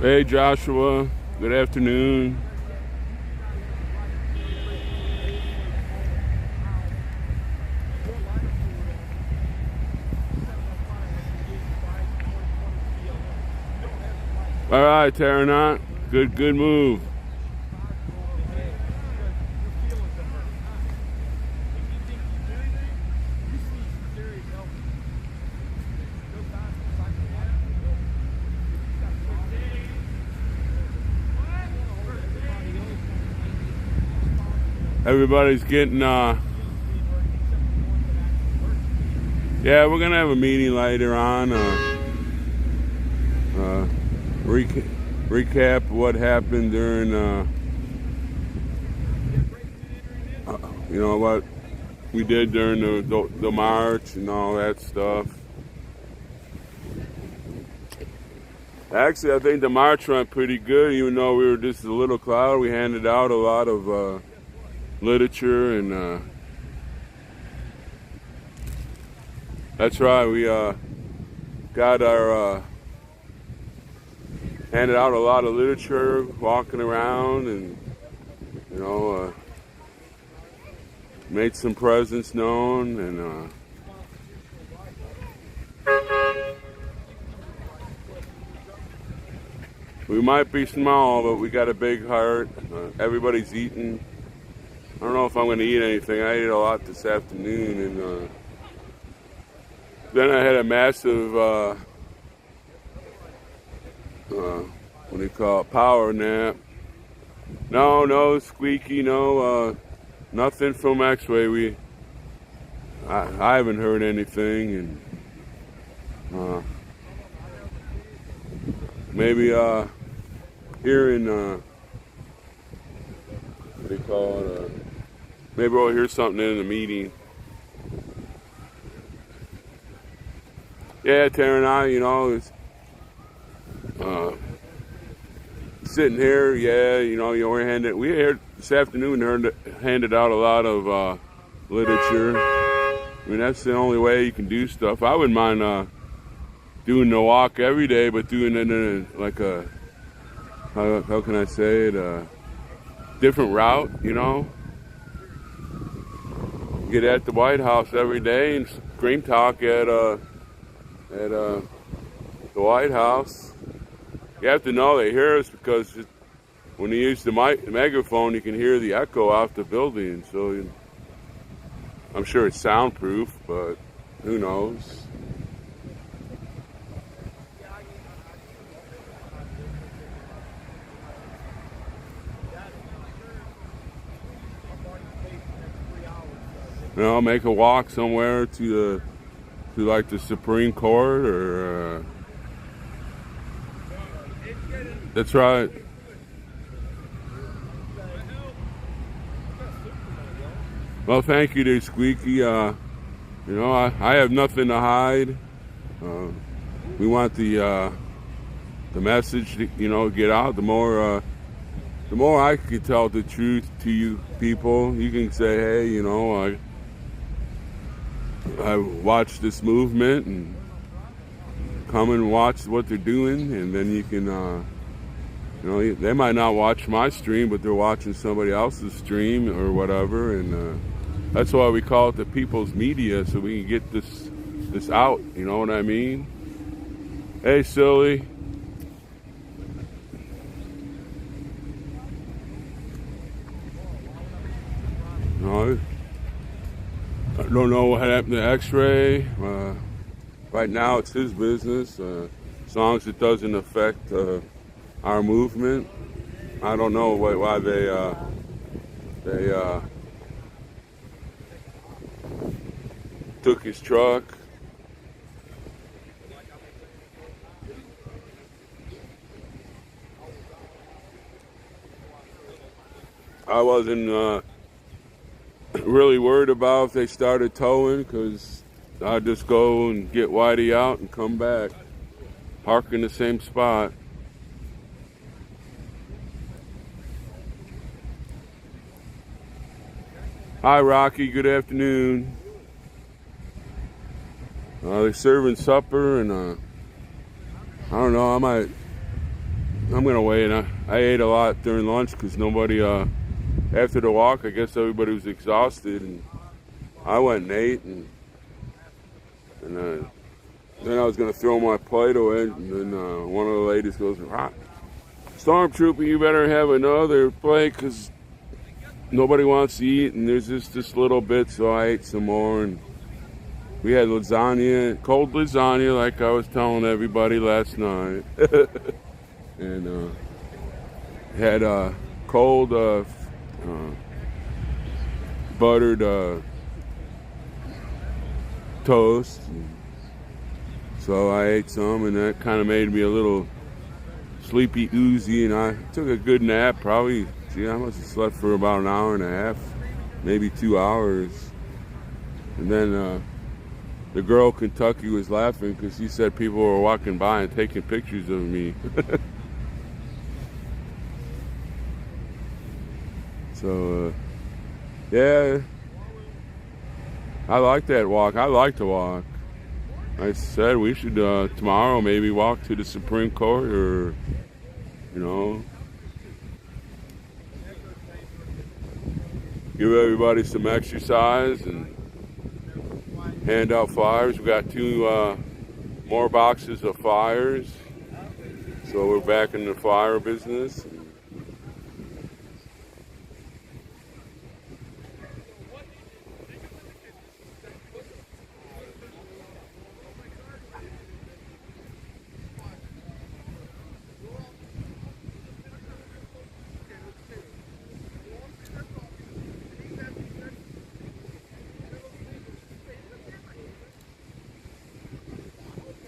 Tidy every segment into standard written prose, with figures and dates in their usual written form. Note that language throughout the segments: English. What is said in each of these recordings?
Hey Joshua, good afternoon. All right, Taranot, good move. Everybody's getting yeah, we're gonna have a meeting later on. Recap what happened during you know, what we did during the march and all that stuff. Actually, I think the march went pretty good, even though we were just a little crowd. We handed out a lot of literature and that's right. We got our handed out a lot of literature, walking around, and you know, made some presence known, and we might be small, but we got a big heart. Everybody's eating. I don't know if I'm going to eat anything. I ate a lot this afternoon, and then I had a massive, what do you call it, power nap. No, Squeaky, no, nothing from X-Ray. I haven't heard anything, and maybe here in, what do you call it, maybe we'll hear something in the meeting. Yeah, Tara and I, you know, is sitting here. Yeah, you know, we here this afternoon handed out a lot of literature. I mean, that's the only way you can do stuff. I wouldn't mind doing the walk every day, but doing it in like a how can I say it, a different route, you know. Get at the White House every day and scream talk at the White House. You have to know they hear us because when you use the megaphone, you can hear the echo off the building. So I'm sure it's soundproof, but who knows? You know, make a walk somewhere to like the Supreme Court or. That's right. Well, thank you to Squeaky. You know, I have nothing to hide. We want the message to, you know, get out. The more I can tell the truth to you people, you can say, hey, you know, I watched this movement and come and watch what they're doing, and then you can, you know, they might not watch my stream, but they're watching somebody else's stream or whatever, and that's why we call it the people's media, so we can get this out. You know what I mean? Hey, silly. No, I don't know what happened to X-Ray. Right now, it's his business. As long as it doesn't affect our movement, I don't know why they took his truck. I wasn't really worried about if they started towing, because I'd just go and get Whitey out and come back, park in the same spot. Hi, Rocky. Good afternoon. They're serving supper, and I don't know. I I'm gonna wait. I ate a lot during lunch because nobody. After the walk, I guess everybody was exhausted, and I went and ate, and then I was gonna throw my plate away, and then one of the ladies goes, "Stormtrooper, you better have another plate because nobody wants to eat, and there's just this little bit." So I ate some more, and we had lasagna, cold lasagna, like I was telling everybody last night, and had cold buttered toast. So I ate some, and that kind of made me a little sleepy oozy, and I took a good nap. Probably, I must have slept for about an hour and a half, maybe 2 hours. And then the girl in Kentucky was laughing because she said people were walking by and taking pictures of me. So, yeah, I like that walk. I like to walk. I said we should tomorrow maybe walk to the Supreme Court, or give everybody some exercise and hand out flyers. We got 2 more boxes of flyers, so we're back in the flyer business.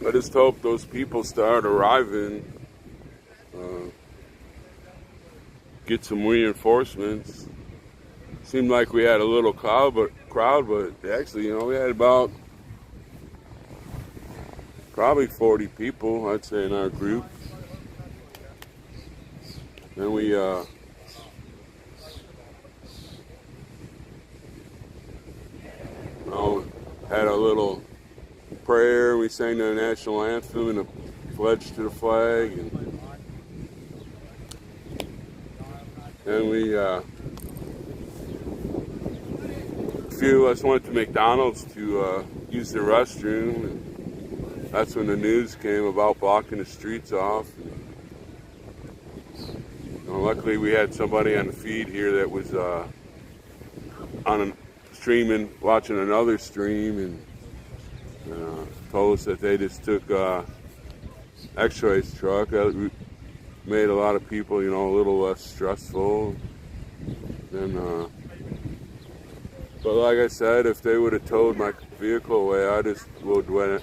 I just hope those people start arriving, get some reinforcements. Seemed like we had a little crowd, but actually, we had about probably 40 people, I'd say, in our group. Then we had a little prayer. We sang the national anthem and a pledge to the flag, and we a few of us went to McDonald's to use the restroom, and that's when the news came about blocking the streets off. Luckily we had somebody on the feed here that was streaming, watching another stream, and told us that they just took X-Ray's truck. That made a lot of people, a little less stressful. And but like I said, if they would have towed my vehicle away, I just would have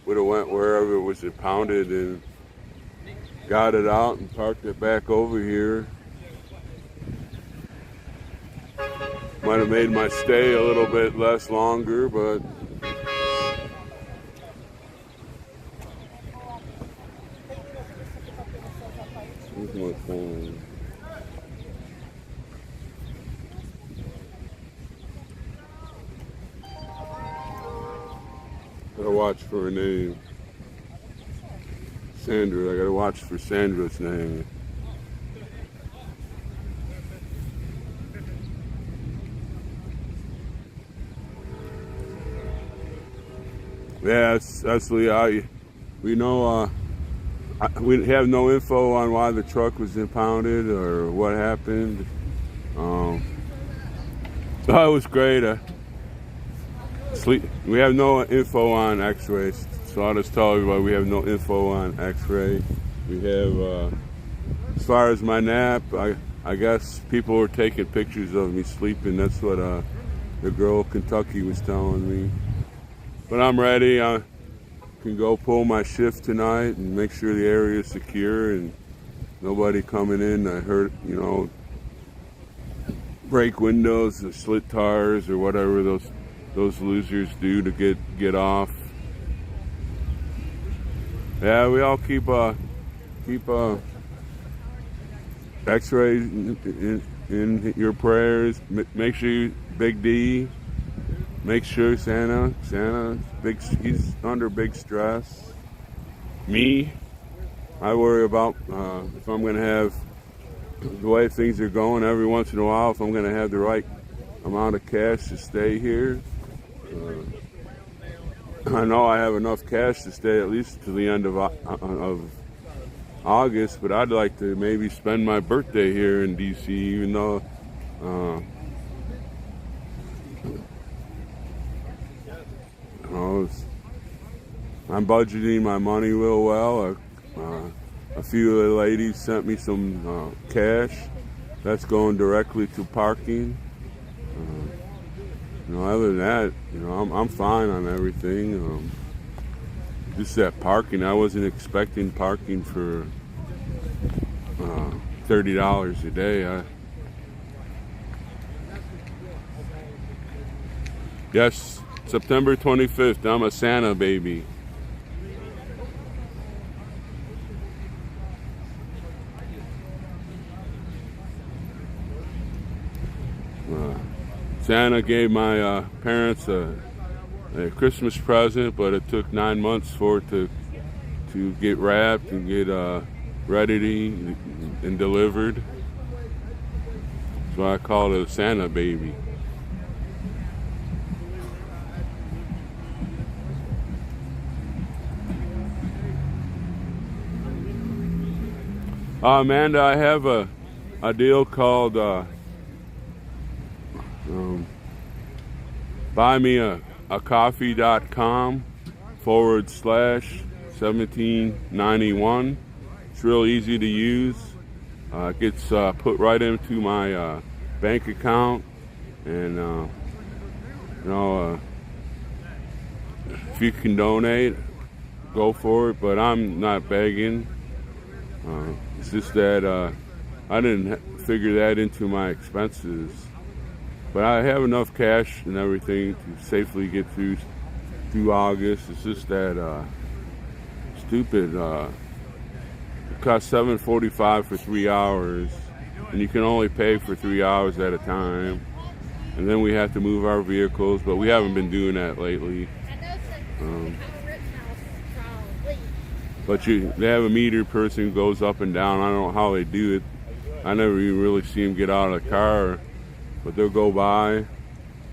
went wherever it was impounded and got it out and parked it back over here. Might have made my stay a little bit less longer, but here's my phone. Gotta watch for her name. Sandra, I gotta watch for Sandra's name. Yeah, that's Lee. We know we have no info on why the truck was impounded or what happened. It was great. We have no info on X-Ray, so I'll just tell everybody we have no info on X-Ray. We have, as far as my nap, I guess people were taking pictures of me sleeping. That's what the girl in Kentucky was telling me. But I'm ready. I can go pull my shift tonight and make sure the area is secure and nobody coming in. I heard, break windows or slit tires or whatever those losers do to get off. Yeah, we all keep X-Ray in your prayers. Make sure Big D. Make sure Santa, he's under big stress. Me, I worry about if I'm going to have the way things are going every once in a while, if I'm going to have the right amount of cash to stay here. I know I have enough cash to stay at least to the end of August, but I'd like to maybe spend my birthday here in DC, even though I'm budgeting my money real well. A few of the ladies sent me some cash that's going directly to parking. Other than that, I'm fine on everything. Just that parking, I wasn't expecting parking for $30 a day. Yes, September 25th, I'm a Santa baby. Santa gave my parents a Christmas present, but it took 9 months for it to get wrapped and get ready and delivered. So I call it a Santa baby. Amanda, I have a deal called buymeacoffee.com/1791. It's real easy to use. It gets put right into my bank account, and if you can donate, go for it. But I'm not begging. It's just that I didn't figure that into my expenses. But I have enough cash and everything to safely get through August. It's just that stupid. It costs $7.45 for 3 hours, and you can only pay for 3 hours at a time. And then we have to move our vehicles, but we haven't been doing that lately. But they have a meter person who goes up and down. I don't know how they do it. I never even really see them get out of the car. But they'll go by,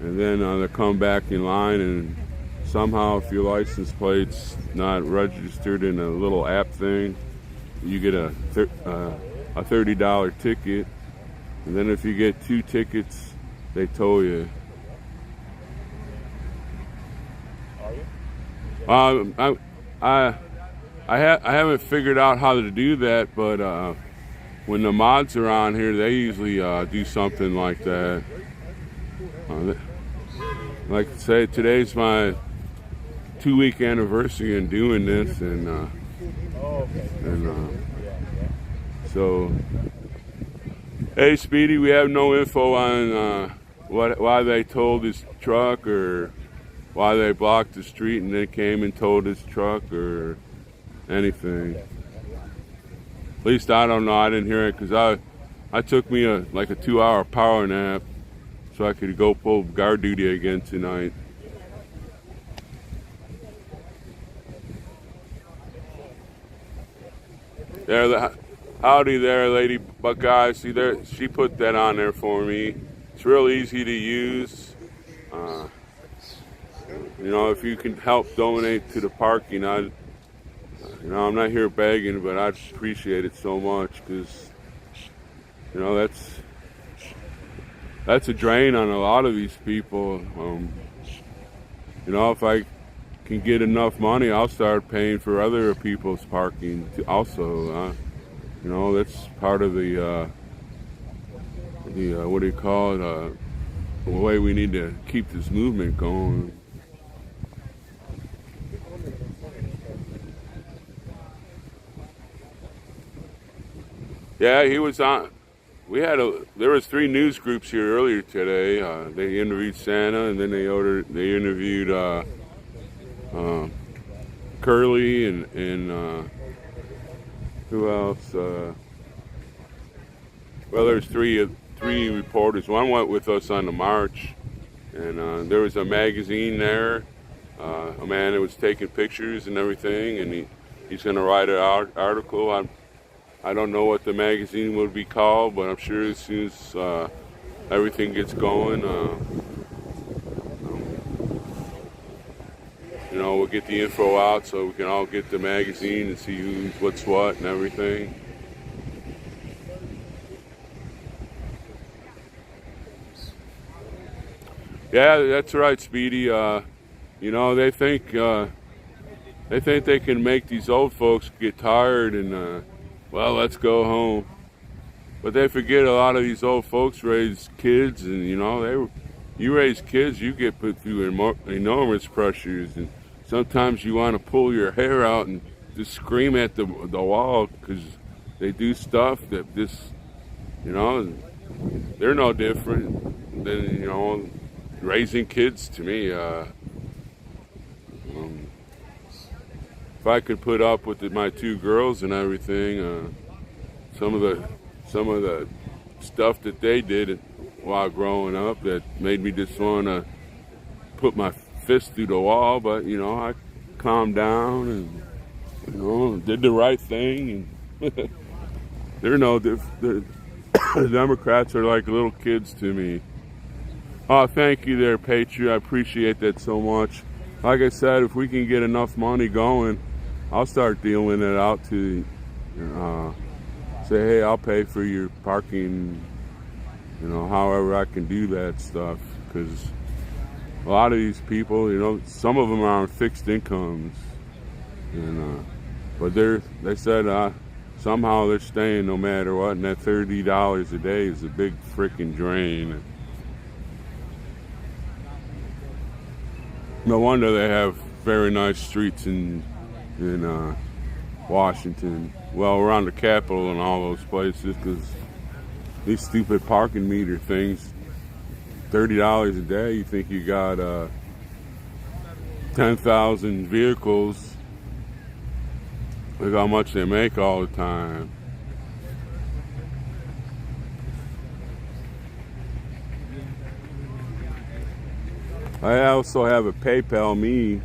and then they'll come back in line, and somehow if your license plate's not registered in a little app thing, you get a $30 ticket. And then if you get 2 tickets, they tow you. I haven't figured out how to do that, but when the mods are on here, they usually do something like that. Like I say, today's my 2-week anniversary in doing this, and so, hey Speedy, we have no info on why they towed his truck, or why they blocked the street and then came and towed his truck, or anything. At least I don't know. I didn't hear it, because I took me a 2-hour power nap so I could go pull guard duty again tonight. There, howdy there, lady. But guys, see there, she put that on there for me. It's real easy to use. If you can help donate to the parking, I'm not here begging, but I'd appreciate it so much, because, that's a drain on a lot of these people. If I can get enough money, I'll start paying for other people's parking also. That's part of the what do you call it? The way we need to keep this movement going. Yeah, he was on. There was 3 news groups here earlier today. They interviewed Santa, and then they interviewed Curly and who else? There's three reporters. One went with us on the march, and there was a magazine there, a man that was taking pictures and everything, and He's going to write an article. I don't know what the magazine would be called, but I'm sure as soon as everything gets going, we'll get the info out so we can all get the magazine and see who's what's what and everything. Yeah, that's right, Speedy. They think they can make these old folks get tired and let's go home. But they forget a lot of these old folks raise kids, and you raise kids, you get put through enormous pressures, and sometimes you want to pull your hair out and just scream at the wall because they do stuff that just, they're no different than raising kids to me. If I could put up with my two girls and everything, some of the stuff that they did while growing up that made me just want to put my fist through the wall, but I calmed down and did the right thing. And they're no different. The Democrats are like little kids to me. Oh, thank you there, Patriot. I appreciate that so much. Like I said, if we can get enough money going, I'll start dealing it out to say, hey, I'll pay for your parking, however I can do that stuff. Because a lot of these people, some of them are on fixed incomes. But they said somehow they're staying no matter what, and that $30 a day is a big freaking drain. No wonder they have very nice streets in Washington. Well, around the Capitol and all those places, because these stupid parking meter things, $30 a day, you think you got 10,000 vehicles. Look how much they make all the time. I also have a PayPal Me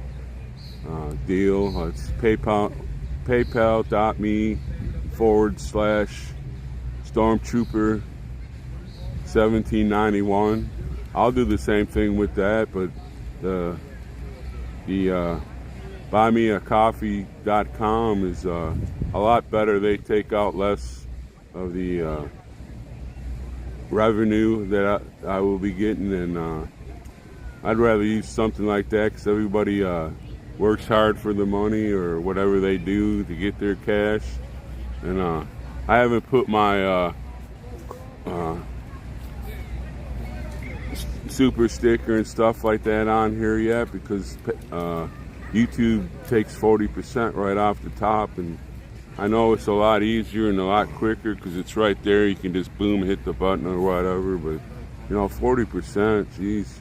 deal. It's paypal.me/Stormtrooper1791. I'll do the same thing with that, but the buymeacoffee.com is a lot better. They take out less of the revenue that I will be getting, and I'd rather use something like that because everybody works hard for the money or whatever they do to get their cash. And I haven't put my super sticker and stuff like that on here yet because YouTube takes 40% right off the top, and I know it's a lot easier and a lot quicker because it's right there. You can just boom, hit the button or whatever, but 40%, geez,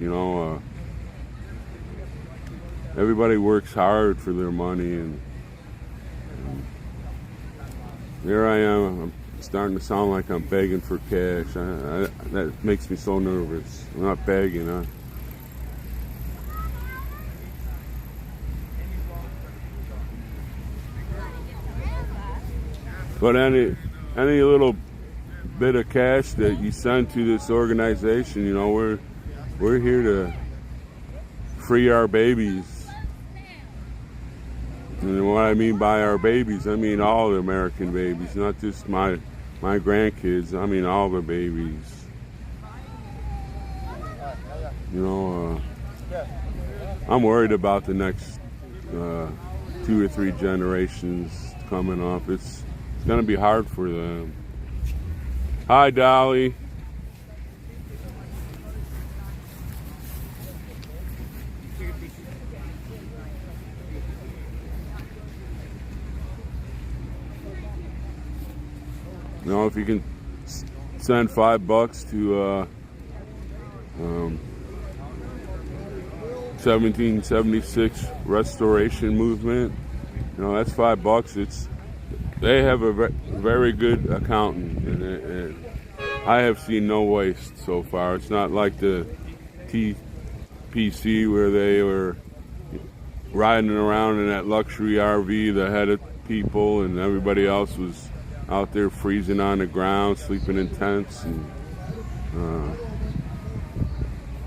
everybody works hard for their money, and here I am. I'm starting to sound like I'm begging for cash. That makes me so nervous. I'm not begging, huh? But any little bit of cash that you send to this organization, we're here to free our babies. And what I mean by our babies, I mean all the American babies, not just my grandkids. I mean all the babies. I'm worried about the next 2 or 3 generations coming up. It's going to be hard for them. Hi, Dolly. If you can send $5 to 1776 Restoration Movement, that's $5. They have a very good accountant, and I have seen no waste so far. It's not like the TPC where they were riding around in that luxury RV that had a people, and everybody else was out there freezing on the ground, sleeping in tents. And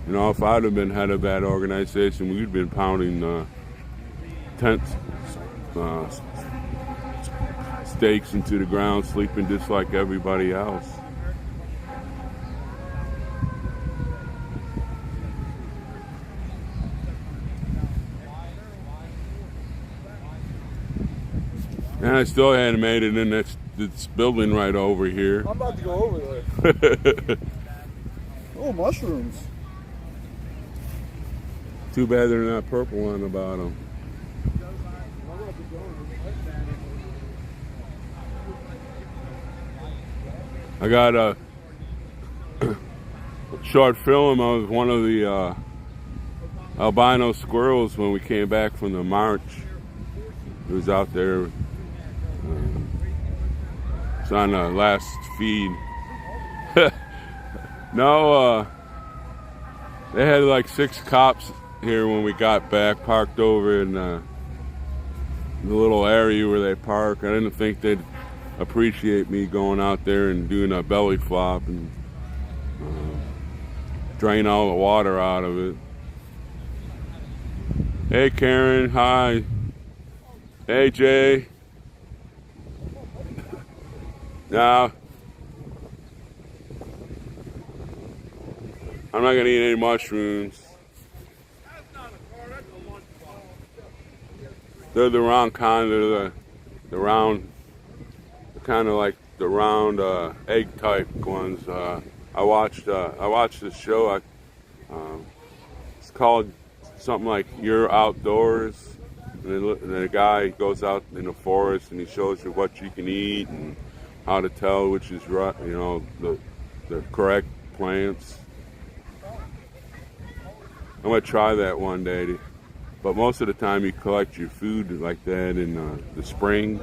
you know, if I'd have been head of that organization, we'd been pounding tents, stakes into the ground, sleeping just like everybody else. And I still hadn't made it in this building right over here. I'm about to go over there. Oh, mushrooms. Too bad they're not purple on the bottom. I got a short film of one of the albino squirrels when we came back from the march. It was out there. It's on the last feed. No, they had like 6 cops here when we got back, parked over in the little area where they park. I didn't think they'd appreciate me going out there and doing a belly flop and drain all the water out of it. Hey Karen, hi. Hey Jay. Now, I'm not gonna eat any mushrooms. They're the wrong kind. They're the round, kind of like the round egg type ones. I watched this show. It's called something like You're Outdoors. And the guy goes out in the forest and he shows you what you can eat and how to tell which is right, you know, the correct plants. I'm gonna try that one day. But most of the time you collect your food like that in the spring.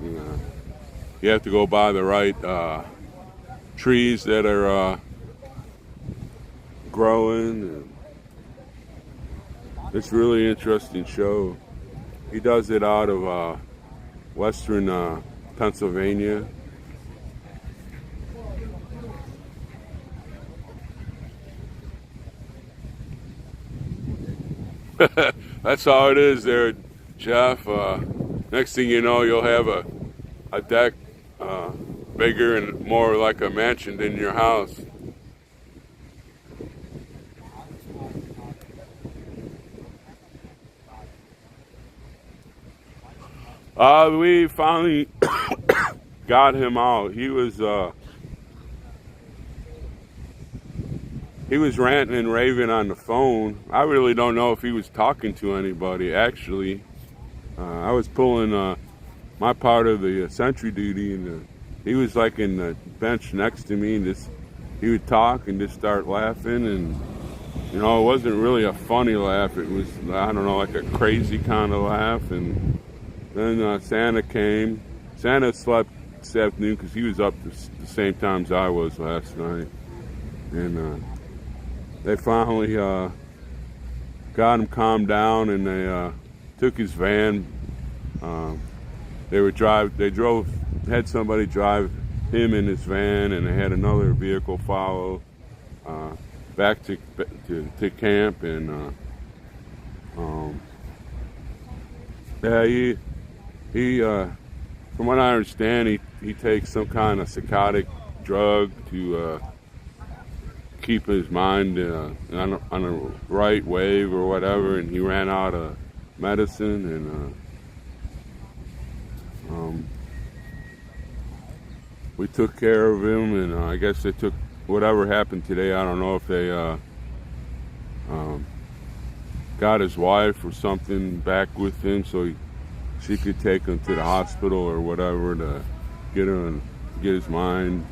You have to go buy the right trees that are growing. It's a really interesting show. He does it out of western Pennsylvania. That's how it is there, Jeff. Next thing you know, you'll have a deck bigger and more like a mansion than your house. We finally got him out. He was ranting and raving on the phone. I really don't know if he was talking to anybody, actually. I was pulling my part of the sentry duty, and he was like in the bench next to me, and he would talk and just start laughing, and you know, it wasn't really a funny laugh. It was, I don't know, like a crazy kind of laugh. And then Santa came. Santa slept this afternoon because he was up the same time as I was last night. And they finally got him calmed down, and they took his van. Had somebody drive him in his van, and they had another vehicle follow back to camp. And yeah, he from what I understand, he takes some kind of psychotic drug to keep his mind on a right wave or whatever, and he ran out of medicine, and we took care of him, and I guess they took whatever happened today. I don't know if they got his wife or something back with him so she could take him to the hospital or whatever to get his mind.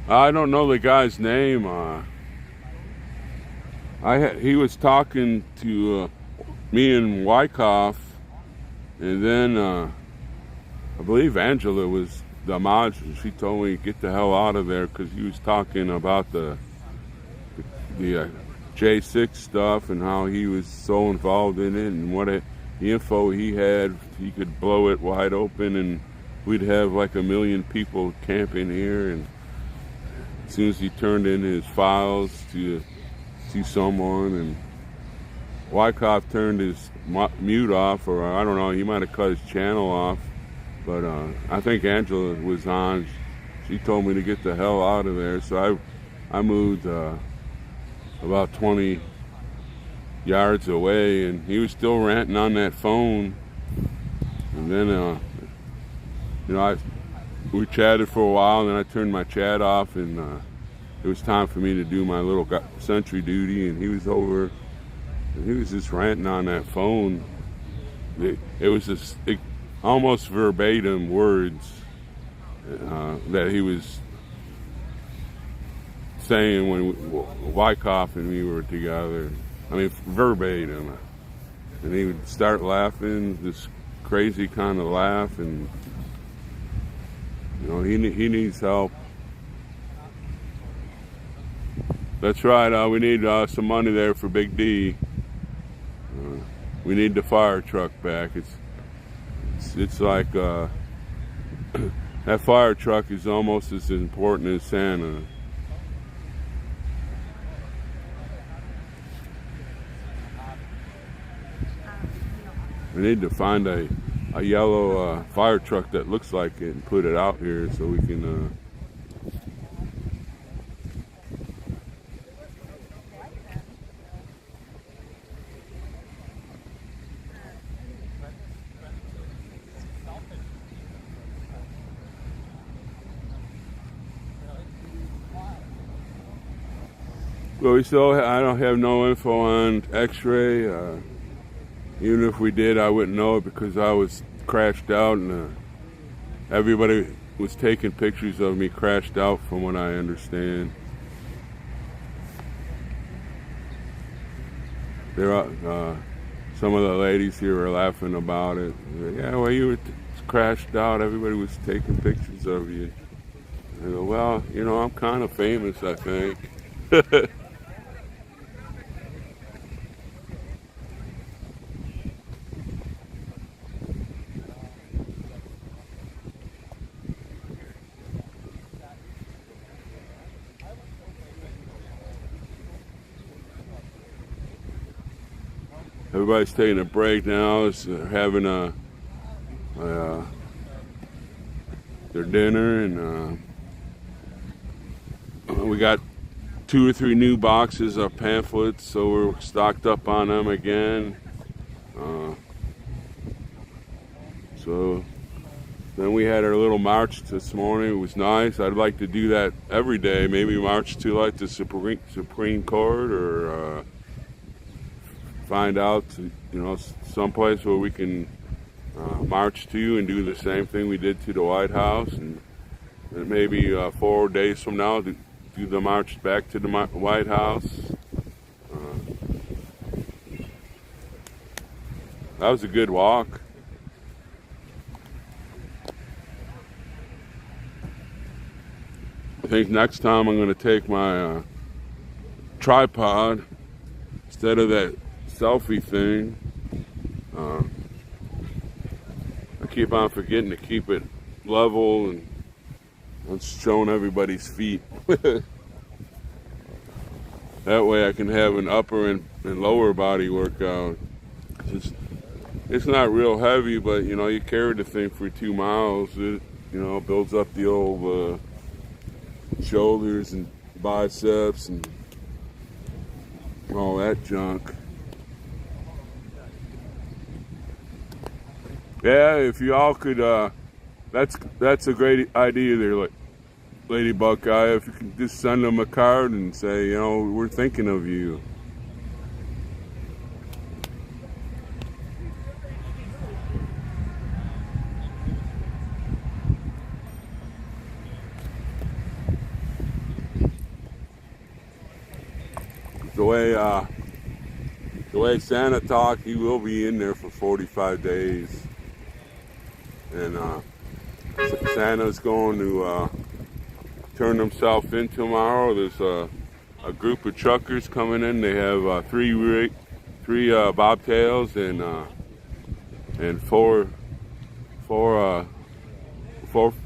I don't know the guy's name. He was talking to me and Wyckoff, and then I believe Angela was the mods, she told me get the hell out of there because he was talking about the J6 stuff and how he was so involved in it and the info he had, he could blow it wide open and we'd have like 1 million people camping here. And as soon as he turned in his files to someone, and Wyckoff turned his mute off, or I don't know, he might have cut his channel off, but I think Angela was on. She told me to get the hell out of there, so I moved about 20 yards away, and he was still ranting on that phone. And then we chatted for a while, and then I turned my chat off, and it was time for me to do my little sentry duty, and he was over, and he was just ranting on that phone. It was just almost verbatim words that he was saying when Wyckoff and me were together. I mean, verbatim. And he would start laughing, this crazy kind of laugh, and he needs help. That's right. We need some money there for Big D. We need the fire truck back. It's like that fire truck is almost as important as Santa. We need to find a yellow fire truck that looks like it and put it out here so we can well, I don't have no info on X-ray. Even if we did, I wouldn't know it because I was crashed out, and everybody was taking pictures of me crashed out, from what I understand. Some of the ladies here were laughing about it. Yeah, well, you were crashed out. Everybody was taking pictures of you. I go, well, I'm kind of famous, I think. Everybody's taking a break now. Having their dinner, and we got 2 or 3 new boxes of pamphlets, so we're stocked up on them again. So then we had our little march this morning. It was nice. I'd like to do that every day. Maybe march to like the Supreme Court, or find out, someplace where we can march to and do the same thing we did to the White House, and maybe 4 days from now do the march back to the White House. That was a good walk. I think next time I'm going to take my tripod instead of that selfie thing. I keep on forgetting to keep it level and showing everybody's feet. That way I can have an upper and lower body workout. It's not real heavy, but you carry the thing for 2 miles. It builds up the old shoulders and biceps and all that junk. Yeah, if you all could, that's a great idea there, Lady Buckeye. If you can just send them a card and say, we're thinking of you. The way Santa talked, he will be in there for 45 days. And Santa's going to turn himself in tomorrow. There's a group of truckers coming in. They have three bobtails and four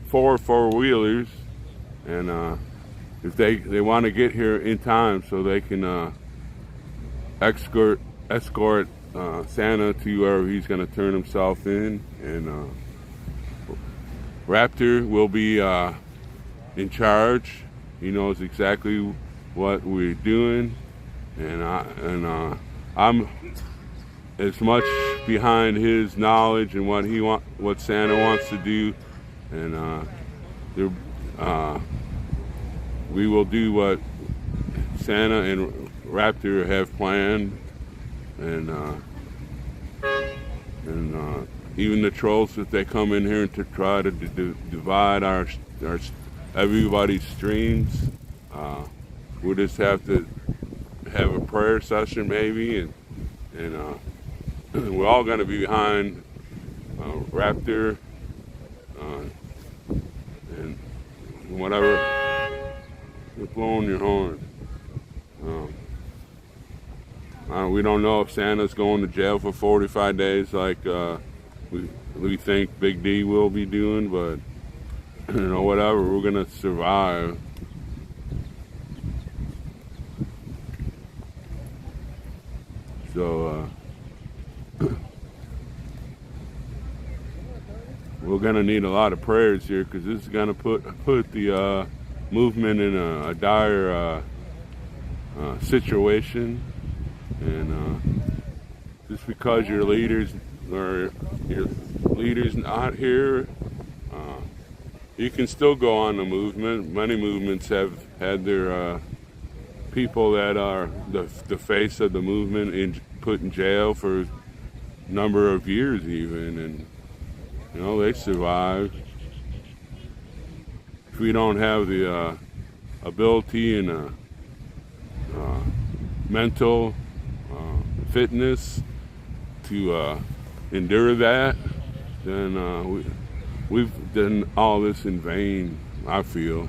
four-wheelers, and if they want to get here in time so they can escort Santa to where he's going to turn himself in, and Raptor will be in charge. He knows exactly what we're doing, and I'm as much behind his knowledge and what Santa wants to do, and we will do what Santa and Raptor have planned, and even the trolls, if they come in here to try to divide our everybody's streams, we'll just have to have a prayer session maybe, and we're all going to be behind Raptor and whatever. You're blowing your horn. We don't know if Santa's going to jail for 45 days like we think Big D will be doing, but whatever, we're gonna survive. So we're gonna need a lot of prayers here, because this is gonna put the movement in a dire situation, and just because your leaders not here, you can still go on the movement. Many movements have had their people that are the face of the movement put in jail for a number of years even, and they survived. If we don't have the ability and mental fitness to endure that, then we've done all this in vain, I feel.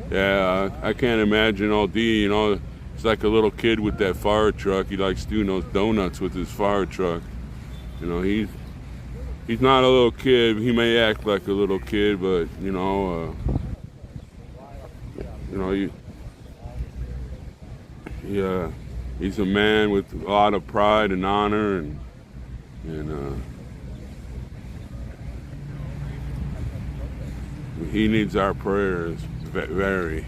Yeah, I can't imagine old D, it's like a little kid with that fire truck. He likes doing those donuts with his fire truck. He's not a little kid. He may act like a little kid, but he's a man with a lot of pride and honor, and he needs our prayers very.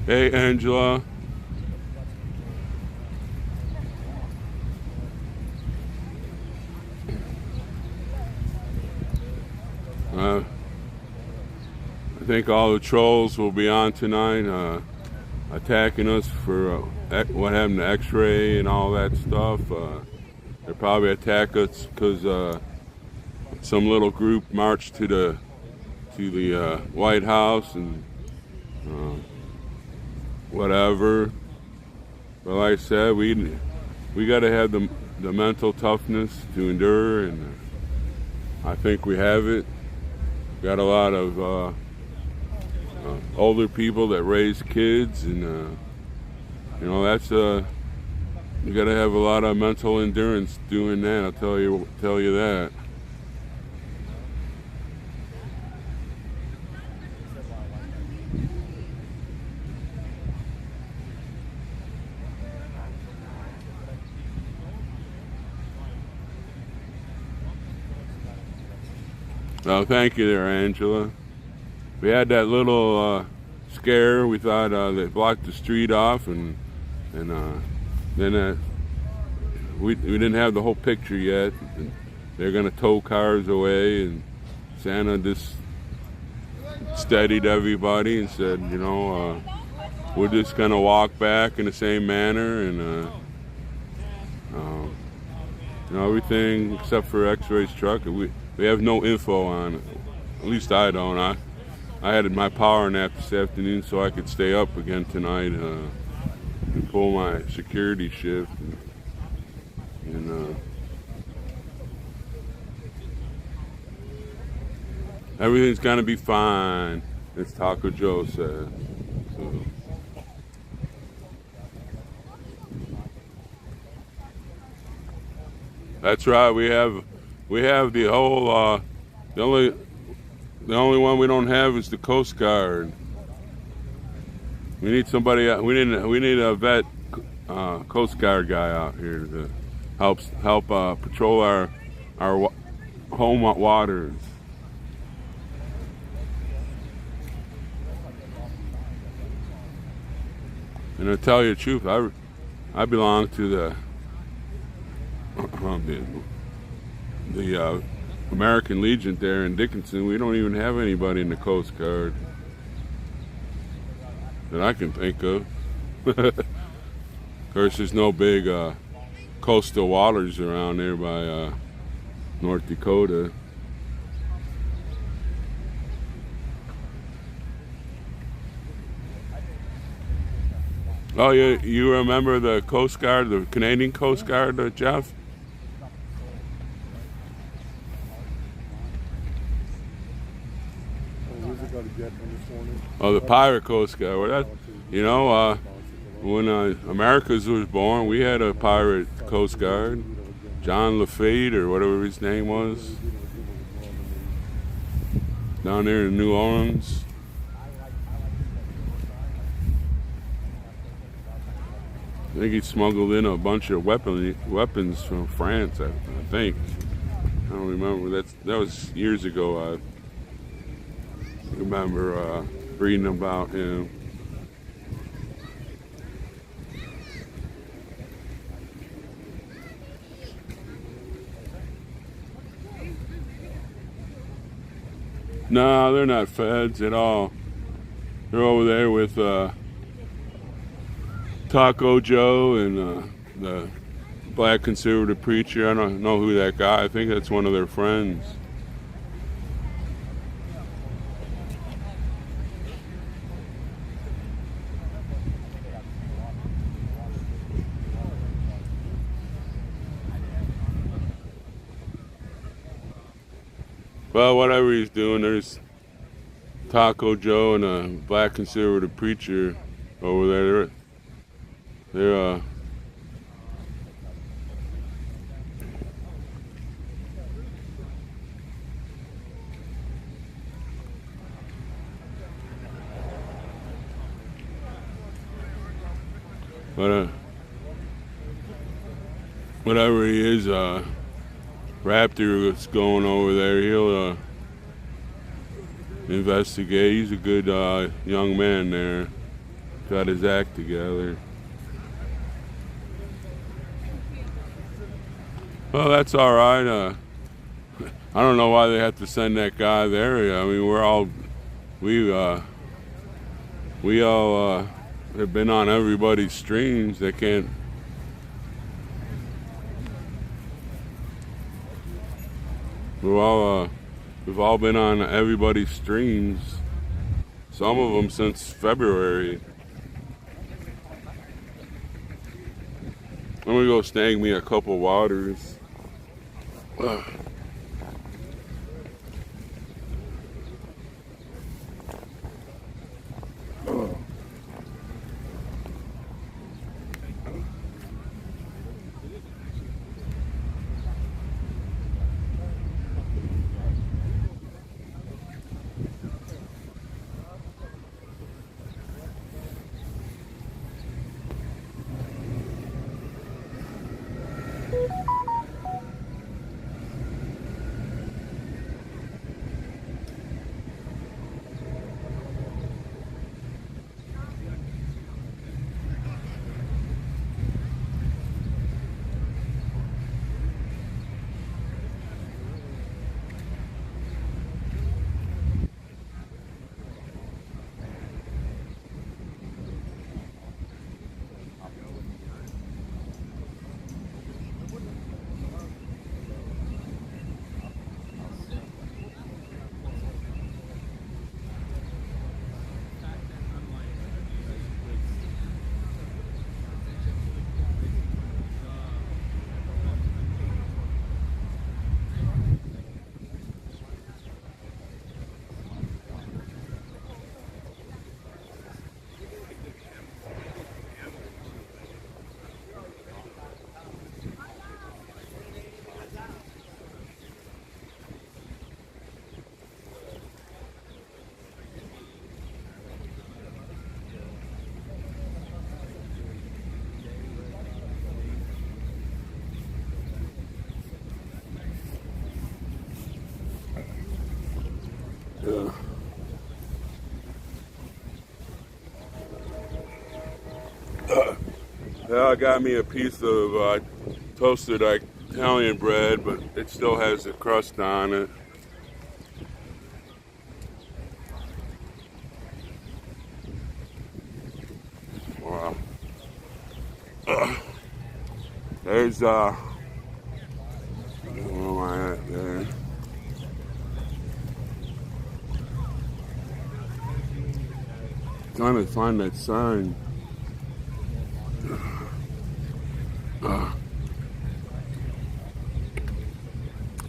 Hey, Angela. I think all the trolls will be on tonight, attacking us for what happened to X-Ray and all that stuff. They'll probably attack us because some little group marched to the White House and whatever. But like I said, we got to have the mental toughness to endure, and I think we have it. Got a lot of older people that raise kids, and that's you got to have a lot of mental endurance doing that. I'll tell you that. Oh, thank you there, Angela. We had that little scare. We thought they blocked the street off, and then we didn't have the whole picture yet. They're going to tow cars away, and Santa just steadied everybody and said, we're just going to walk back in the same manner, and everything except for X-Ray's truck. We have no info on it. At least I don't. I had my power nap this afternoon so I could stay up again tonight and pull my security shift. And Everything's gonna be fine, as Taco Joe says. So. That's right. We have the whole. The only one we don't have is the Coast Guard. We need somebody. We need a vet Coast Guard guy out here to help patrol our home waters. And to tell you the truth, I belong to the American Legion there in Dickinson. We don't even have anybody in the Coast Guard that I can think of. Of course, there's no big coastal waters around there by North Dakota. Oh, you remember the Coast Guard, the Canadian Coast Guard, Jeff? Oh, the Pirate Coast Guard. Well, that, when Americas was born, we had a pirate Coast Guard, John Lafitte or whatever his name was, down there in New Orleans. I think he smuggled in a bunch of weapons from France. I think. I don't remember. That was years ago. I remember reading about him. No, they're not feds at all. They're over there with Taco Joe and the black conservative preacher. I don't know who that guy. I think that's one of their friends. Well, whatever he's doing, there's Taco Joe and a black conservative preacher over there. They're whatever he is, Raptor that's going over there, he'll investigate. He's a good young man there. Got his act together. Well, that's all right. I don't know why they have to send that guy there. I mean, we all have been on everybody's streams. They can't. We've all been on everybody's streams. Some of them since February. I'm gonna go snag me a couple waters. Well, I got me a piece of toasted Italian bread, but it still has the crust on it. Wow. There's where am I at there? Trying to find that sign. I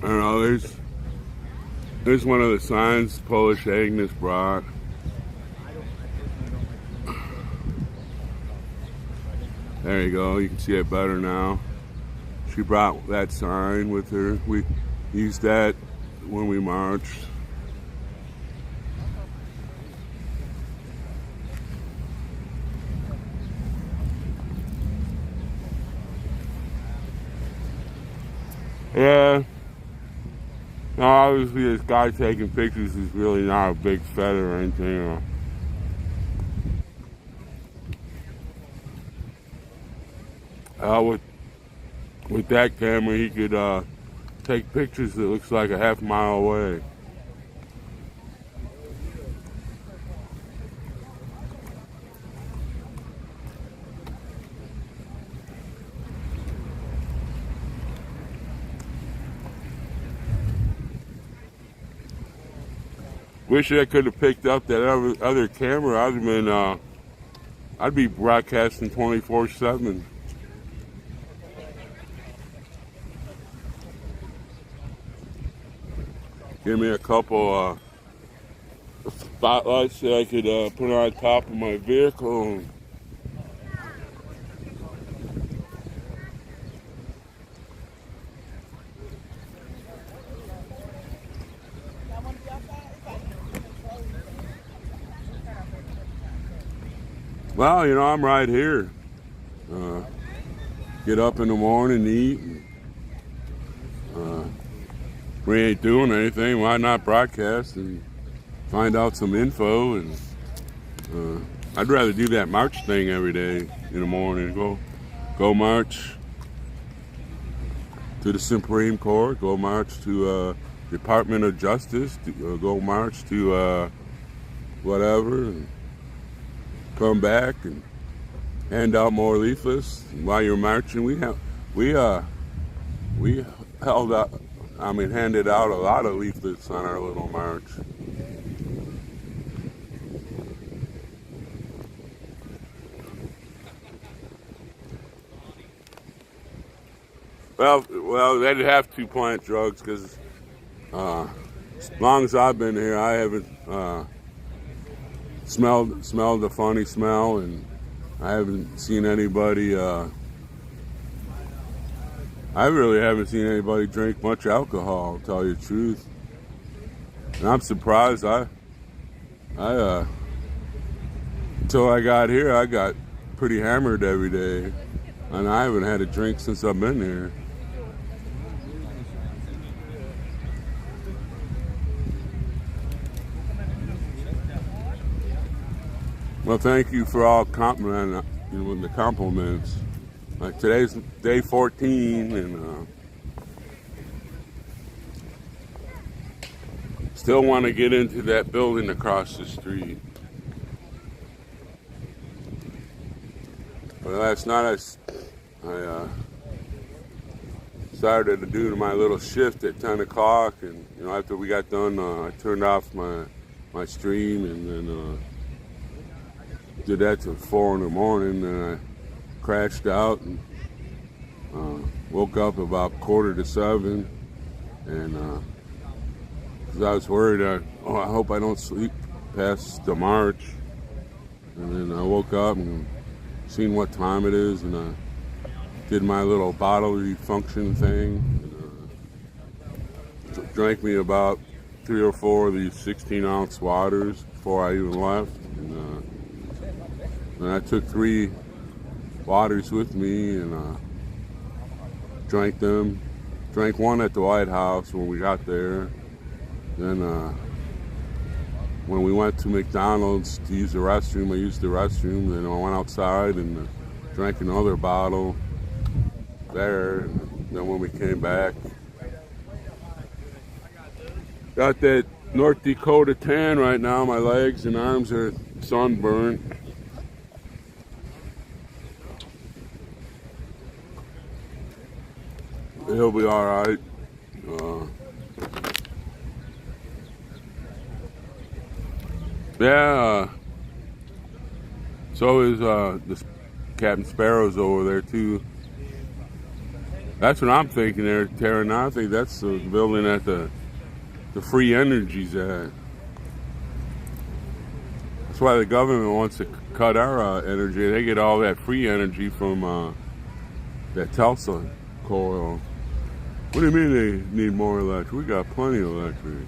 don't know, there's one of the signs Polish Agnes brought. There you go, you can see it better now. She brought that sign with her. We used that when we marched. Yeah. No, obviously this guy taking pictures is really not a big feather or anything. With that camera, he could take pictures that looks like a half mile away. Wish I could have picked up that other camera. I'd be broadcasting 24/7. Give me a couple spotlights that I could put on top of my vehicle. Well, I'm right here. Get up in the morning, eat. We ain't doing anything. Why not broadcast and find out some info? And I'd rather do that march thing every day in the morning. Go march to the Supreme Court. Go march to Department of Justice. Go march to whatever. And come back and hand out more leaflets. And while you're marching, we handed out a lot of leaflets on our little march. Well, they'd have to plant drugs because as long as I've been here, I haven't smelled a funny smell, and I haven't seen anybody. I really haven't seen anybody drink much alcohol, to tell you the truth. And I'm surprised. Until I got here, I got pretty hammered every day, and I haven't had a drink since I've been here. Well, thank you for all the compliments. Like today's day 14, and still want to get into that building across the street. But last night I started to do my little shift at 10 o'clock, and after we got done, I turned off my stream, and then did that till 4 in the morning, and I crashed out and woke up about 6:45, and because I was worried, I hope I don't sleep past the march. And then I woke up and seen what time it is, and I did my little bodily function thing. And, drank me about 3 or 4 of these 16-ounce waters before I even left. And I took 3 waters with me and drank them. Drank one at the White House when we got there. Then when we went to McDonald's to use the restroom, I used the restroom. Then I went outside and drank another bottle there, and then when we came back, got that North Dakota tan right now. My legs and arms are sunburned. He'll be all right. Yeah. So is the Captain Sparrow's over there too. That's what I'm thinking they're tearing down. I think that's the building that the free energy's at. That's why the government wants to cut our energy. They get all that free energy from that Tulsa coil. What do you mean they need more electric? We got plenty of electric.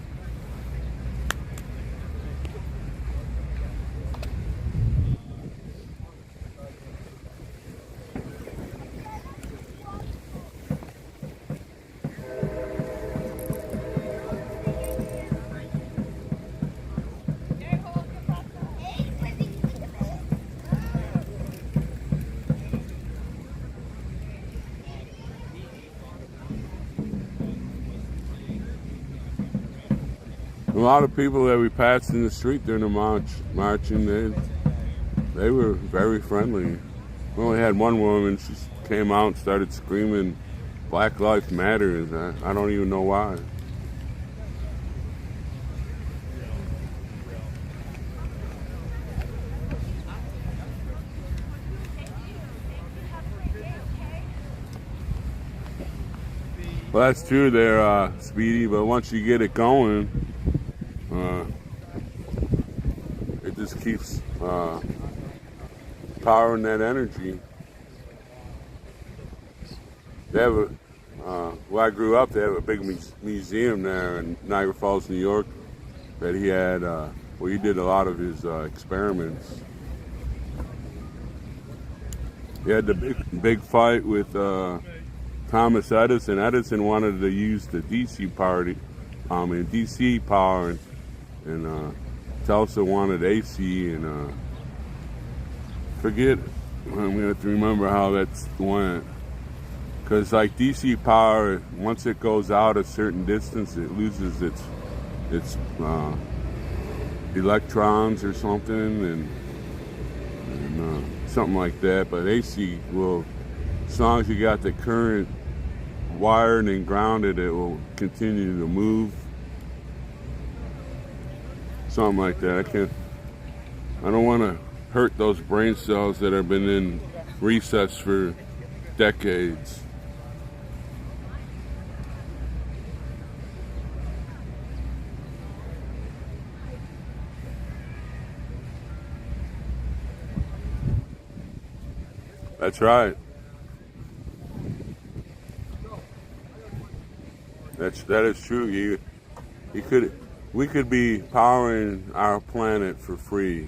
A lot of people that we passed in the street during the marching, they were very friendly. We only had one woman, she came out and started screaming, "Black Lives Matter." I don't even know why. Well, that's true, they're speedy, but once you get it going, it just keeps powering that energy. They have where I grew up, they have a big museum there in Niagara Falls, New York, that he had, where he did a lot of his experiments. He had the big fight with Thomas Edison. Edison wanted to use the DC power, and Tulsa wanted AC, and forget. I'm gonna have to remember how that went. Because like DC power, once it goes out a certain distance, it loses its electrons or something, and something like that. But AC will, as long as you got the current wired and grounded, it will continue to move. Something like that. I don't want to hurt those brain cells that have been in recess for decades. That's right. That is true. We could be powering our planet for free.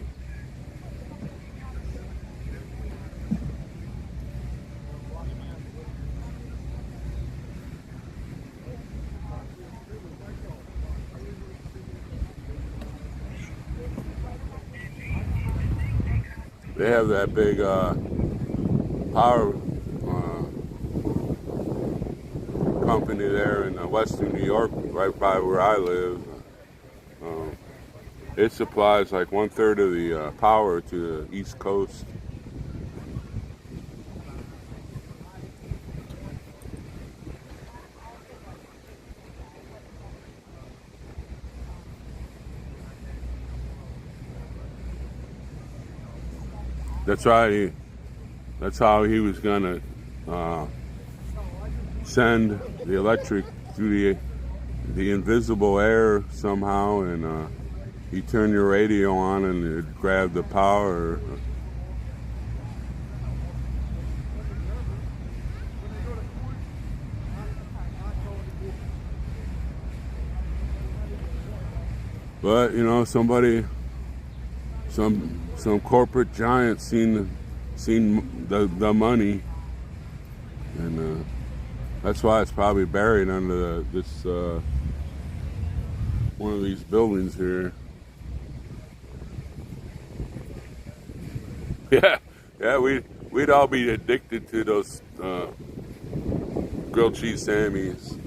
They have that big power company there in western New York, right by where I live. It supplies like 1/3 of the power to the East Coast. That's right. That's how he was gonna send the electric through the invisible air somehow, and you turn your radio on and it grabbed the power. But you know, some corporate giant seen the money, and that's why it's probably buried under this one of these buildings here. Yeah, we we'd all be addicted to those grilled cheese Sammys.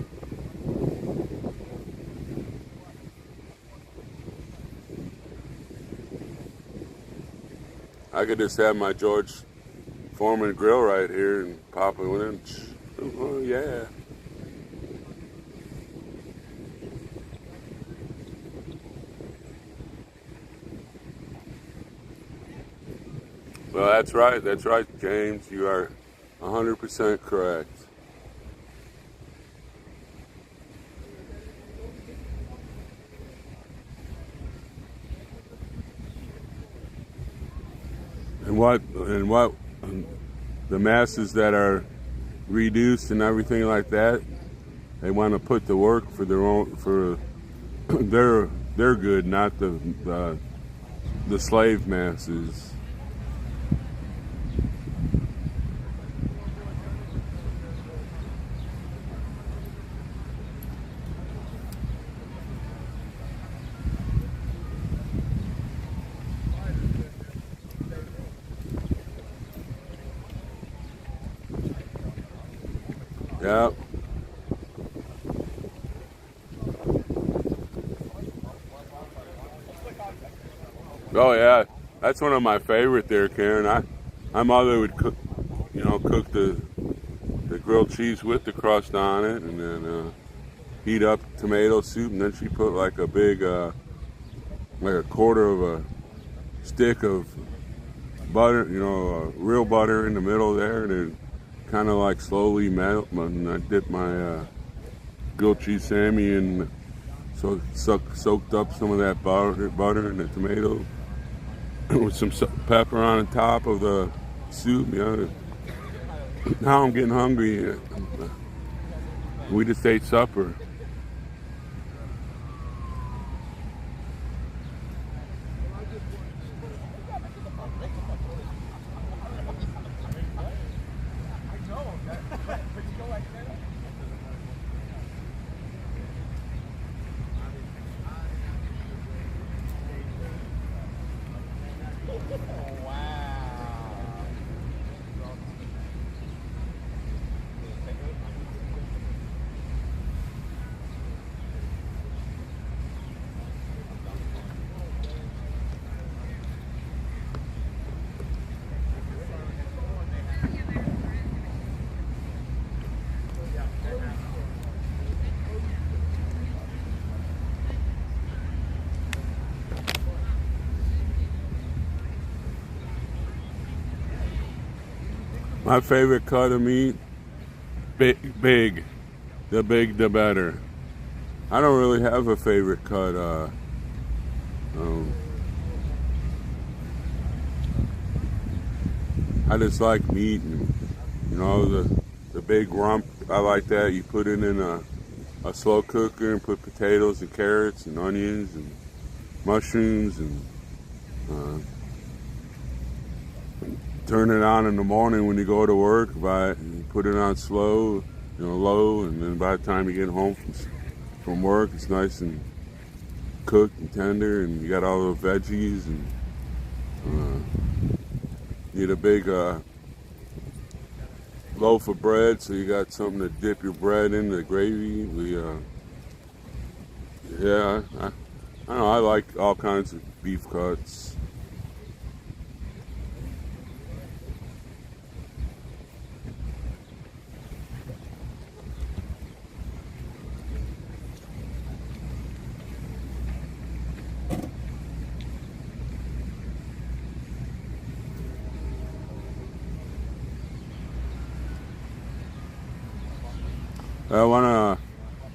I could just have my George Foreman grill right here and pop it in. Oh, yeah. Well, that's right, James. You are 100% correct. And what the masses that are reduced and everything like that, they want to put the work for their own, for their good, not the slave masses. Yeah. Oh yeah, that's one of my favorite there, Karen. My mother would cook the grilled cheese with the crust on it, and then heat up tomato soup, and then she put like a big, like a quarter of a stick of butter, real butter in the middle there, and it kind of like slowly melt. And I dip my grilled cheese Sammy in, so soaked up some of that butter and the tomato with some pepper on the top of the soup. Now I'm getting hungry. We just ate supper. My favorite cut of meat, big. The big, the better. I don't really have a favorite cut. I just like meat, and the big rump. I like that. You put it in a slow cooker and put potatoes and carrots and onions and mushrooms and turn it on in the morning when you go to work. And put it on slow, low, and then by the time you get home from work, it's nice and cooked and tender, and you got all the veggies, and need a big loaf of bread, so you got something to dip your bread in, the gravy. I don't know, I like all kinds of beef cuts.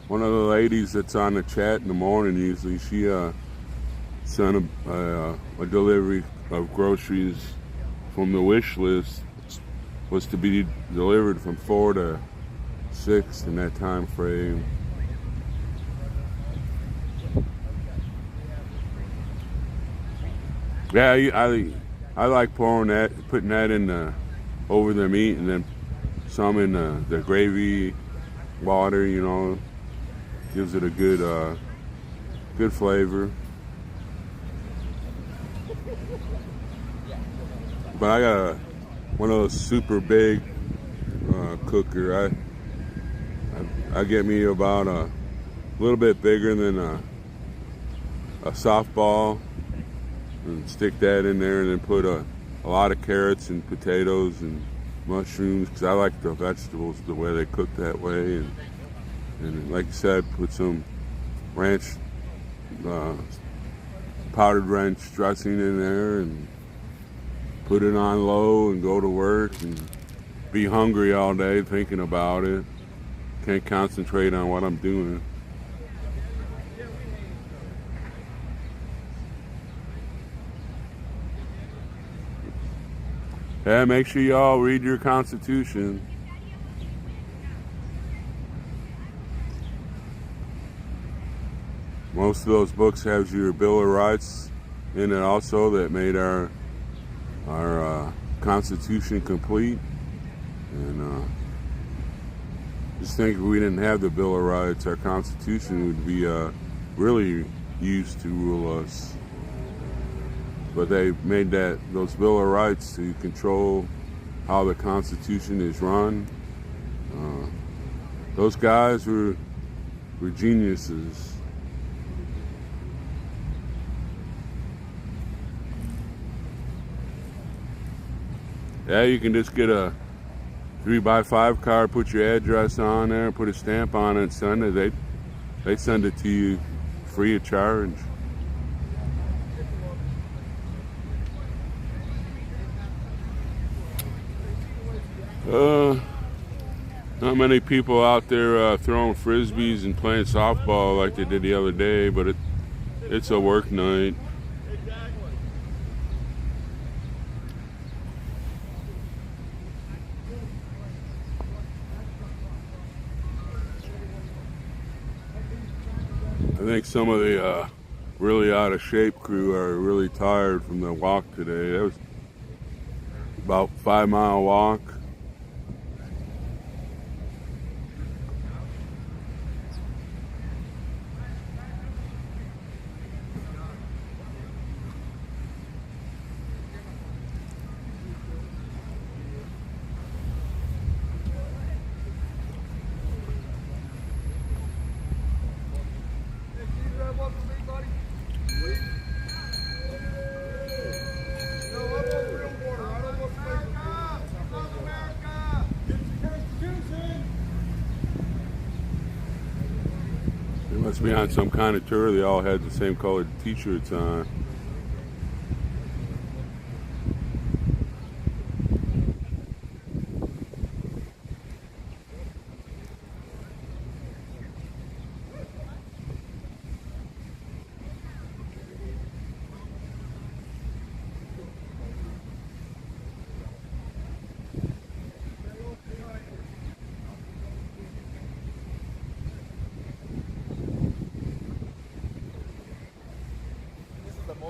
One of the ladies that's on the chat in the morning, usually, she sent a delivery of groceries from the wish list, was to be delivered from 4 to 6 in that time frame. Yeah, I like putting that in over the meat, and then some in the gravy water, gives it a good flavor. But one of those super big cooker. I get me about a little bit bigger than a softball, and stick that in there, and then put a lot of carrots and potatoes and mushrooms, because I like the vegetables the way they cook that way, and like you said, put some ranch, powdered ranch dressing in there, and put it on low and go to work and be hungry all day thinking about it. Can't concentrate on what I'm doing. Yeah, make sure y'all read your Constitution. Most of those books have your Bill of Rights in it also, that made our Constitution complete. And just think, if we didn't have the Bill of Rights, our Constitution would be really used to rule us. But they made those Bill of Rights to control how the Constitution is run. Those guys were geniuses. Yeah, you can just get a 3x5 card, put your address on there, put a stamp on it, and send it. They send it to you free of charge. Not many people out there throwing frisbees and playing softball like they did the other day, but it's a work night. I think some of the really out of shape crew are really tired from the walk today. That was about a 5-mile walk. They must be on some kind of tour. They all had the same colored t-shirts on.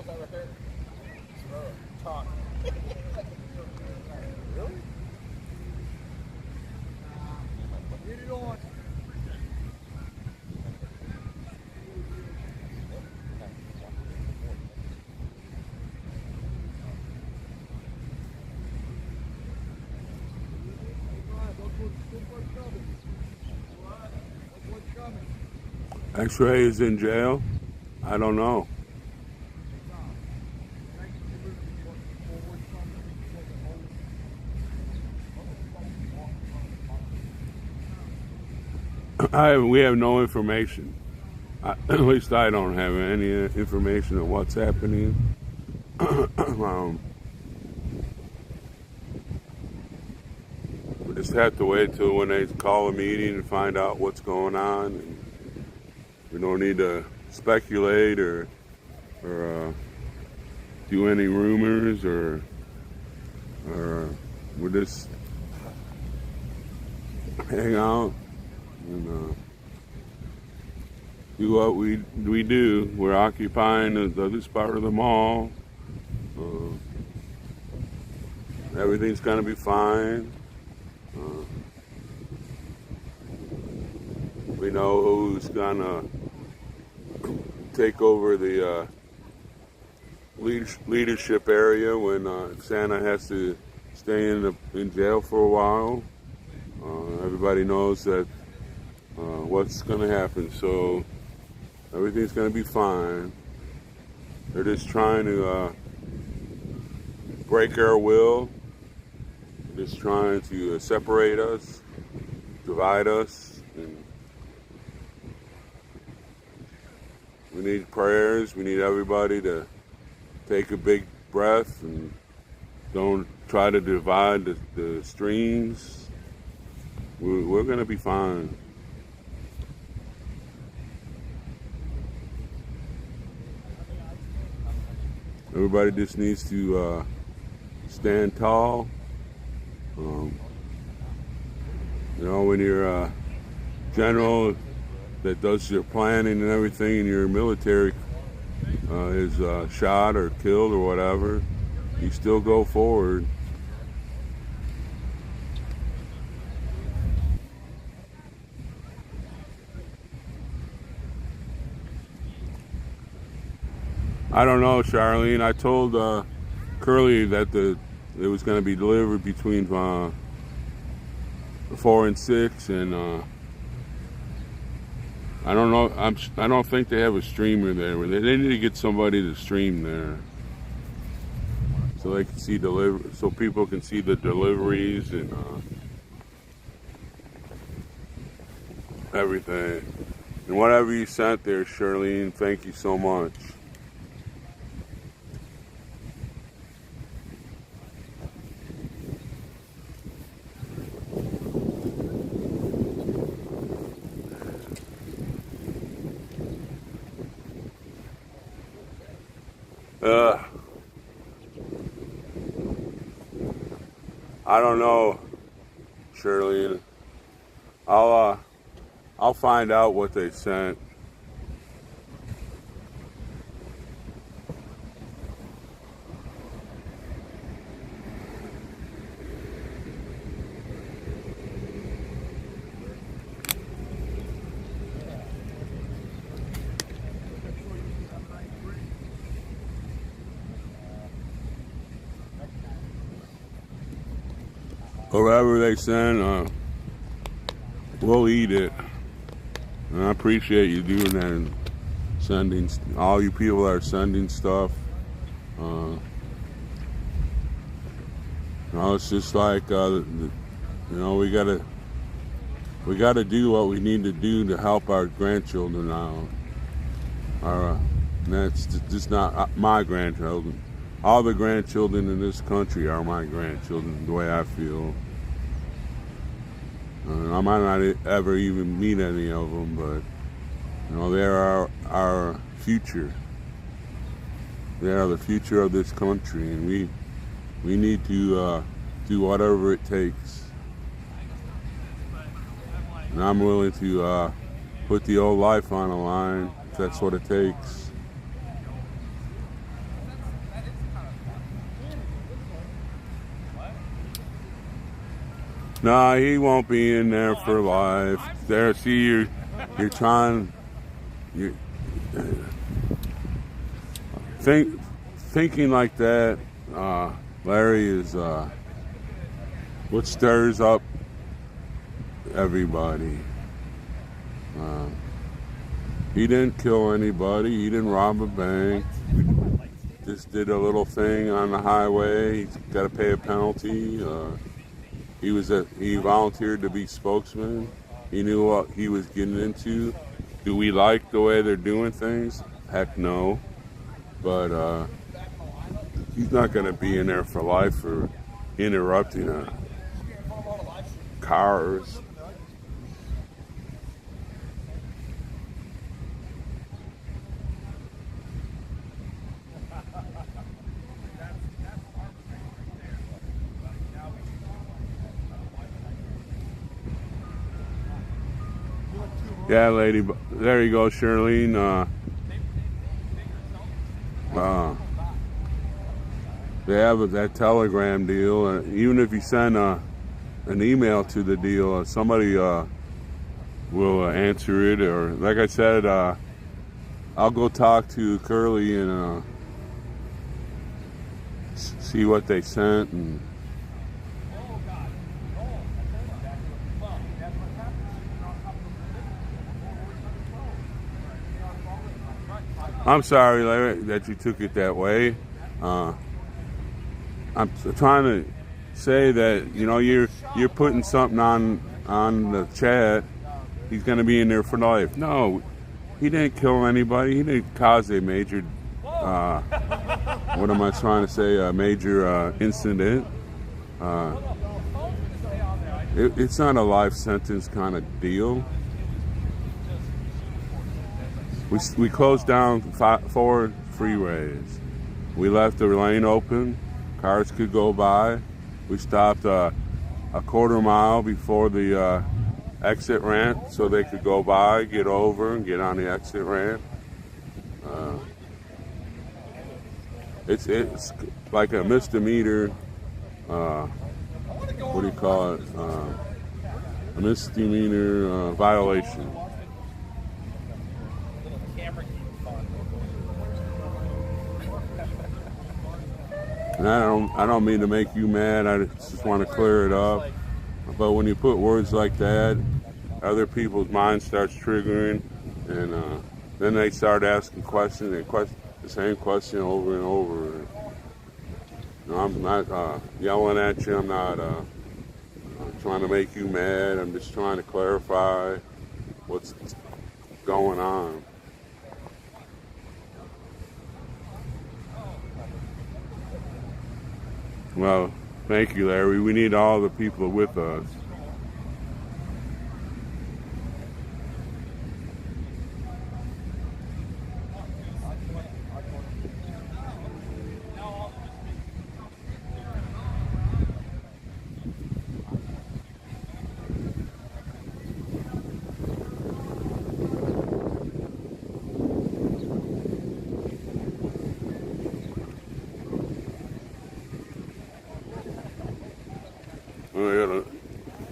Right there. Talk. Really? Get it on. X-Ray is in jail? I don't know. We have no information. At least I don't have any information on what's happening. We just have to wait till when they call a meeting and find out what's going on. And we don't need to speculate or do any rumors or we'll just hang out and do what we do. We're occupying this part of the mall. Everything's gonna be fine. We know who's gonna take over the leadership area when Santa has to stay in jail for a while. Everybody knows that what's going to happen, so everything's going to be fine. They're just trying to break our will. They're just trying to separate us, divide us. And we need prayers. We need everybody to take a big breath and don't try to divide the streams. We're going to be fine. Everybody just needs to stand tall. You know, when you're a general that does your planning and everything, and your military is shot or killed or whatever, you still go forward. I don't know, Charlene. I told Curly that it was going to be delivered between 4 and 6, and I don't know. I don't think they have a streamer there. They need to get somebody to stream there, so they can see so people can see the deliveries and everything. And whatever you sent there, Charlene, thank you so much. I don't know, Shirley. I'll find out what they sent. Whatever they send, we'll eat it. And I appreciate you doing that and sending, all you people that are sending stuff. It's just like, we gotta do what we need to do to help our grandchildren out. And that's just not my grandchildren. All the grandchildren in this country are my grandchildren, the way I feel. I might not ever even meet any of them, but they are our future. They are the future of this country, and we need to do whatever it takes. And I'm willing to put the old life on the line if that's what it takes. No, he won't be in there for life. There, see, you're trying. Thinking like that, Larry, is what stirs up everybody. He didn't kill anybody. He didn't rob a bank. Just did a little thing on the highway. He's got to pay a penalty. He volunteered to be spokesman. He knew what he was getting into. Do we like the way they're doing things? Heck no. But he's not going to be in there for life for interrupting cars. Yeah, lady. There you go, Shirlene. They have that Telegram deal. Even if you send an email to the deal, somebody will answer it. Or, like I said, I'll go talk to Curly and see what they sent. And I'm sorry, Larry, that you took it that way. I'm trying to say that you're putting something on the chat. He's going to be in there for life. No, he didn't kill anybody. He didn't cause a major. What am I trying to say? A major incident. It's not a life sentence kind of deal. We closed down 4 freeways. We left the lane open. Cars could go by. We stopped a quarter mile before the exit ramp so they could go by, get over, and get on the exit ramp. It's like a misdemeanor. What do you call it? A misdemeanor violation. And I don't mean to make you mad. I just want to clear it up. But when you put words like that, other people's minds starts triggering, and then they start asking questions and the same question over and over. I'm not yelling at you. I'm not trying to make you mad. I'm just trying to clarify what's going on. Well, thank you, Larry. We need all the people with us.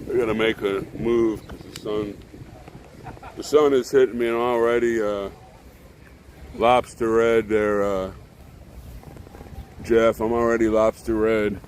I gotta make a move because the sun is hitting me, and already lobster red there, Jeff. I'm already lobster red.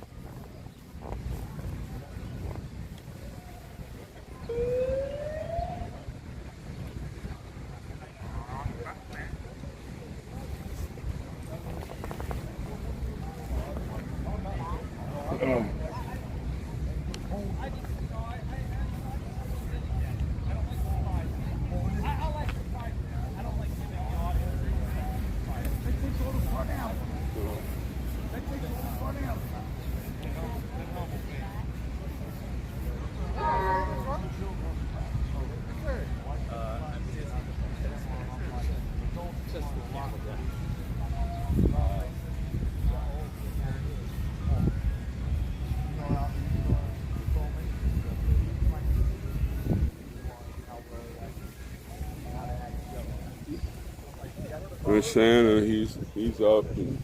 I'm saying he's up, and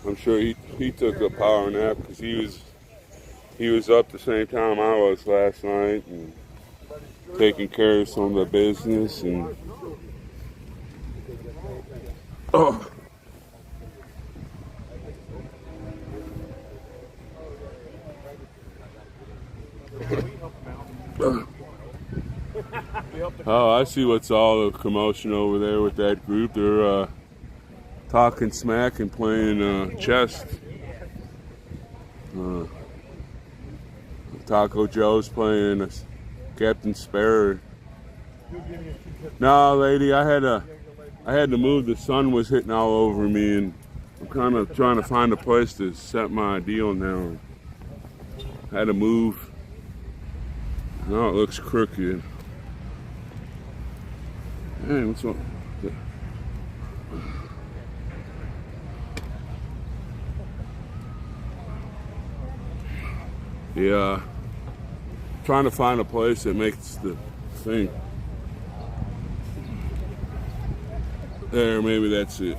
I'm sure he took a power nap because he was up the same time I was last night and taking care of some of the business and Oh, I see what's all the commotion over there with that group. They're talking smack and playing chess. Taco Joe's playing Captain Sparrow. No, lady, I had to move. The sun was hitting all over me, and I'm kind of trying to find a place to set my deal now. I had to move. Now it looks crooked. Hey, what's up? Yeah, trying to find a place that makes the thing. There, maybe that's it.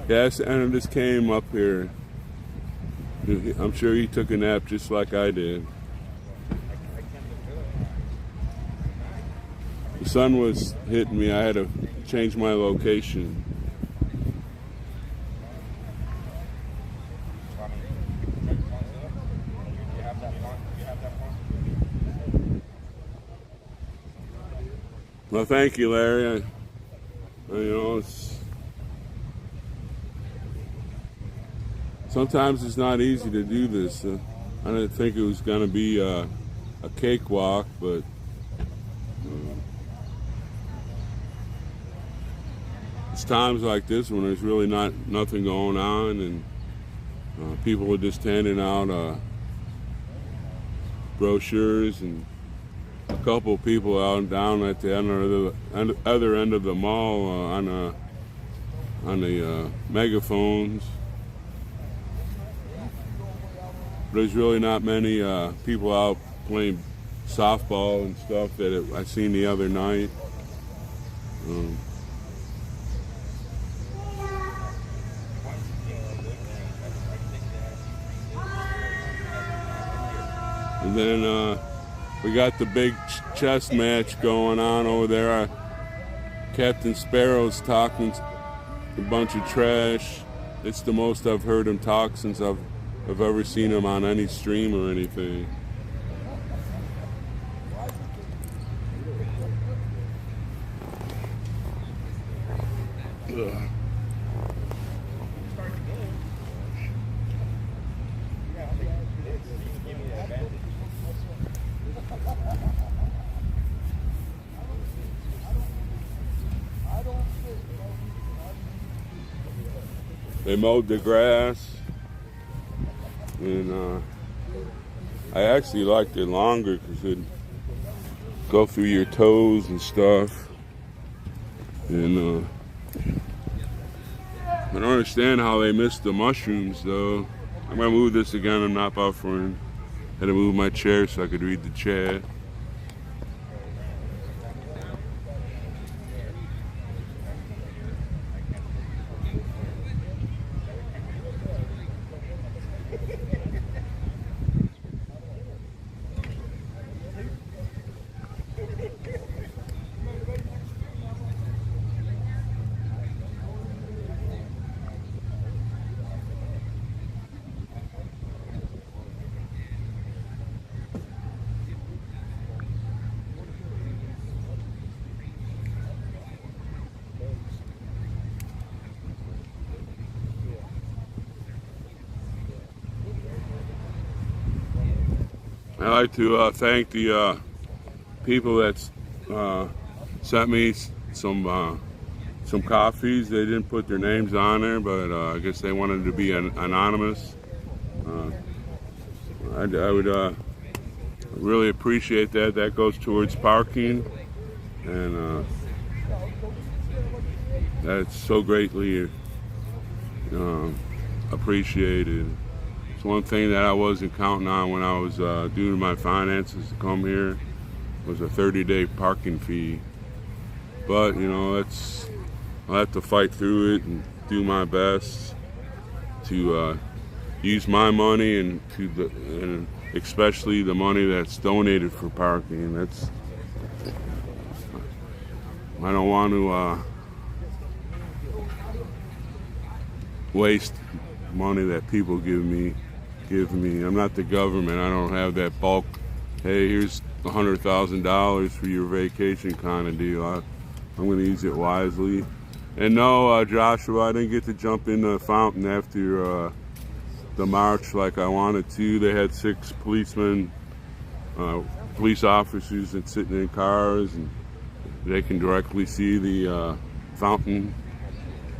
Yes, and I just came up here. I'm sure he took a nap just like I did. The sun was hitting me. I had to change my location. Well, thank you, Larry. Sometimes it's not easy to do this. I didn't think it was going to be a cakewalk, but it's times like this when there's really nothing going on, and people are just handing out brochures, and a couple of people out down at the other end of the mall on the megaphones. There's really not many people out playing softball and stuff that I seen the other night. And then we got the big chess match going on over there. Captain Sparrow's talking a bunch of trash. It's the most I've heard him talk since I've ever seen him on any stream or anything. Ugh. They mowed the grass, and I actually liked it longer because it'd go through your toes and stuff. And I don't understand how they missed the mushrooms, though. I'm gonna move this again. I'm not buffering. Had to move my chair so I could read the chat. I'd like to thank the people that sent me some coffees. They didn't put their names on there, but I guess they wanted to be anonymous. I would really appreciate that. That goes towards parking, and that's so greatly appreciated. One thing that I wasn't counting on when I was doing my finances to come here was a 30-day parking fee. But I'll have to fight through it and do my best to use my money and especially the money that's donated for parking. I don't want to waste money that people give me. I'm not the government. I don't have that bulk, hey, here's $100,000 for your vacation kind of deal. I'm going to use it wisely. And no, Joshua, I didn't get to jump in the fountain after the march like I wanted to. They had 6 police officers that sitting in cars, and they can directly see the fountain.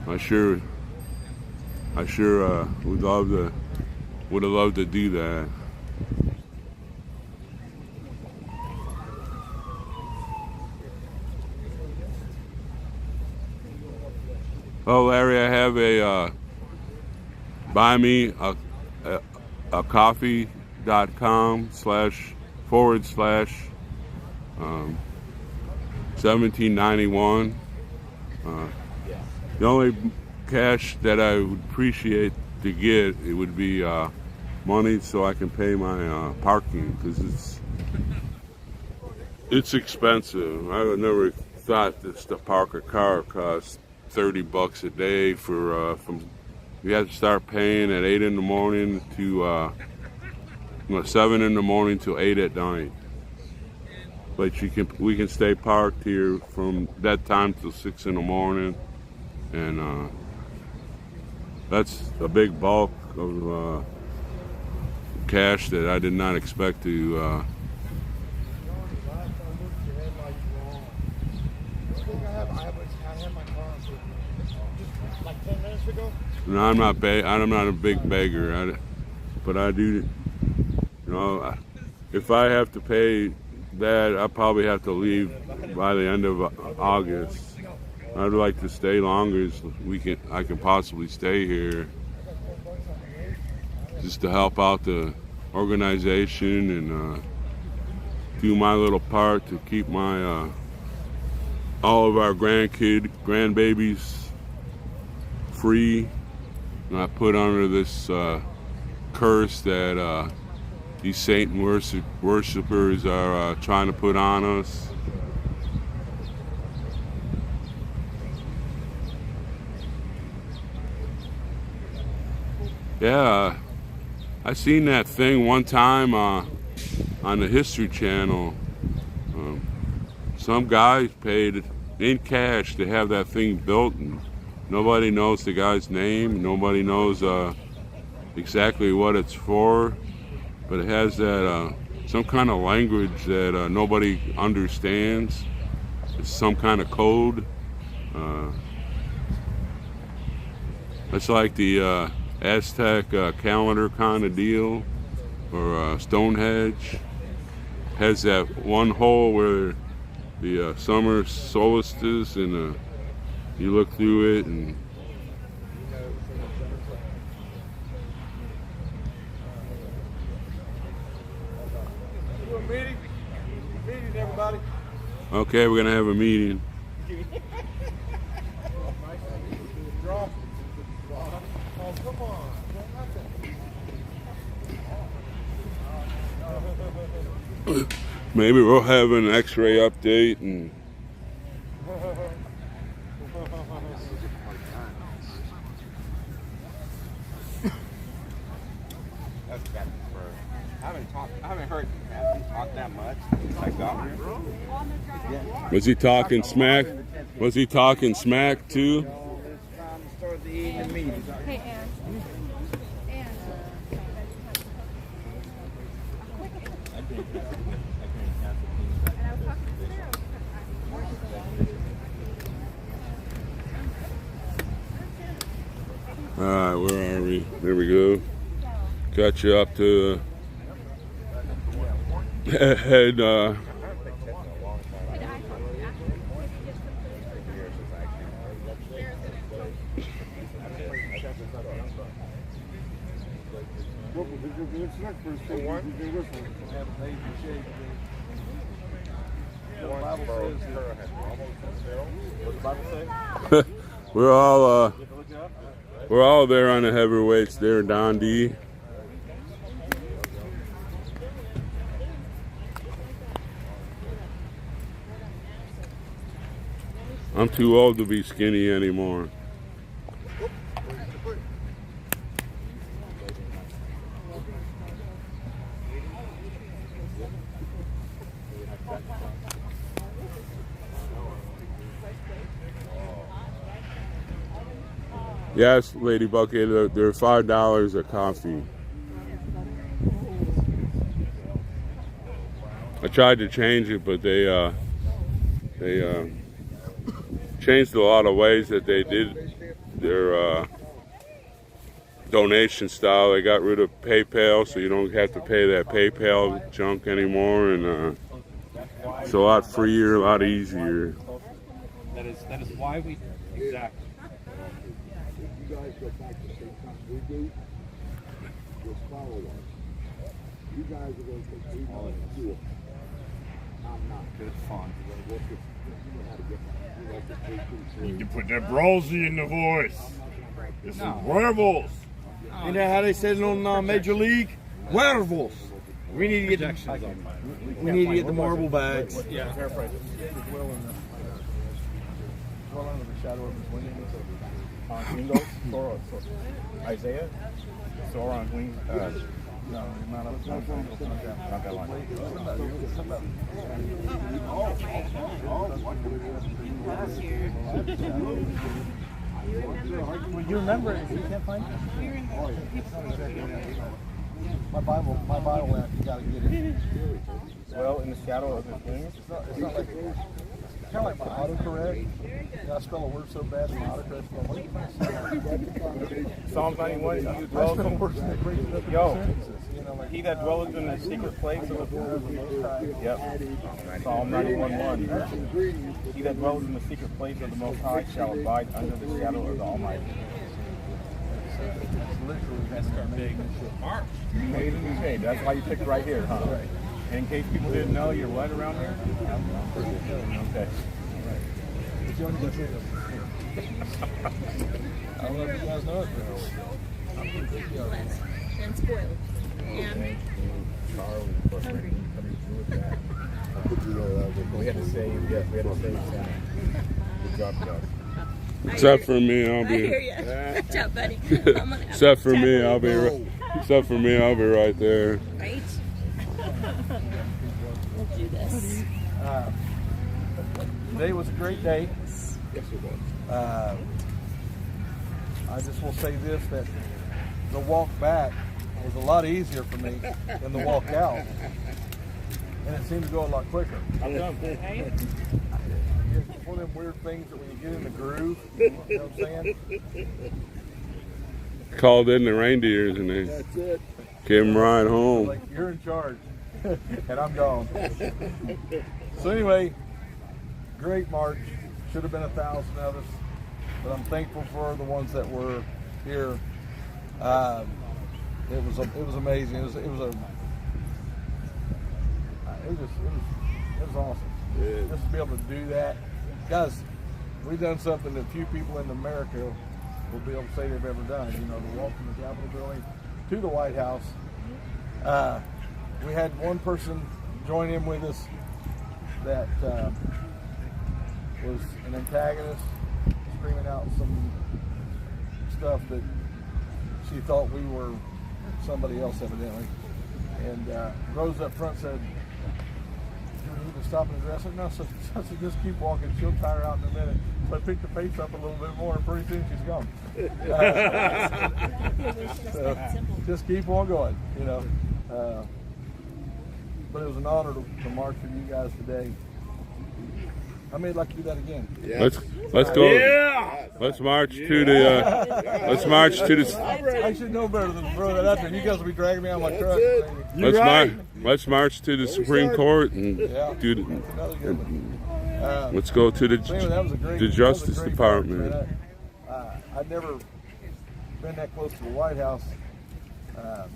I sure would have loved to do that. Oh, Larry, I have a buy me a coffee.com//1791. The only cash that I would appreciate to get, it would be money so I can pay my parking, because it's expensive. I would never thought this to park a car costs $30 a day for from you have to start paying at 8 in the morning to 7 in the morning till 8 at night. but we can stay parked here from that time till 6 in the morning, and that's a big bulk of cash that I did not expect to. No, I'm not a big beggar, but I do. If I have to pay that, I probably have to leave by the end of August. I'd like to stay longer as I can possibly stay here, just to help out the organization and do my little part to keep my all of our grandbabies free, not put under this curse that these Satan worshipers are trying to put on us. Yeah, I seen that thing one time on the History Channel. Some guy paid in cash to have that thing built, and nobody knows the guy's name. Nobody knows exactly what it's for, but it has that some kind of language that nobody understands. It's some kind of code. It's like the Aztec calendar kind of deal, or Stonehenge. Has that one hole where the summer solstice, and you look through it, and meeting, everybody. okay, we're gonna have a meeting. Come on. Maybe we'll have an X-ray update and. I haven't heard Matthew talk that much since I got here. Was he talking smack? Was he talking smack too? It's time to start the evening meeting. Hey, Ann. All right, where are we? There we go. Got you up to head. We're all there on the heavyweights there, Don D. I'm too old to be skinny anymore. Yes, Lady Bucket, they're $5 a coffee. I tried to change it, but they changed a lot of ways that they did their donation style. They got rid of PayPal, so you don't have to pay that PayPal junk anymore, and it's a lot freer, a lot easier. That is why we exactly. You guys go back to the same time we do, just follow us. You guys are going to take 3 months to do it. I'm not. It's fun. You can put that brawlsy in the voice. This is werewolves. You know how they said it on Major League? Werewolves. We need to get we need to get the marble bags. Yeah. Well under the shadow of his wings. Windows, Isaiah, soar on wings, No, the amount of Well, you remember it? You can't find it. My Bible app. You gotta get it. Well, in the shadow of his wings. It's not like. Kind of like my autocorrect. I spell a word so bad in my autocorrect. What are you trying to say? Psalm 91. He I spell words that break it up into sentences. You know, like he that dwelleth in the secret place of the Most High. Yep. Psalm 91:1. He that dwelleth in the secret place of the Most High shall abide under the shadow of the Almighty. that's literally that's big. March. Okay, that's why you picked right here, huh? Right. And in case people didn't know, you're what around here? Okay. I don't know if you guys know it, And spoiled. And hungry. We had to save, yes, we had to save Santa. Good job, guys. Except for me, I'll I hear be. you. Good job, buddy. Except for me, I'll be. Except for me, I'll be right there. Right? We'll do this. Today was a great day. I just will say this, that the walk back was a lot easier for me than the walk out. And it seemed to go a lot quicker. I'm done. It's one of them weird things that when you get in the groove, you know what I'm saying? Called in the reindeers and they came right home. Like, you're in charge, and I'm gone. So anyway, great march. Should have been 1,000 of us, but I'm thankful for the ones that were here. It was amazing. It was awesome. Just to be able to do that, guys. We've done something that few people in America will be able to say they've ever done. You know, to walk from the Capitol building to the White House. We had one person join in with us that was an antagonist, screaming out some stuff that she thought we were somebody else evidently. And Rose up front said, "Do we need to stop and address it?" No, so just keep walking. She'll tire out in a minute. So I picked the pace up a little bit more, and pretty soon she's gone. So just keep on going, you know. But it was an honor to march with you guys today. I may like to do that again. Yeah. Let's go. Yeah. Let's march to the. Let's march to the. I should know better than to throw that out there. You guys will be dragging me on my truck. Let's march to the Supreme Court and do the, Another good one. let's go to the So anyway, that was a great, the Justice that was a great Department. march, man. I've never been that close to the White House. That's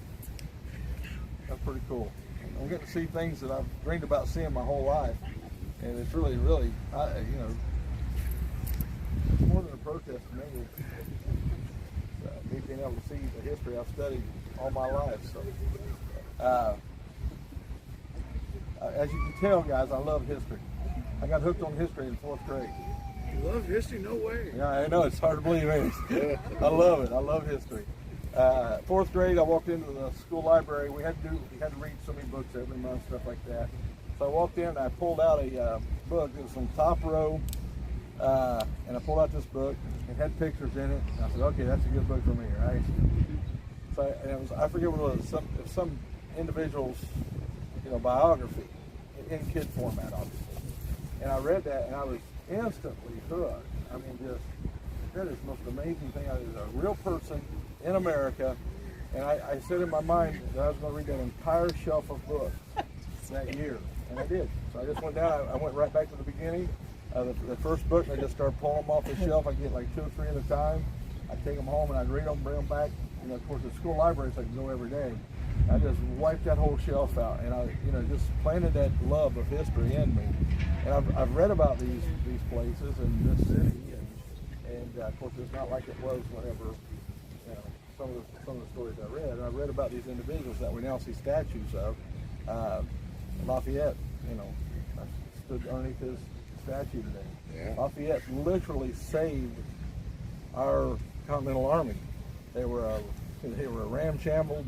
pretty cool. I'm getting to see things that I've dreamed about seeing my whole life, and it's really, you know, it's more than a protest for me. Me being able to see the history I've studied all my life. So, as you can tell, guys, I love history. I got hooked on history in 4th grade. You love history? No way. Yeah, I know, it's hard to believe, ain't it? I love it. I love history. 4th grade, I walked into the school library. We had to read so many books every month, stuff like that. So I walked in and I pulled out a book. It was from top row, and I pulled out this book. It had pictures in it. And I said, okay, that's a good book for me, right? So I forget what it was. Some individual's, you know, biography in kid format, obviously. And I read that and I was instantly hooked. I mean, just that is the most amazing thing. It was a real person in America, and I said in my mind that I was going to read that entire shelf of books that year, and I did. So I just went down. I went right back to the beginning. The first book, I just started pulling them off the shelf. I get like 2 or 3 at a time. I'd take them home and I'd read them, bring them back. You know, of course, the school libraries I could go every day. I just wiped that whole shelf out, and I, you know, just planted that love of history in me. And I've read about these places and this city, and of course, it's not like it was whenever, you know, some of the stories I read. And I read about these individuals that we now see statues of. Lafayette, you know, I stood underneath his statue today. Yeah. Lafayette literally saved our Continental Army. They were a ramshambled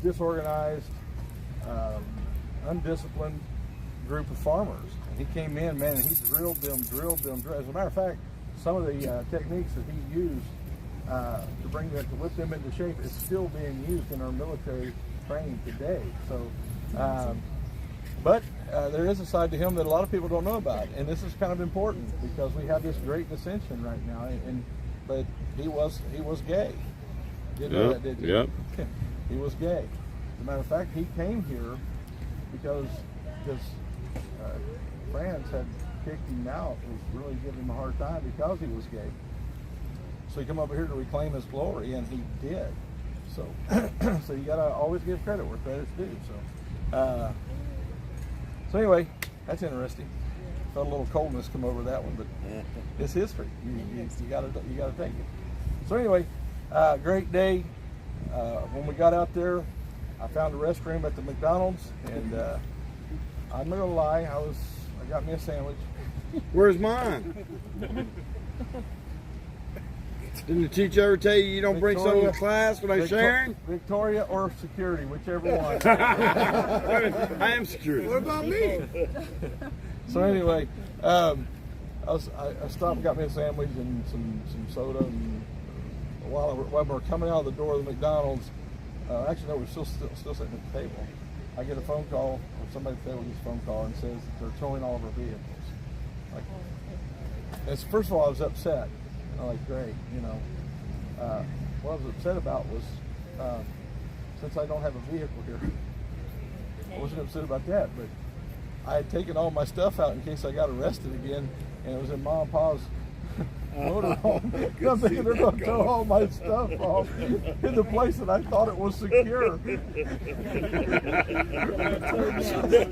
disorganized, undisciplined group of farmers. And he came in, man, and he drilled them. As a matter of fact, some of the techniques that he used to bring them, to whip them into shape is still being used in our military training today. So, but there is a side to him that a lot of people don't know about, and this is kind of important because we have this great dissension right now. But he was gay. Didn't know that, did you? Yep. He was gay. As a matter of fact, he came here because his friends had kicked him out, was really giving him a hard time because he was gay. So he came over here to reclaim his glory, and he did. So, so you gotta always give credit where credit's due. So anyway, that's interesting. Felt a little coldness come over that one, but it's history. You gotta take it. So anyway, great day. When we got out there, I found a restroom at the McDonald's, and I'm not gonna lie, I got me a sandwich. Where's mine? Didn't the teacher ever tell you don't bring something to class without sharing? Victoria or security, whichever one. I am security. What about me? So anyway, I stopped and got me a sandwich and some soda. And while we're coming out of the door of the McDonald's, actually no, we're still sitting at the table. I get a phone call, or somebody at the table gets a phone call and says that they're towing all of our vehicles. First of all, I was upset. I'm like, great, you know. What I was upset about was, since I don't have a vehicle here, I wasn't upset about that, but I had taken all my stuff out in case I got arrested again, and it was in Mom and Pa's motorhome. I'm thinking they're going to tow all my stuff off in the place that I thought it was secure.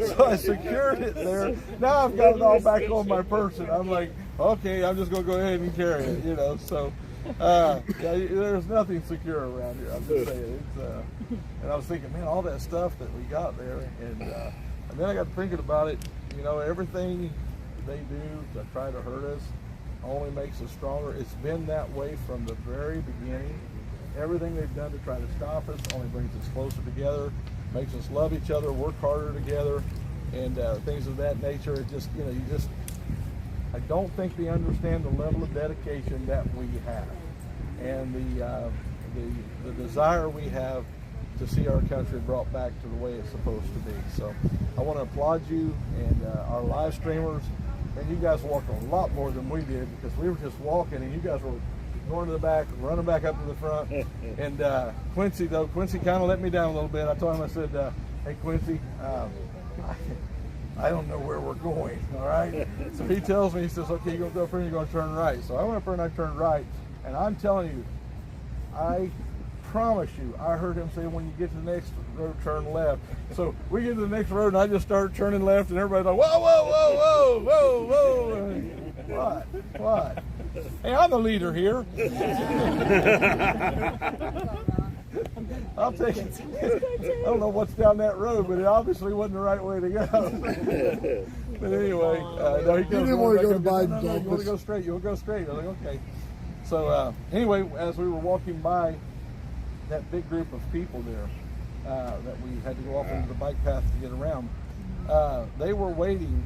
So I secured it there. Now I've got it all back on my person. I'm like, okay, I'm just going to go ahead and carry it, you know. So, yeah, there's nothing secure around here. I'm just saying. And I was thinking, man, all that stuff that we got there, and then I got thinking about it. You know, everything they do to try to hurt us only makes us stronger. It's been that way from the very beginning. Everything they've done to try to stop us only brings us closer together, makes us love each other, work harder together, and things of that nature. It just, you know, I don't think they understand the level of dedication that we have, and the desire we have to see our country brought back to the way it's supposed to be. So I want to applaud you and our live streamers. And you guys walked a lot more than we did, because we were just walking and you guys were going to the back, running back up to the front. And Quincy kind of let me down a little bit. I told him, I said, hey Quincy, I don't know where we're going, all right? So he tells me, he says, okay, you're going to go up here and you're going to turn right. So I went up there and I turned right. And I'm telling you, I promise you, I heard him say, when you get to the next road, turn left. So we get to the next road and I just started turning left, and everybody's like, whoa, whoa, whoa, whoa, whoa, whoa. What? Hey, I'm the leader here. I'll take it. I don't know what's down that road, but it obviously wasn't the right way to go. But anyway, no, he didn't want to go to Biden's office. You want to go straight? You want to go straight? I was like, okay. So anyway, as we were walking by that big group of people there, that we had to go off into the bike path to get around, they were waiting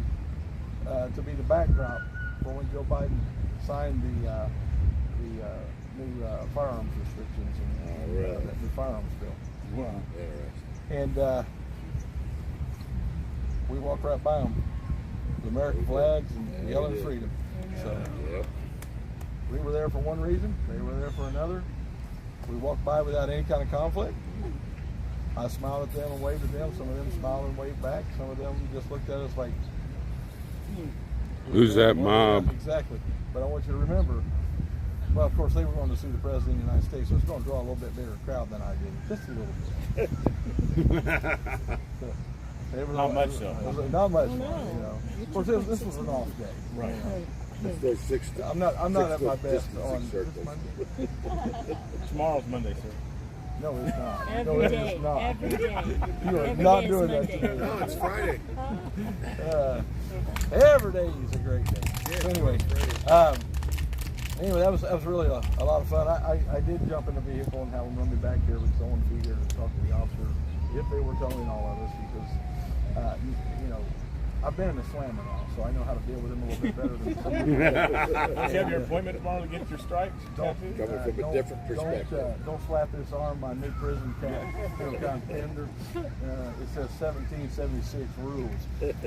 to be the backdrop for when Joe Biden signed the new firearms restrictions and that new firearms bill. Wow. And we walked right by them, the American flags and yelling freedom. So we were there for one reason, they were there for another. We walked by without any kind of conflict. I smiled at them and waved at them. Some of them smiled and waved back. Some of them just looked at us like, who's that mob? Exactly. But I want you to remember, well, of course, they were going to see the President of the United States, so it's going to draw a little bit bigger crowd than I did. Just a little bit. Not much, though. Not much, you know. Of course, this was an off day. Right. You know. I'm not at my best on this Monday. Tomorrow's Monday, sir. No, it's not. Every No, it day, is not. every day. You are Every not day is doing that Monday. today. No, it's Friday. Every day is a great day. So anyway, Anyway, that was really a lot of fun. I did jump in the vehicle and have them run me back here because I wanted to be here to talk to the officer if they were telling all of us because, you know, I've been in a slammer now, so I know how to deal with them a little bit better than some people. Do you have your appointment tomorrow to get your stripes? Coming from a different perspective. Don't slap this arm, my new prison cap. Feel kind of tender. It says 1776 rules.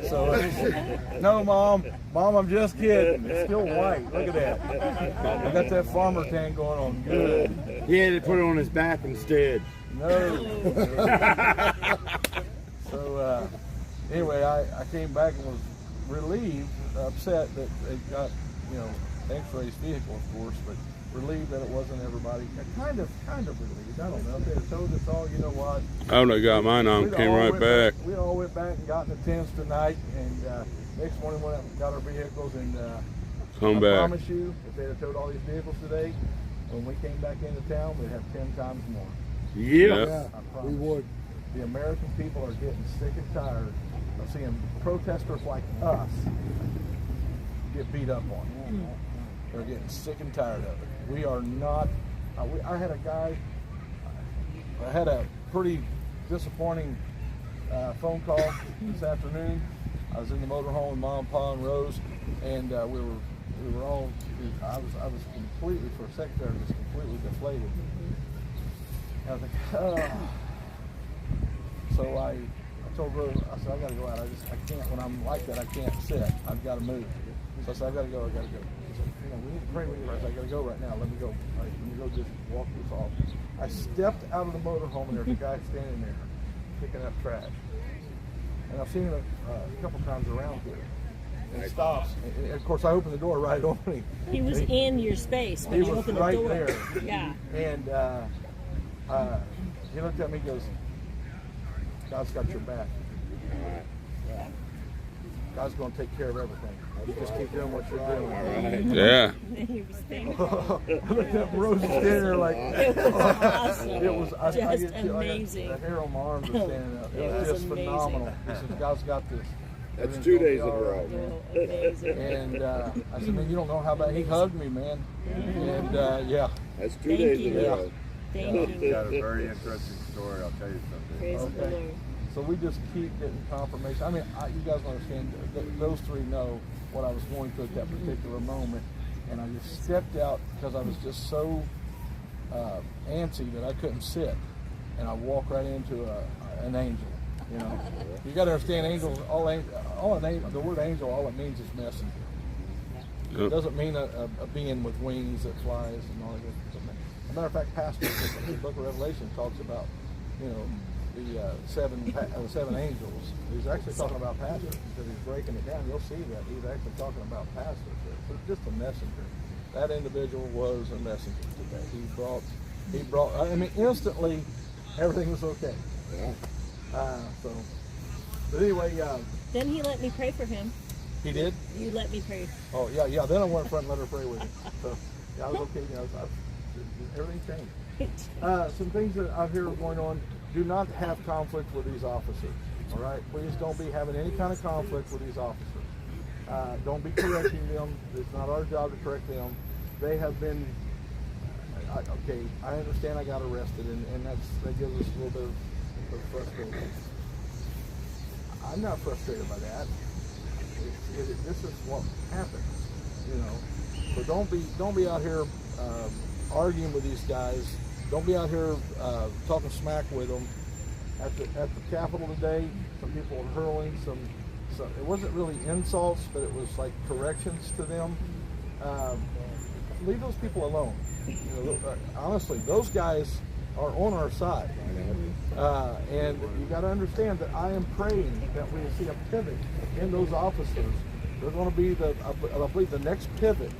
So, no, Mom, I'm just kidding. It's still white. Look at that. I got that farmer tan going on. Good. He had to put it on his back instead. No. So, anyway, I came back and was relieved, upset that they got, you know, X-Ray's vehicle, of course, but relieved that it wasn't everybody. Kind of relieved. I don't know. If they had told us all, you know what? I would have got mine on, We'd came all right went back. We all went back and got in the tents tonight, and next morning went out and got our vehicles, and Come I back. promise you, if they had towed all these vehicles today, when we came back into town, we'd have 10 times more. Yeah. I promise. We would. The American people are getting sick and tired of seeing protesters like us get beat up on. They're getting sick and tired of it. We are not. I had a guy. I had a pretty disappointing phone call this afternoon. I was in the motorhome with Mom, Pa, and Rose, and we were all. I was completely, for a second there, just completely deflated. I was like, oh. So I told Rose, I said, I gotta go out. I can't, when I'm like that, I can't sit. I've got to move. So I said, I gotta go. She said, you know, we need to pray with you. I said, I gotta go right now. Let me go. All right, let me go just walk this off. I stepped out of the motorhome and there's a guy standing there picking up trash. And I've seen him a couple times around here. And he stops. And of course, I opened the door right on him. He was in your space when He you was opened right the door. there. Yeah. And he looked at me and goes, God's got your back. God's going to take care of everything. You just keep doing what you're doing. Yeah. He was thankful. I looked at Rose standing there like, It was awesome. it was Just amazing. The hair on my arms was standing up. It was just amazing. phenomenal. He said, God's got this. That's Everything's 2 gonna be days in a all row. right." Amazing. And I said, man, you don't know how bad. He hugged me, man. And yeah. That's 2 Thank days in you. a row. Thank you. Got a very interesting story. I'll tell you something. Praise the Okay. Lord. So we just keep getting confirmation. I mean, you guys understand, those three know what I was going through at that particular moment. And I just stepped out because I was just so antsy that I couldn't sit. And I walked right into an angel. You know, you got to understand, angels. The word angel, all it means is messenger. It Yep. doesn't mean a being with wings that flies and all that. As a matter of fact, Pastor in the Book of Revelation talks about, you know, the seven angels. He's actually talking about pastors because he's breaking it down. You'll see that he's actually talking about pastors. So it's just a messenger. That individual was a messenger today. He brought. I mean, instantly, everything was okay. Yeah. But anyway, Then he let me pray for him. he did. You let me pray. Oh yeah. Then I went in front and let her pray with him. So yeah, I was okay. You know, everything changed. Some things that I hear going on. Do not have conflict with these officers. All right, please don't be having any kind of conflict with these officers. Don't be correcting them. It's not our job to correct them. They have been. Okay, I understand I got arrested, and that gives us a little bit of frustration. I'm not frustrated by that. This is what happens, you know. So don't be out here arguing with these guys. Don't be out here talking smack with them. At the Capitol today, some people were hurling some. It wasn't really insults, but it was like corrections to them. Leave those people alone. You know, honestly, those guys are on our side. And you got to understand that I am praying that we see a pivot in those officers. They're going to be I believe the next pivot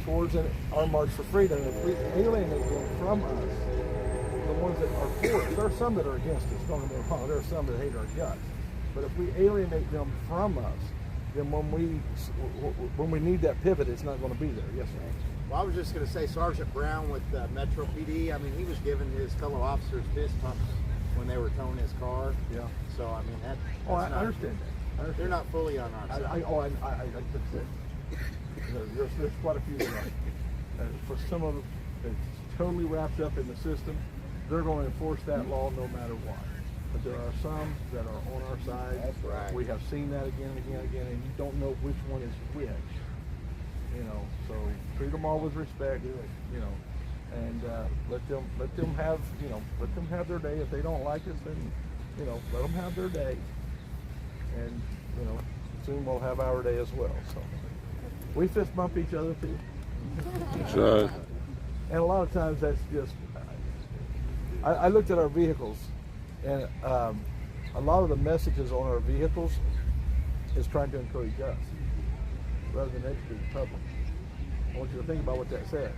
towards our march for freedom. If we alienate them from us, the ones that are for us, there are some that are against us. Don't get me wrong. There are some that hate our guts. But if we alienate them from us, then when we need that pivot, it's not going to be there. Yes, sir. Well, I was just going to say, Sergeant Brown with Metro PD, I mean, he was giving his fellow officers fist bumps when they were towing his car. Yeah. So, I mean, I understand that. They're not fully on our side. There's quite a few that are. for some of it, it's totally wrapped up in the system. They're going to enforce that law no matter what. But there are some that are on our side. That's right. We have seen that again and again and again, and you don't know which one is which. You know, so treat them all with respect. You know, and let them have their day. If they don't like us, then let them have their day. And soon we'll have our day as well. So we fist bump each other too. So, And a lot of times that's just. I looked at our vehicles, and a lot of the messages on our vehicles is trying to encourage us rather than educate the public. I want you to think about what that says.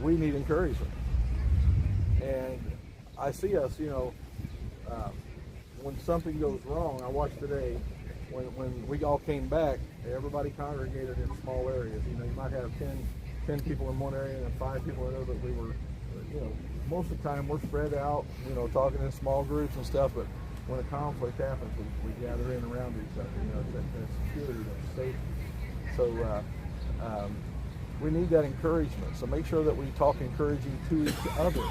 We need encouragement. And I see us, when something goes wrong. I watched today when we all came back, everybody congregated in small areas. You might have 10 people in one area and 5 people in another, but we were, most of the time we're spread out, talking in small groups and stuff, but when a conflict happens, we gather in around each other. It's that security, that safety. So we need that encouragement. So make sure that we talk encouraging to each other.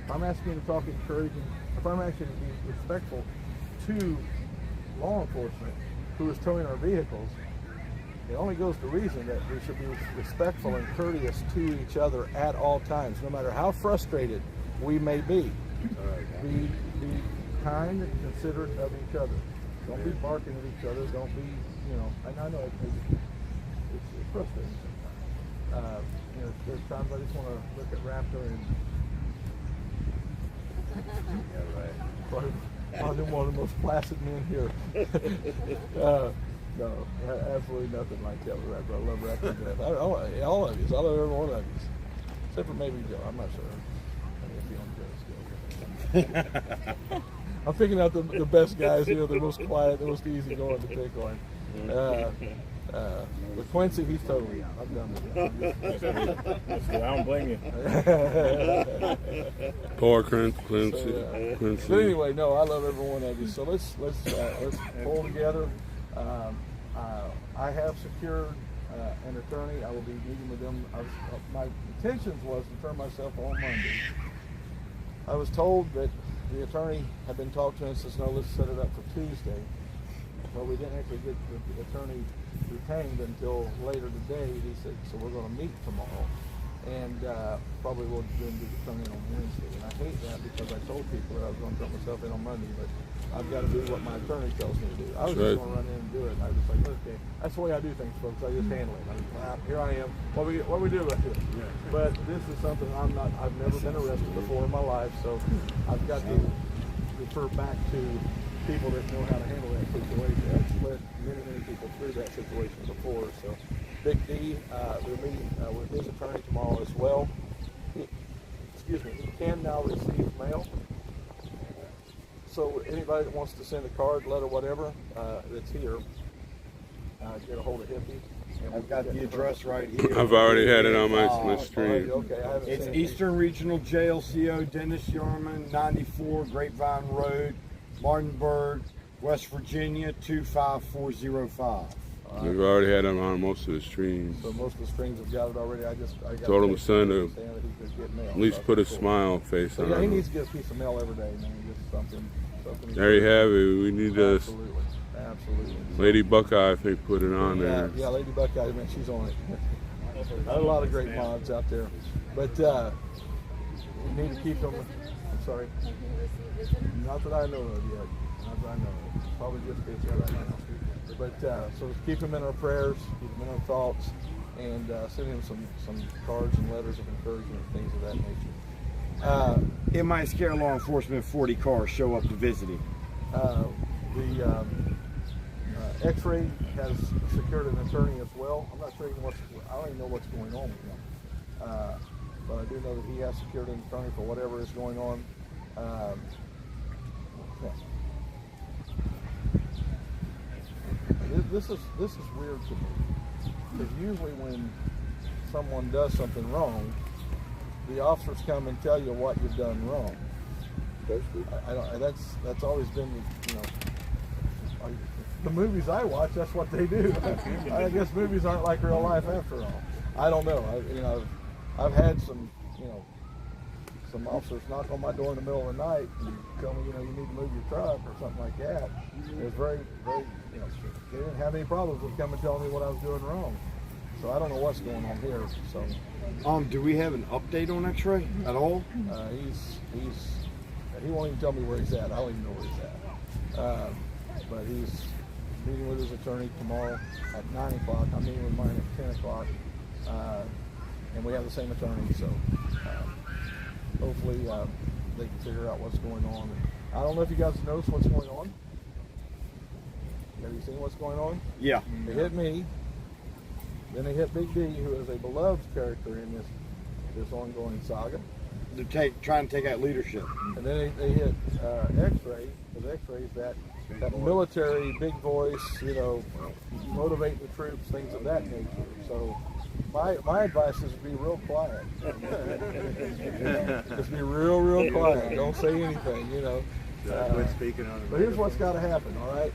If I'm asking you to talk encouraging, if I'm asking you to be respectful to law enforcement who is towing our vehicles, it only goes to reason that we should be respectful and courteous to each other at all times, no matter how frustrated we may be. Be kind and considerate of each other. Don't be barking at each other. Don't be, and I know it's frustrating sometimes. There's times I just want to look at Raptor and I'm one of the most placid men here. No, absolutely nothing like that with Raptor. I love Raptor to death. All of you. I love every one of you. Except for maybe Joe. I'm not sure. I'm picking out the best guys, the most quiet, the most easy going to pick on. With Quincy, he's totally out. I'm done with him. I don't blame you. poor Quincy. But anyway, no, I love every one of you. So let's pull together. I have secured an attorney. I will be meeting with them. My intentions was to turn myself on Monday. I was told that the attorney had been talked to and says, no, let's set it up for Tuesday. Well, we didn't actually get the attorney retained until later today. He said, so we're going to meet tomorrow. And probably we'll then do the attorney on Wednesday. And I hate that because I told people that I was going to turn myself in on Monday, but I've got to do what my attorney tells me to do. I was just going to run in and do it. And I was just like, okay, that's the way I do things, folks. I just handle it. Here I am. What we do about this? Yeah. But this is something I've never been arrested before in my life, so I've got to refer back to people that know how to handle that situation. I've led many people through that situation before. So Big D, we're meeting with his attorney tomorrow as well. He can now receive mail. So anybody that wants to send a card, letter, whatever, that's here, get a hold of Hippie. I've got the address right here. I've already had it on my stream. Okay, I haven't It's seen Eastern Regional Jail, CO Dennis Yarman, 94 Grapevine Road, Martinburg, West Virginia, 25405. We've already had him on most of the streams. So most of the streams have got it already. I got Told him to send saying that he could get mail. at least put a smile face So on yeah, he it. needs to get a piece of mail every day, man. Just something. There you have it. We need to. Absolutely. Lady Buckeye, I think, put it on there. Yeah, Lady Buckeye, man, she's on it. There's a lot of great mods out there, but we need to keep them. I'm sorry. Not that I know of yet. Not that I know of. Probably just kids right now. But so keep them in our prayers, keep them in our thoughts, and send him some cards and letters of encouragement, things of that nature. It might scare law enforcement if 40 cars show up to visit him. The X-Ray has secured an attorney as well. I'm not sure even I don't even know what's going on with him. But I do know that he has secured an attorney for whatever is going on. This is weird to me, because usually when someone does something wrong, the officers come and tell you what you've done wrong. That's always been, the movies I watch. That's what they do. I guess movies aren't like real life after all. I don't know. I've had some, some officers knock on my door in the middle of the night and tell me, you need to move your truck or something like that. It was very, very, they didn't have any problems with coming and telling me what I was doing wrong. So I don't know what's going on here. So, do we have an update on X-ray at all? He won't even tell me where he's at. I don't even know where he's at. But he's meeting with his attorney tomorrow at 9 o'clock. I'm meeting with mine at 10 o'clock. And we have the same attorney, so hopefully they can figure out what's going on. I don't know if you guys noticed what's going on. Have you seen what's going on? Yeah. They hit me. Then they hit Big D, who is a beloved character in this ongoing saga. They're trying to take out leadership. And then they hit X-Ray, because X-Ray is that military, big voice, motivate the troops, things of that nature. So my advice is to be real quiet. Just be real quiet. Don't say anything, Quit speaking on it. But here's what's got to happen, all right?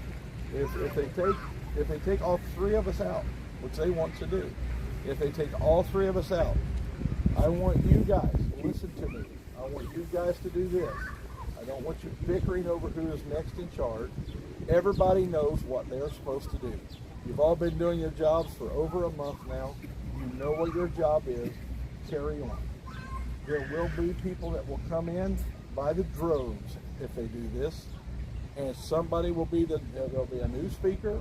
If they take all three of us out, which they want to do, if they take all three of us out, I want you guys to listen to me. I want you guys to do this. I don't want you bickering over who is next in charge. Everybody knows what they're supposed to do. You've all been doing your jobs for over a month now. You know what your job is. Carry on. There will be people that will come in by the droves if they do this. And somebody will be there'll be a new speaker.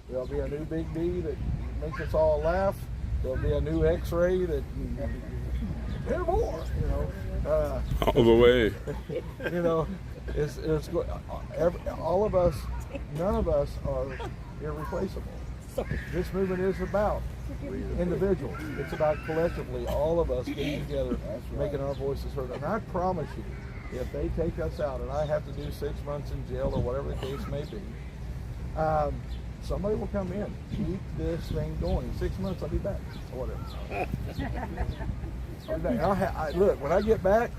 There'll be a new Big D that makes us all laugh. There'll be a new X-ray that hear more, all the way. All of us, none of us are irreplaceable. This movement is about individuals. It's about collectively, all of us getting together, making our voices heard. And I promise you, if they take us out and I have to do 6 months in jail or whatever the case may be, somebody will come in, keep this thing going. In 6 months, I'll be back, or whatever. I'll be back. Look, when I get back,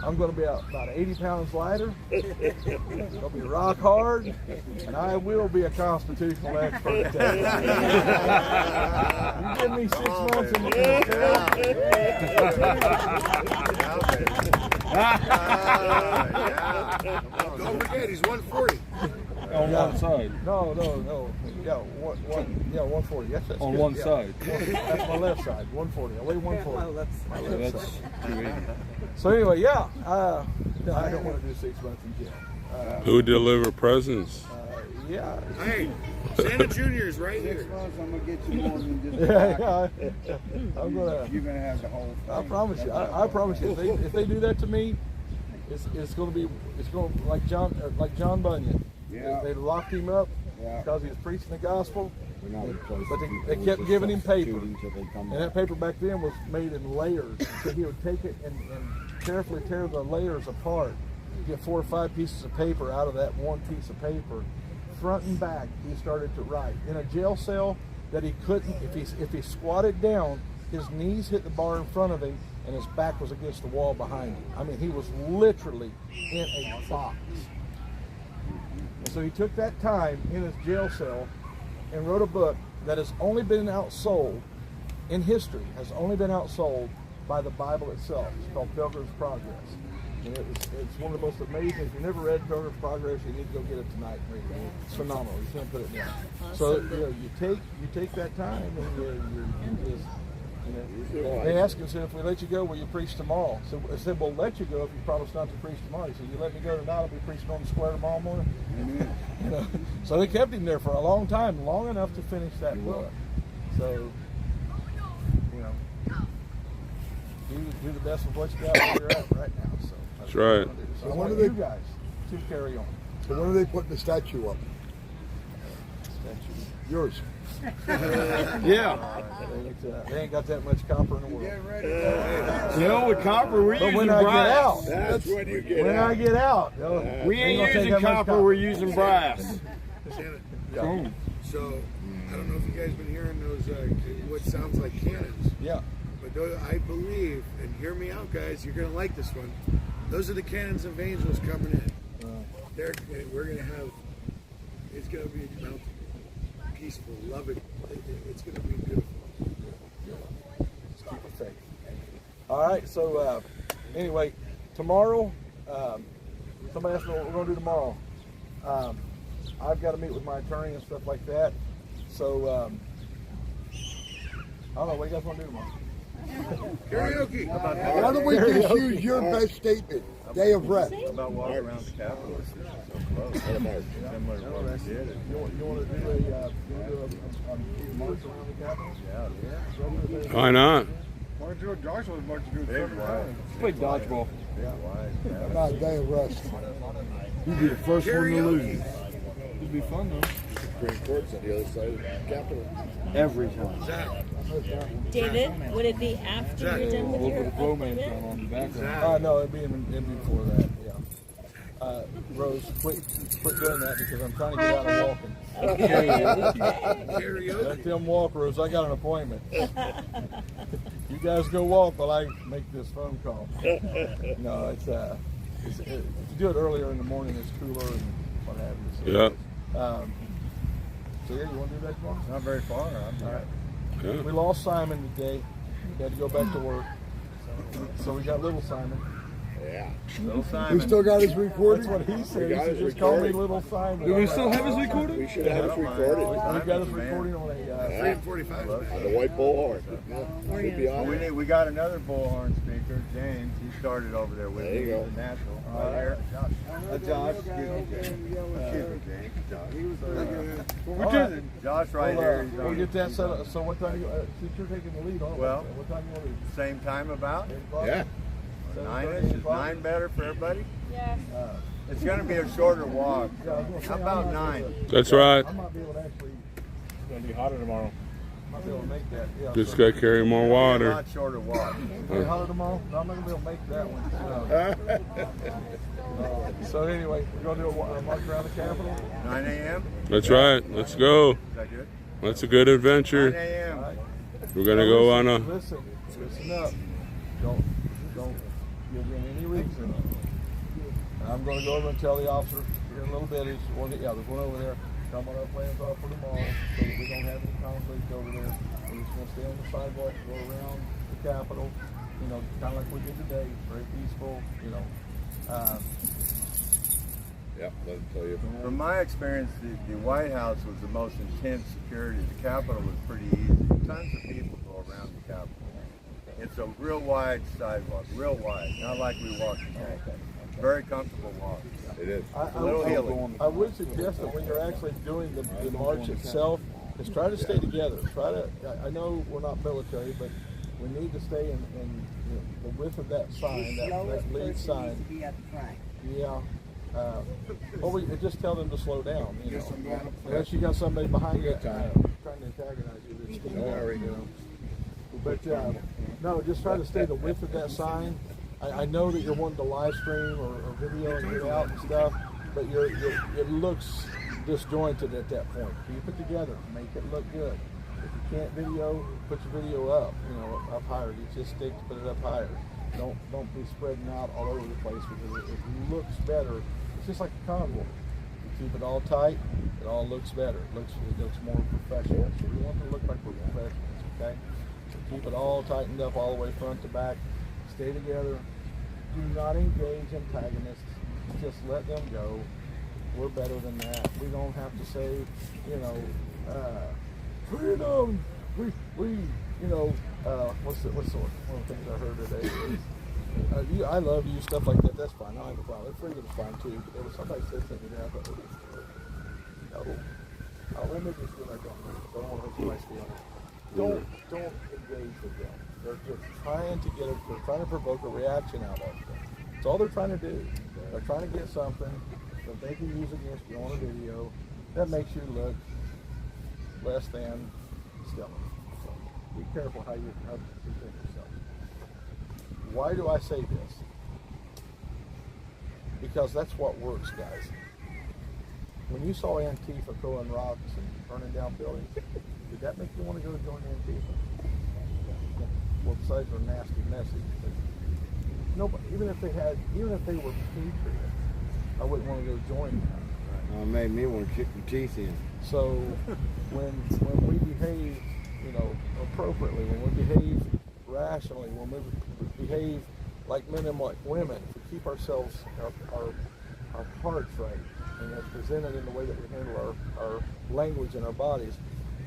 I'm going to be about 80 pounds lighter. I'll be rock hard, and I will be a constitutional expert. You give me 6 months in Don't forget, he's 140. On one side. No. Yeah, 140. Yes, that's On good. one Yeah. side. That's my left side. 140. I weigh 140. My So left that's side. 280. So anyway, yeah. No, I don't want to do 6 months in jail. Who deliver presents? Yeah. Hey, Santa Junior is right 6 here. months, I'm gonna get you more than just Yeah. I'm gonna. You're gonna have the whole thing. I promise you. I promise you. If they do that to me, it's going to be like John Bunyan. Yeah. They locked him up Yeah. because he was preaching the gospel. We're not replacing But people they with kept just giving him paper. substituting till they come And that back. paper back then was made in layers. So he would take it and carefully tear the layers apart, get 4 or 5 pieces of paper out of that one piece of paper. Front and back, he started to write. In a jail cell that he couldn't, if he squatted down, his knees hit the bar in front of him and his back was against the wall behind him. I mean, he was literally in a box. And so he took that time in his jail cell and wrote a book that has only been outsold in history, has only been outsold by the Bible itself. It's called Pilgrim's Progress. And it's one of the most amazing. If you've never read Pilgrim's Progress, you need to go get it tonight and read it. It's phenomenal. You can't put it down. So you take that time and you just, they asked him, said, if we let you go, will you preach tomorrow? So I said, we'll let you go if you promise not to preach tomorrow. He said, you let me go tonight, I'll be preaching on the square tomorrow morning. So they kept him there for a long time, long enough to finish that book. So, do the best with what you got where you're at right now. So That's right. So I want you guys to carry on. So when are they putting the statue up? Yours. Yeah. They ain't got that much copper in the world. With copper, we're But using when I get brass. out, That's when you get when out. I get out, We ain't using copper, we're using brass. Santa, so, I don't know if you guys been hearing those, what sounds like cannons. Yeah. But I believe, and hear me out, guys, you're going to like this one. Those are the cannons of angels coming in. We're going to have, it's going to be peaceful, loving. It's going to be beautiful. All right. So anyway, tomorrow, somebody asked me what we're going to do tomorrow. I've got to meet with my attorney and stuff like that. So I don't know. What do you guys want to do tomorrow? Karaoke. Why don't we just use your best statement? Day of rest. About walking around the Capitol. It's so close. Similar to what we did. You want to do a march around the Capitol? Yeah. Why not? Why don't you do Josh was much good? Big wide. Play dodgeball. Big wide. Not a day of rest. You'd be the first one to lose. It'd be fun though. Supreme Court's on the other side of the Capitol. Every time. David, would it be after you're done with We'll your put a bromance appointment? on the background. No, it'd be before that. Yeah. Rose, quit doing that because I'm trying to get out of walking. Let them walk, Rose. I got an appointment. You guys go walk while I make this phone call. No, if you do it earlier in the morning, it's cooler and what have you. Yeah. So yeah, you want to do that tomorrow? Not very far. All right. Yeah. We lost Simon today. He had to go back to work. So we got little Simon. Yeah. Little We Simon. still got his recording? That's what he said. We He got said, his just call me recording. little Simon. Do we still have his recording? We should have his recording. We've got his recording on a 3:45. On the white bullhorn. Should be on there. We got another bullhorn speaker, James. He started over there with There you me. go. He's a natural. Right here. Josh. Excuse me, James. Josh right here. He's We'll on get that set up. So what time you, since you're taking the lead on it, Well, what time you want to do? same time about. 8 o'clock? Yeah. 9-ish. Is 9 better for everybody? Yes. It's going to be a shorter walk. Yeah, I was gonna say, How I about might be 9? able to- That's right. I might be able to actually, It's gonna be hotter tomorrow. might be able to make that. Yeah. Just so, got to carry more A water. lot shorter walk. Be hotter tomorrow? No, I'm not gonna be able to make that one. So anyway, we're gonna do a march around the Capitol. 9 a.m.? That's right. Let's go. Is that good? That's a good 9 adventure. a.m. We're going to go on a... Listen up. Don't give them any reason. And I'm going to go over and tell the officer here in a little bit. There's one over there. Tell them what our plans are for tomorrow, so that we don't have any conflict over there. We're just going to stay on the sidewalk, go around the Capitol. You know, kind of like we did today. Very peaceful. You know. Yep, let him tell you. From my experience, the White House was the most intense security. The Capitol was pretty easy. Tons of people go around the Capitol. It's a real wide sidewalk, real wide, not like we walked today. Very comfortable walk. It is. A little hilly. I would suggest that when you're actually doing the march itself, is try to stay together. I know we're not military, but we need to stay in the width of that sign, that lead sign. Yeah. Or we just tell them to slow down. You know, unless you got somebody behind you trying to antagonize you. Don't worry. You know. But no, just try to stay the width of that sign. I know that you're wanting to live stream or video and get out and stuff, but it looks disjointed at that point. Keep it together, make it look good. If you can't video, put your video up, up higher. You just stick to put it up higher. Don't be spreading out all over the place because it looks better. It's just like a convoy. You keep it all tight, it all looks better. It looks more professional. So we want to look like we're professionals, okay? So keep it all tightened up all the way front to back. Stay together. Do not engage antagonists. Just let them go. We're better than that. We don't have to say, freedom. What's one of the things I heard today? I love you, stuff like that. That's fine. I don't have a problem. Freedom's fine too. But there was somebody said something that I thought was let me just get back on. I don't want to hurt somebody's feelings. Don't engage with them. They're just trying to they're trying to provoke a reaction out of them. That's all they're trying to do. They're trying to get something that they can use against you on a video that makes you look less than stellar. So be careful how you present yourself. Why do I say this? Because that's what works, guys. When you saw Antifa throwing rocks and burning down buildings, did that make you want to go join Antifa? Well, besides their nasty message, but nobody, even if they were patriots, I wouldn't want to go join them. It made me want to kick your teeth in. So when we behave, appropriately, when we behave rationally, when we behave like men and like women, if we keep ourselves, our hearts right, and that's presented in the way that we handle our language and our bodies,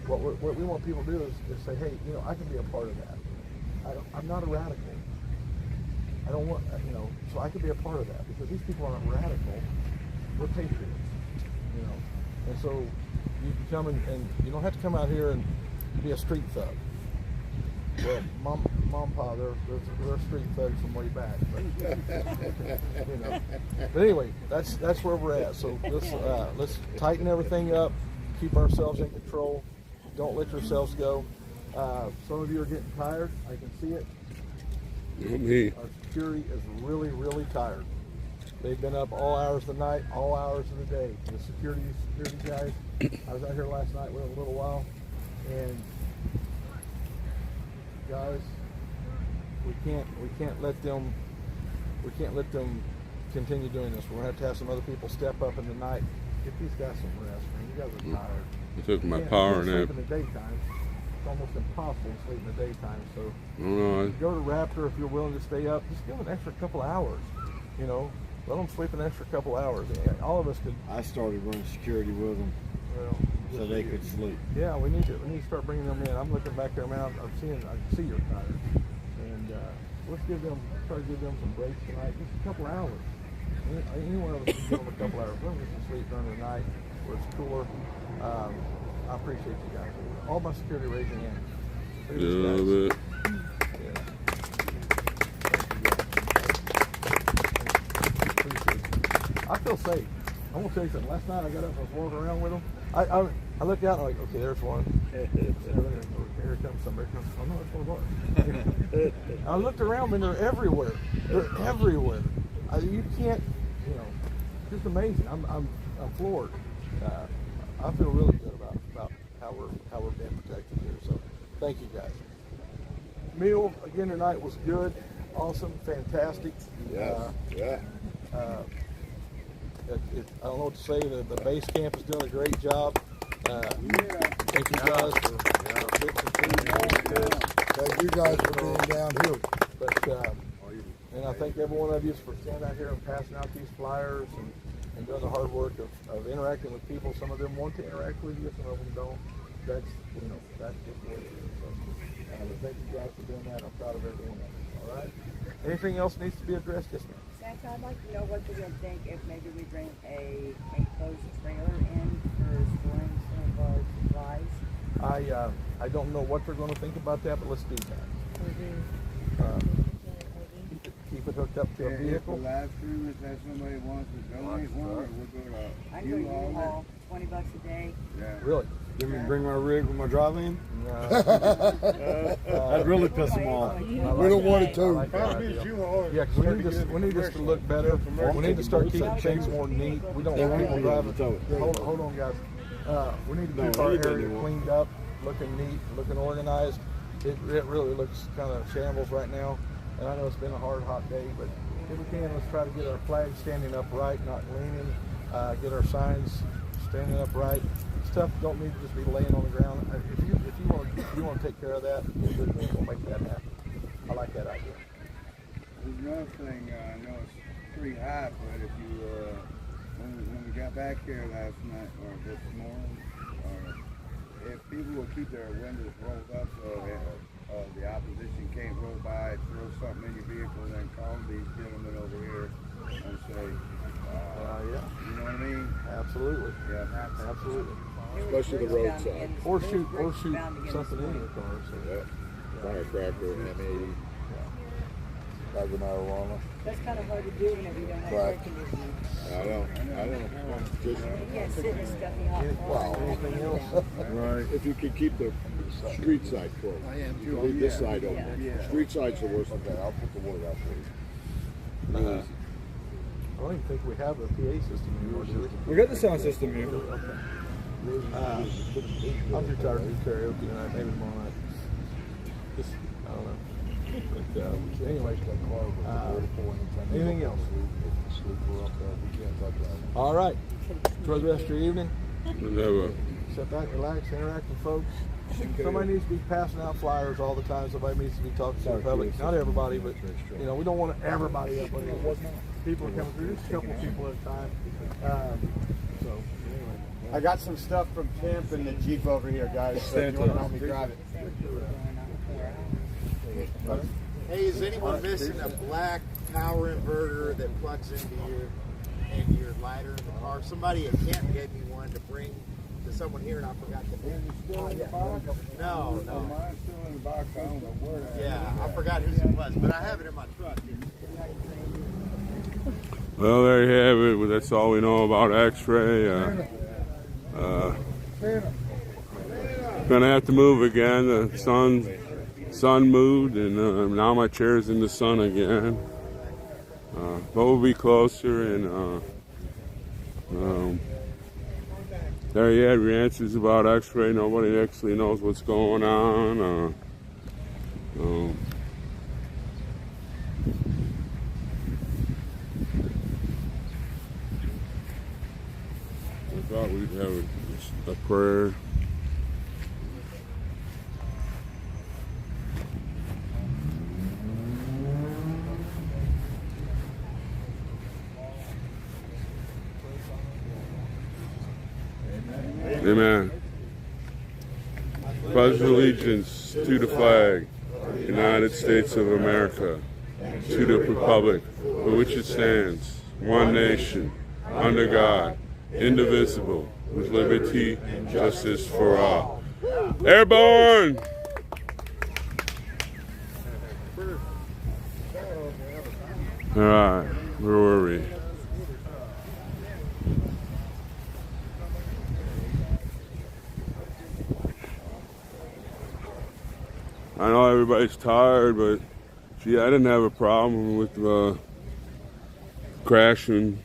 what we want people to do is say, hey, you know, I can be a part of that. I'm not a radical. I don't want, you know, so I could be a part of that because these people aren't radical. We're patriots, you know. And so you can come and you don't have to come out here and be a street thug. Well, mom, pa, they're street thugs from way back. But, you know. But anyway, that's where we're at. So let's tighten everything up, keep ourselves in control. Don't let yourselves go. Some of you are getting tired. I can see it. Me. Our security is really, really tired. They've been up all hours of the night, all hours of the day. The security guys. I was out here last night with them a little while, and guys, we can't let them continue doing this. We're gonna have to have some other people step up in the night. Get these guys some rest, man. You guys are tired. I took my You can't power sleep nap. in the daytime. It's almost impossible to sleep in the daytime. So No, go to Raptor if you're willing to stay up. Just give them an extra couple hours. You know, let them sleep an extra couple hours. All of us could. I started running security with them Well, so they could sleep. yeah, we need to start bringing them in. I'm looking back there, man. I can see you're tired, and let's try to give them some breaks tonight. Just a couple hours. Any one of us can give them a couple hours. Let them get some sleep during the night where it's cooler. I appreciate you guys. All my security raising hands. Look at these guys. yeah, Yeah. Appreciate you. I feel safe. I'm gonna tell you something. Last night I got up and was walking around with them. I looked out and I'm like, okay, there's one. Here comes somebody. Oh no, it's one of ours. I looked around and they're everywhere. They're everywhere. You can't, you know, just amazing. I'm floored. I feel really good about how we're being protected here. So thank you guys. Meal again tonight was good, awesome, fantastic. Yeah. I don't know what to say. The base camp is doing a great job. Thank you guys for fixing food. Thank you guys for being down here. But and I thank every one of you for standing out here and passing out these flyers and doing the hard work of interacting with people. Some of them want to interact with you, some of them don't. That's just what it is. So, thank you guys for doing that. I'm proud of everyone. All right. Anything else needs to be addressed? Yes, ma'am. Santa, I'd like to know what you're going to think if maybe we bring a enclosed trailer in for storing some of our supplies. I don't know what they're going to think about that, but let's do that. Keep it hooked up to a vehicle. Live stream, if that's somebody wants to donate one, or we're going to I can go to U-Haul, $20 a day. Yeah. Really? You want me to bring my rig with my drive-in? No. That'd really piss them off. We don't want it I to. like that idea. Yeah, because we need this to look better. We need to start keeping things more neat. We don't want people driving. Hold on, guys. We need to keep our area cleaned up, looking neat, looking organized. It really looks kind of shambles right now. And I know it's been a hard, hot day, but if we can, let's try to get our flag standing upright, not leaning. Get our signs standing upright. Stuff don't need to just be laying on the ground. If you want to take care of that, we'll make that happen. I like that idea. There's another thing, I know it's pretty hot, but if you, when we got back here last night, or this morning, if people will keep their windows rolled up so the opposition can't roll by, throw something in your vehicle, and then call these gentlemen over here and say, Yeah, you know what I mean? absolutely. Yeah. Absolutely. Especially the roadside. Or shoot something in your car. So. Yeah. Firecracker, M80. Like an marijuana. That's kind of hard to do whenever you don't have Right. air conditioning. I don't. Just, You can't sit in a stuffy hot car. well, Anything else? right. If you could keep the street side closed. You can leave this side open. Yeah. Street side's the worst. Okay, I'll put the word out for you. I don't even think we have a PA system anymore, do we? We got the sound system here. I'm too tired to do karaoke tonight, maybe tomorrow night. Just, I don't know. But anyway, anything else? All right. Enjoy the rest of your evening. We'll have a Sit back, relax, interact with folks. Somebody needs to be passing out flyers all the time. Somebody needs to be talking to the public. Not everybody, but you know, we don't want everybody up on there. People are coming through. Just a couple of people at a time. So anyway, I got some stuff from Camp in the Jeep over here, guys. So if you want to help me drive it. Hey, is anyone missing a black power inverter that plugs into your lighter in the car? Somebody at camp gave me one to bring to someone here, and I forgot to bring it. Still in the box? No. Mine's still in the box. I don't know where that is. Yeah, I forgot whose it was, but I have it in my truck here. Well, there you have it. Well, that's all we know about X-ray. Gonna have to move again. The sun moved, and now my chair's in the sun again. But we'll be closer, and there you have your answers about X-ray. Nobody actually knows what's going on. I thought we'd have a prayer. Amen. Pledge allegiance to the flag, United States of America, to the republic for which it stands, one nation, under God, indivisible, with liberty and justice for all. Airborne! All right, where were we? I know everybody's tired, but gee, I didn't have a problem with crashing.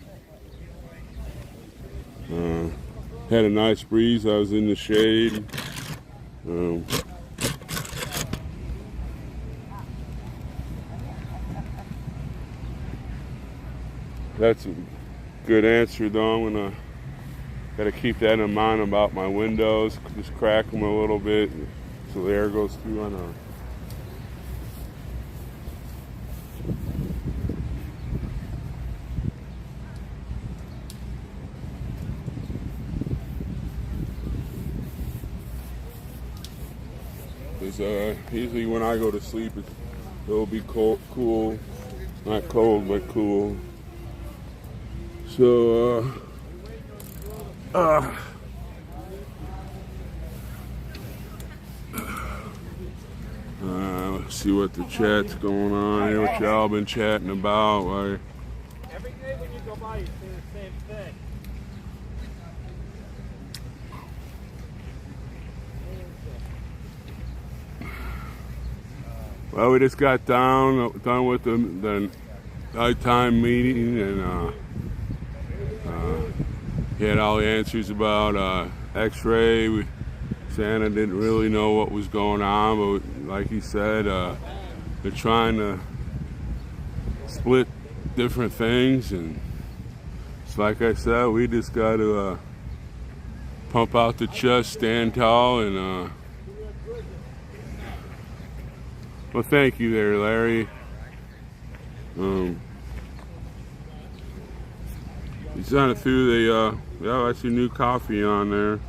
Had a nice breeze. I was in the shade. That's a good answer, though. I'm gonna gotta keep that in mind about my windows. Just crack them a little bit so the air goes through on a. Usually when I go to sleep, it'll be cool, not cold, but cool. So, let's see what the chat's going on here, what y'all been chatting about. Every day when you go by, you say the same thing. Well, we just got done with the nighttime meeting, and he had all the answers about X-ray. Santa didn't really know what was going on, but like he said, they're trying to split different things, and it's like I said, we just got to pump out the chest, stand tall, and well, thank you there, Larry. He's kind of through the, yeah, I see new coffee on there.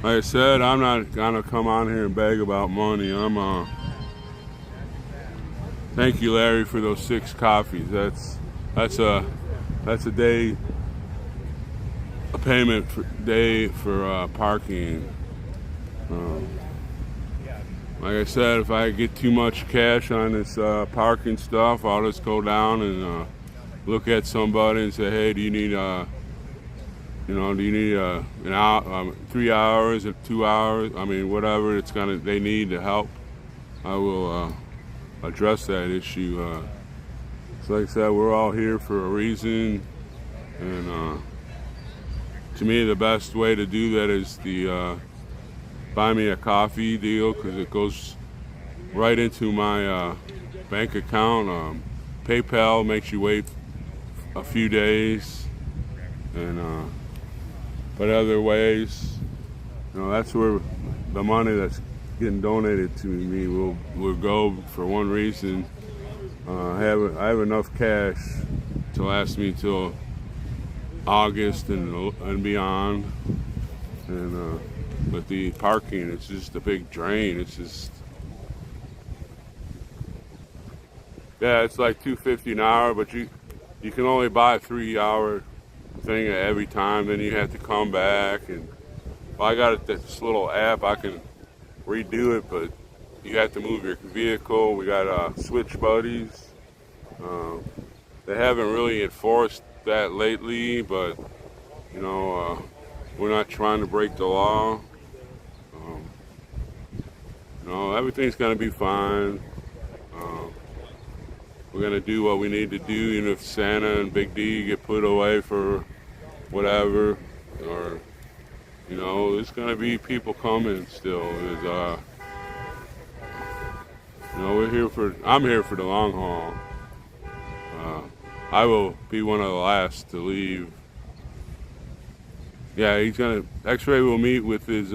Like I said, I'm not gonna come on here and beg about money. Thank you, Larry, for those 6 coffees. That's a day, a payment for day for parking. Like I said, if I get too much cash on this parking stuff, I'll just go down and look at somebody and say, "Hey, do you need an hour, 3 hours, or 2 hours? I mean, whatever they need to help. I will address that issue. So like I said, we're all here for a reason, and to me, the best way to do that is the buy me a coffee deal, because it goes right into my bank account. PayPal makes you wait a few days, and but other ways, you know, that's where the money that's getting donated to me will go for one reason. I have enough cash to last me till August and beyond. And but the parking, it's just a big drain. It's just, yeah, it's like $2.50 an hour, but you can only buy a 3-hour thing every time. Then you have to come back, and well, I got this little app. I can redo it, but you have to move your vehicle. We got switch buddies. They haven't really enforced that lately, but you know, we're not trying to break the law. You know, everything's gonna be fine. We're gonna do what we need to do, even if Santa and Big D get put away for whatever, or you know, there's gonna be people coming still. You know, I'm here for the long haul. I will be one of the last to leave. Yeah, X-Ray will meet with his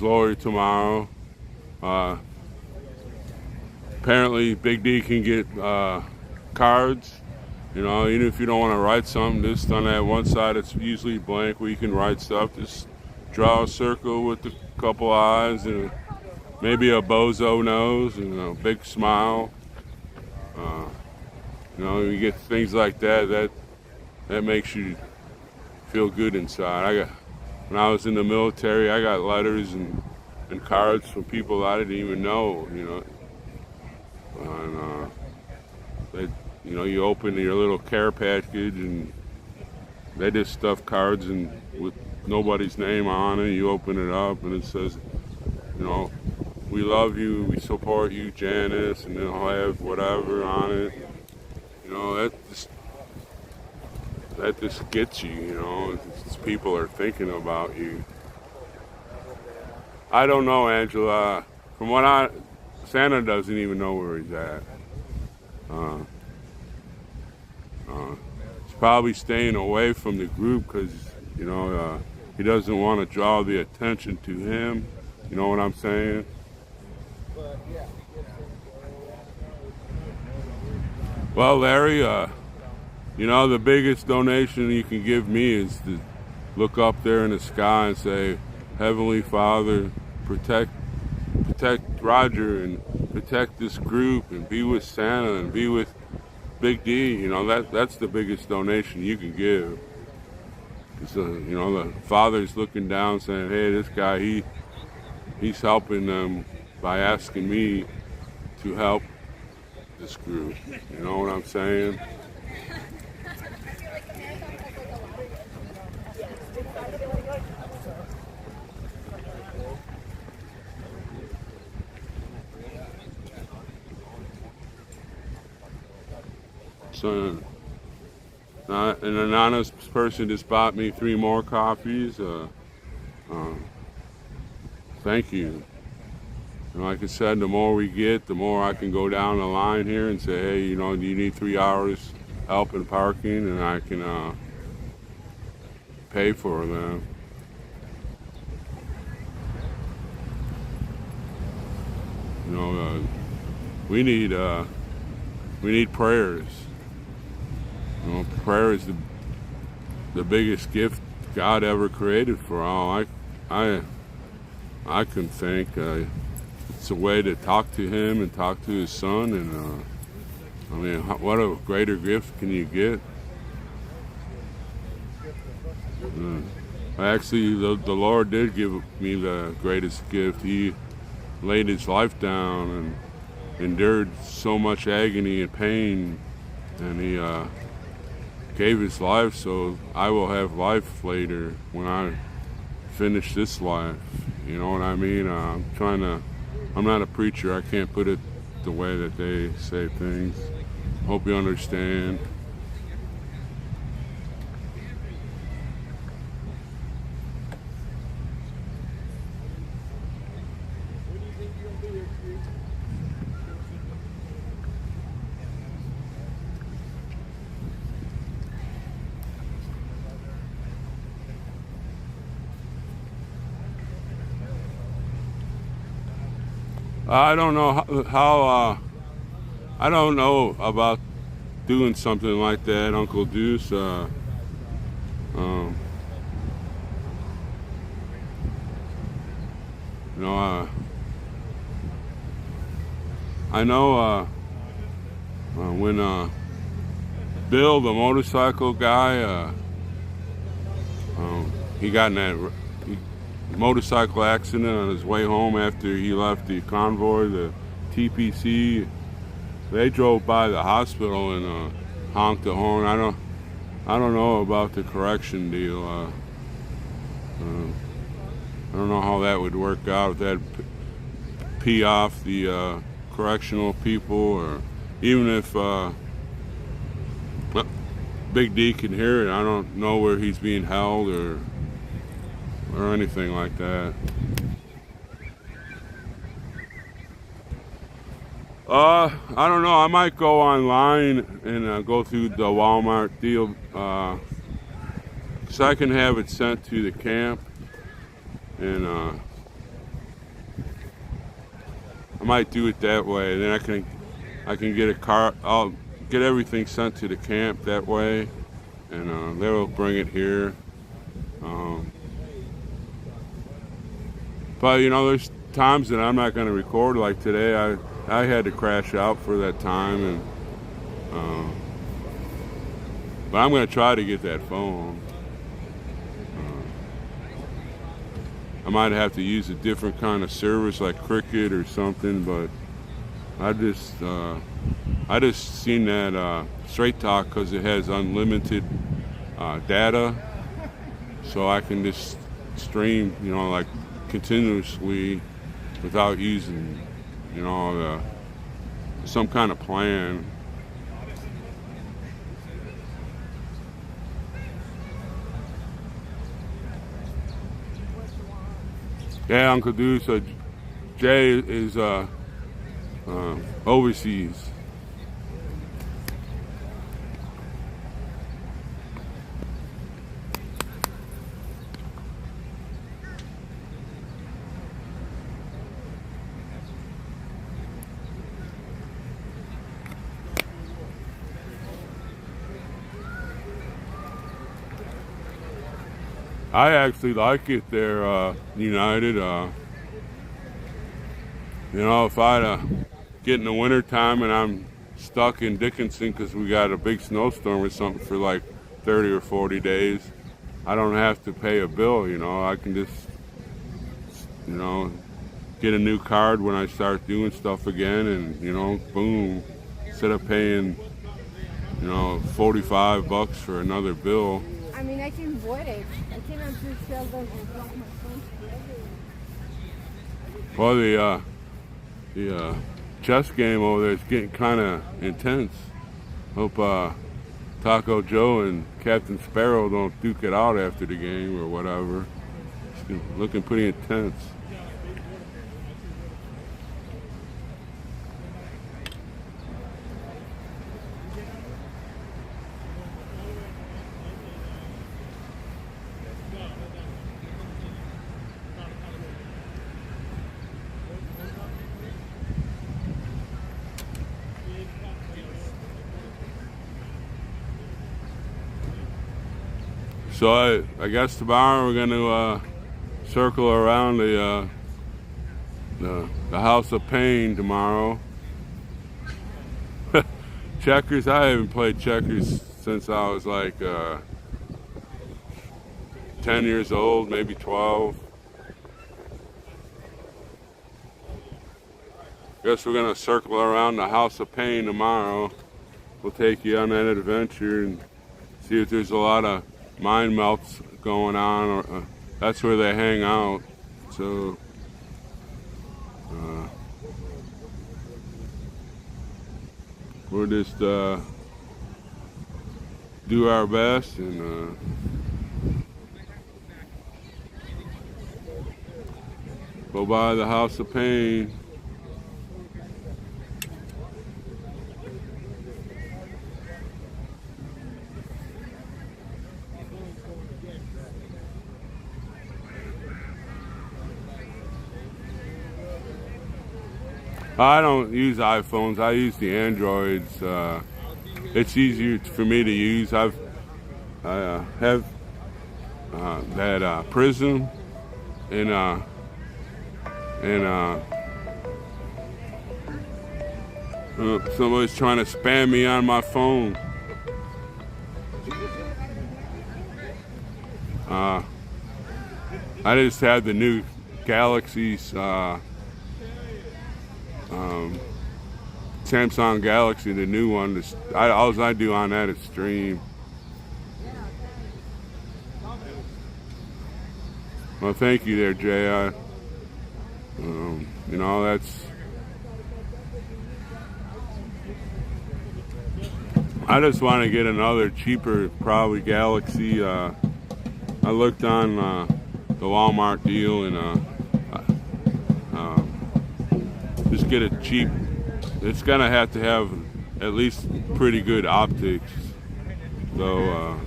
lawyer tomorrow. Apparently Big D can get cards. You know, even if you don't want to write something, just on that one side it's usually blank where you can write stuff. Just draw a circle with a couple eyes and maybe a bozo nose and a big smile. You know, you get things like that makes you feel good inside. When I was in the military, I got letters and cards from people I didn't even know, you know. And you know, you open your little care package and they just stuff cards and with nobody's name on it. You open it up and it says, you know, we love you, we support you, Janice, and they'll have whatever on it. You know, that just gets you, you know. People are thinking about you. I don't know, Angela. From Santa doesn't even know where he's at. He's probably staying away from the group because, you know, he doesn't want to draw the attention to him. You know what I'm saying? Well, Larry, you know, the biggest donation you can give me is to look up there in the sky and say, Heavenly Father, protect Roger and protect this group and be with Santa and be with Big D. You know, that's the biggest donation you can give. You know, the Father's looking down saying, hey, this guy, he's helping them by asking me to help this group. You know what I'm saying? So, an anonymous person just bought me 3 more coffees. Thank you. And like I said, the more we get, the more I can go down the line here and say, hey, you know, do you need 3 hours help in parking? And I can pay for them. You know, we need prayers. You know, prayer is the biggest gift God ever created for all. I can think it's a way to talk to Him and talk to His Son, and I mean, what a greater gift can you get? Actually, the Lord did give me the greatest gift. He laid His life down and endured so much agony and pain, and He gave His life so I will have life later when I finish this life. You know what I mean? I'm not a preacher. I can't put it the way that they say things. Hope you understand. I don't know how I don't know about doing something like that, Uncle Deuce. You know, I know when Bill, the motorcycle guy, he got in that motorcycle accident on his way home after he left the convoy, the TPC. They drove by the hospital and honked the horn. I don't know about the correction deal. I don't know how that would work out, if that'd pee off the correctional people, or even if Big D can hear it. I don't know where he's being held or anything like that. I don't know. I might go online and go through the Walmart deal, so I can have it sent to the camp, and I might do it that way. Then I can get a car. I'll get everything sent to the camp that way, and they'll bring it here. But you know, there's times that I'm not going to record. Like today, I had to crash out for that time, and but I'm going to try to get that phone. I might have to use a different kind of service like Cricket or something, but I just seen that Straight Talk because it has unlimited data, so I can just stream, you know, like continuously without using, you know, some kind of plan. Yeah, Uncle Deuce, Jay is overseas. I actually like it there, United. You know, if I'd get in the winter time and I'm stuck in Dickinson because we got a big snowstorm or something for like 30 or 40 days, I don't have to pay a bill, you know. I can just, you know, get a new card when I start doing stuff again, and, you know, boom, instead of paying, you know, $45 for another bill. I mean, I can void it. I cannot just tell them and block my phone. Well, the chess game over there is getting kind of intense. Hope Taco Joe and Captain Sparrow don't duke it out after the game or whatever. It's looking pretty intense. So I guess tomorrow we're going to circle around the House of Pain tomorrow. Checkers, I haven't played checkers since I was like 10 years old, maybe 12. Guess we're going to circle around the House of Pain tomorrow. We'll take you on that adventure and see if there's a lot of mind melts going on, or that's where they hang out. So we'll just do our best and go by the House of Pain. I don't use iPhones. I use the Androids. It's easier for me to use. I have that Prism and somebody's trying to spam me on my phone. I just had the new Galaxies, Samsung Galaxy, the new one. All I do on that is stream. Well, thank you there, Jay. You know, I just want to get another cheaper, probably Galaxy. I looked on the Walmart deal and just get it cheap. It's gonna have to have at least pretty good optics, so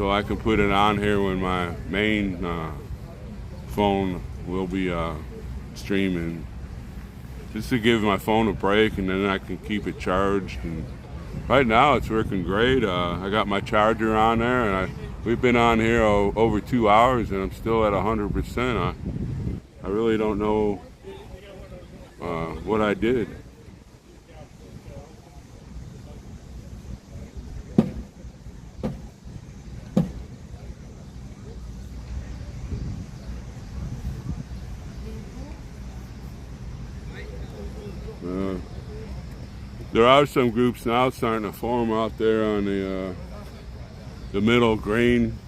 I can put it on here when my main phone will be streaming, just to give my phone a break, and then I can keep it charged. And right now it's working great. I got my charger on there, and we've been on here over 2 hours, and I'm still at 100%. I really don't know what I did. There are some groups now starting to form out there on the middle green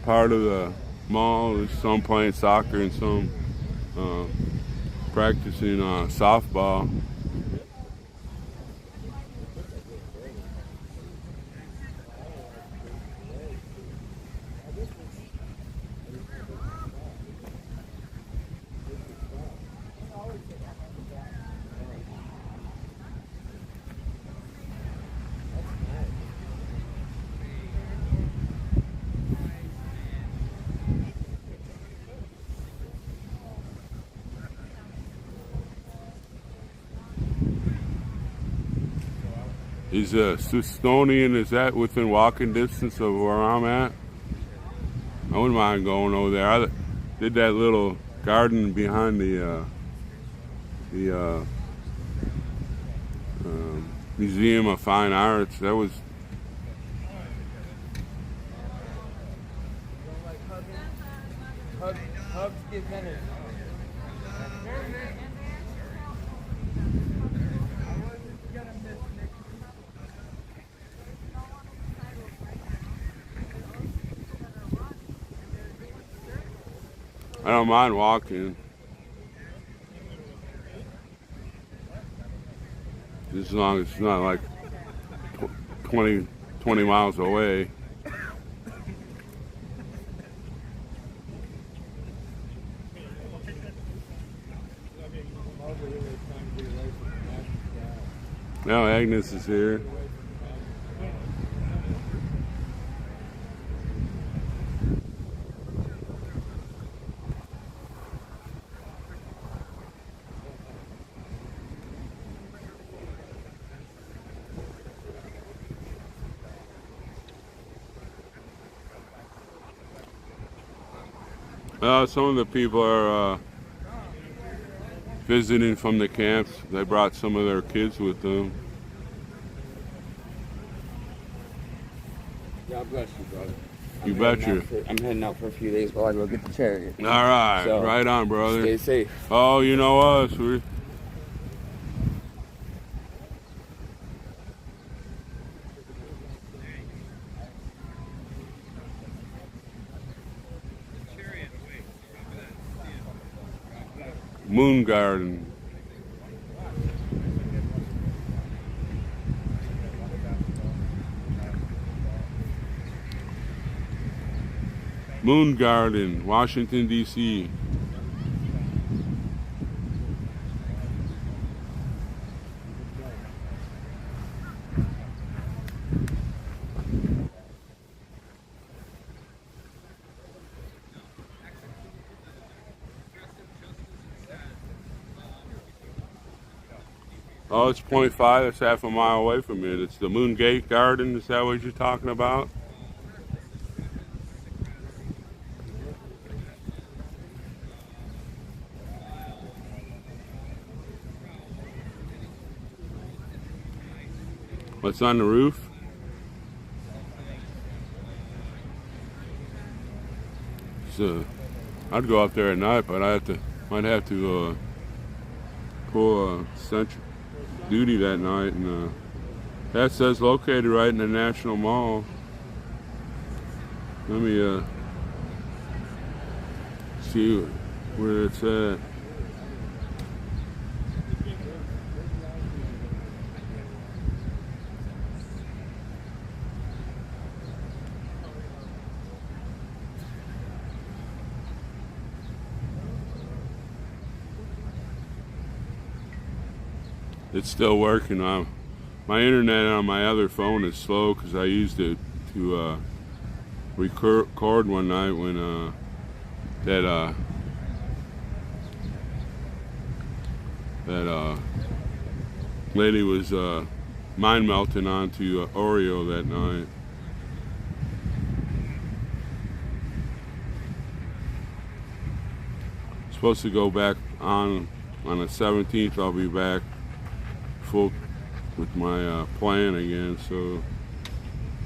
part of the mall. There's some playing soccer and some practicing softball. Is Sustonian, is that within walking distance of where I'm at? I wouldn't mind going over there. I did that little garden behind the Museum of Fine Arts. That was Hugs get better. I don't mind walking, as long as it's not like 20 miles away. Now Agnes is here. Some of the people are visiting from the camps. They brought some of their kids with them. God bless you, brother. You betcha. I'm heading out for a few days while I go get the chariot. All right, So, right on, brother. Stay safe. Oh, you know us. Moon Garden. Moon Garden, Washington, D.C. Oh, it's 0.5. It's half a mile away from it. It's the Moon Gate Garden. Is that what you're talking about? What's on the roof? So, I'd go up there at night, but might have to pull a central duty that night. And that says located right in the National Mall. Let me see where it's at. It's still working. My internet on my other phone is slow because I used it to record one night when that lady was mind melting onto Oreo that night. Supposed to go back on the 17th. I'll be back full with my plan again, so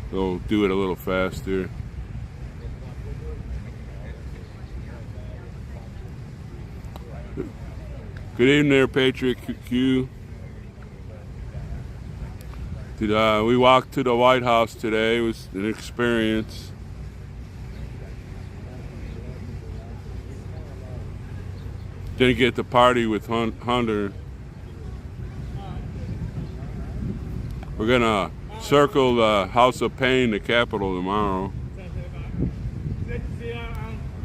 they'll do it a little faster. Good evening there, Patriot Q. We walked to the White House today. It was an experience. Didn't get to party with Hunter. We're gonna circle the House of Pain, the Capitol, tomorrow.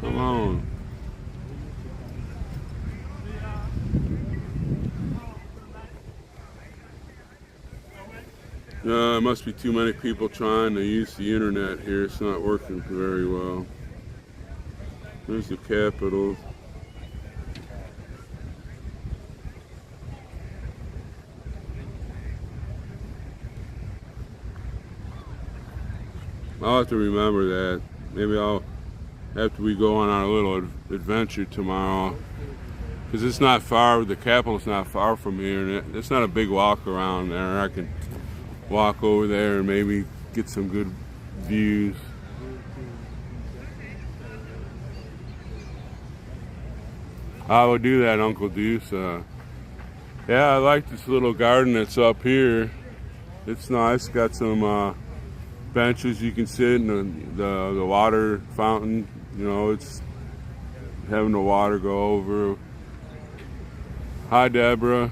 Come on. There must be too many people trying to use the internet here. It's not working very well. There's the Capitol. I'll have to remember that. Maybe after we go on our little adventure tomorrow, because it's not far. The Capitol's not far from here, and it's not a big walk around there. I can walk over there and maybe get some good views. I would do that, Uncle Deuce. Yeah, I like this little garden that's up here. It's nice. Got some benches you can sit in, the water fountain. You know, it's having the water go over. Hi, Deborah.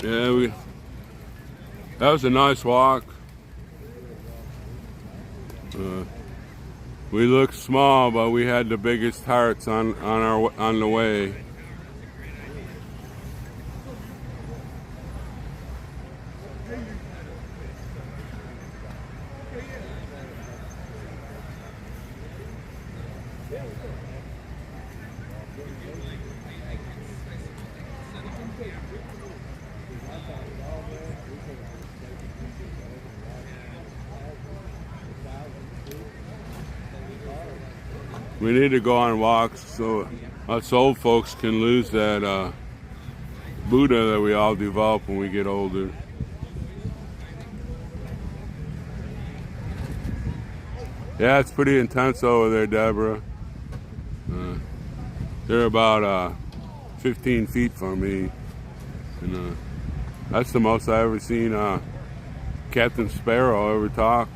Yeah, that was a nice walk. We looked small, but we had the biggest hearts on the way. We need to go on walks so us old folks can lose that Buddha that we all develop when we get older. Yeah, it's pretty intense over there, Deborah. They're about 15 feet from me. And that's the most I've ever seen Captain Sparrow ever talk.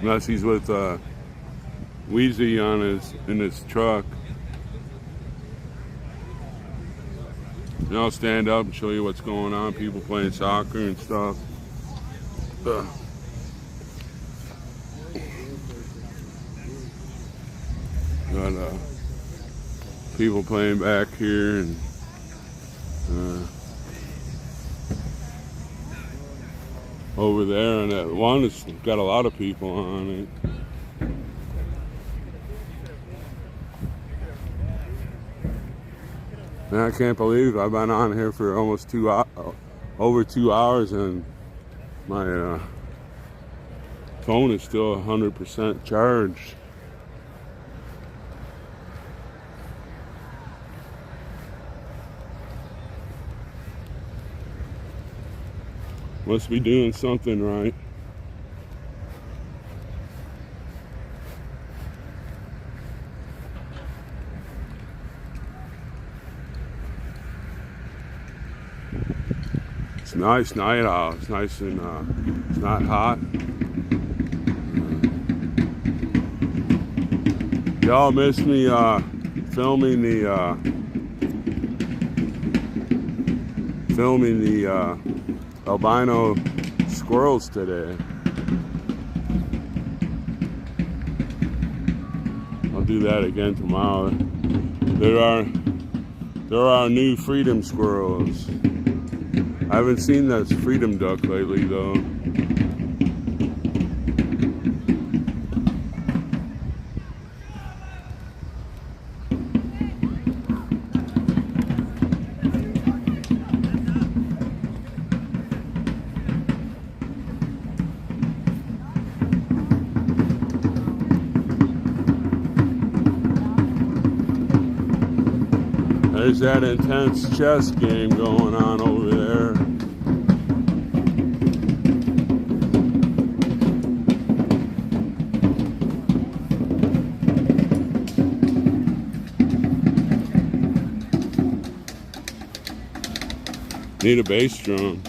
Unless he's with Wheezy in his truck. And I'll stand up and show you what's going on. People playing soccer and stuff. Got people playing back here, and over there, and that one has got a lot of people on it. And I can't believe I've been on here for almost over 2 hours, and my phone is still 100% charged. Must be doing something right. It's a nice night out. It's nice and it's not hot. Y'all miss me filming the albino squirrels today. I'll do that again tomorrow. There are new freedom squirrels. I haven't seen that freedom duck lately though. There's that intense chess game going on over there. Need a bass drum.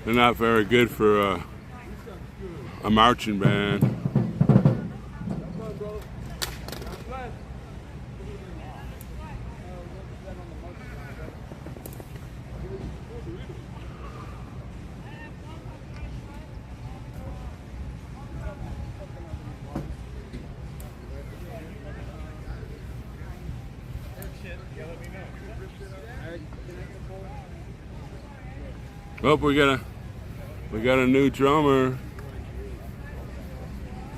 They're not very good for a marching band. Oh, we got a new drummer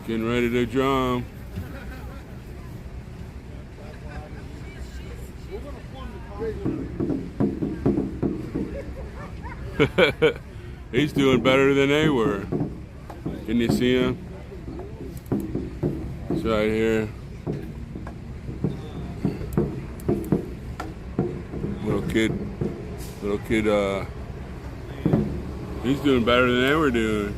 getting ready to drum. He's doing better than they were. Can you see him? It's right here. Little kid, he's doing better than they were doing.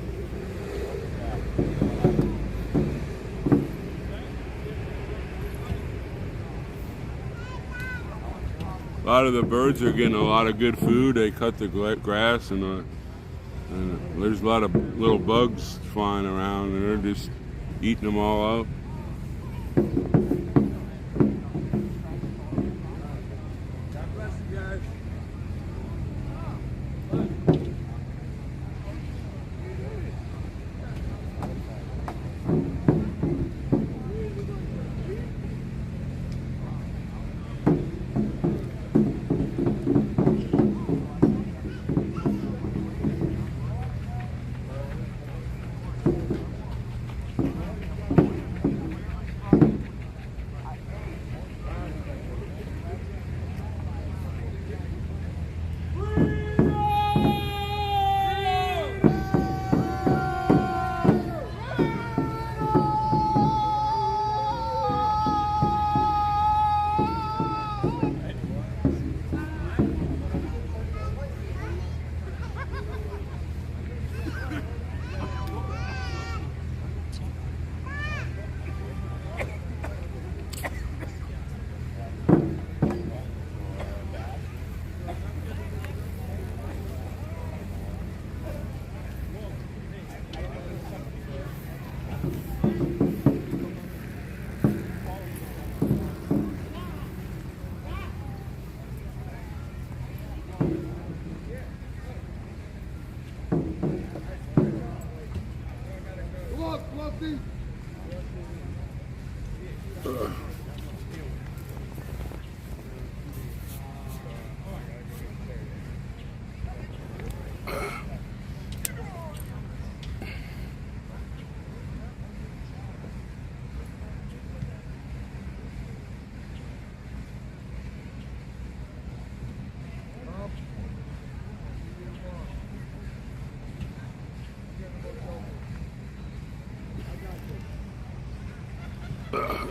A lot of the birds are getting a lot of good food. They cut the grass, and there's a lot of little bugs flying around, and they're just eating them all up.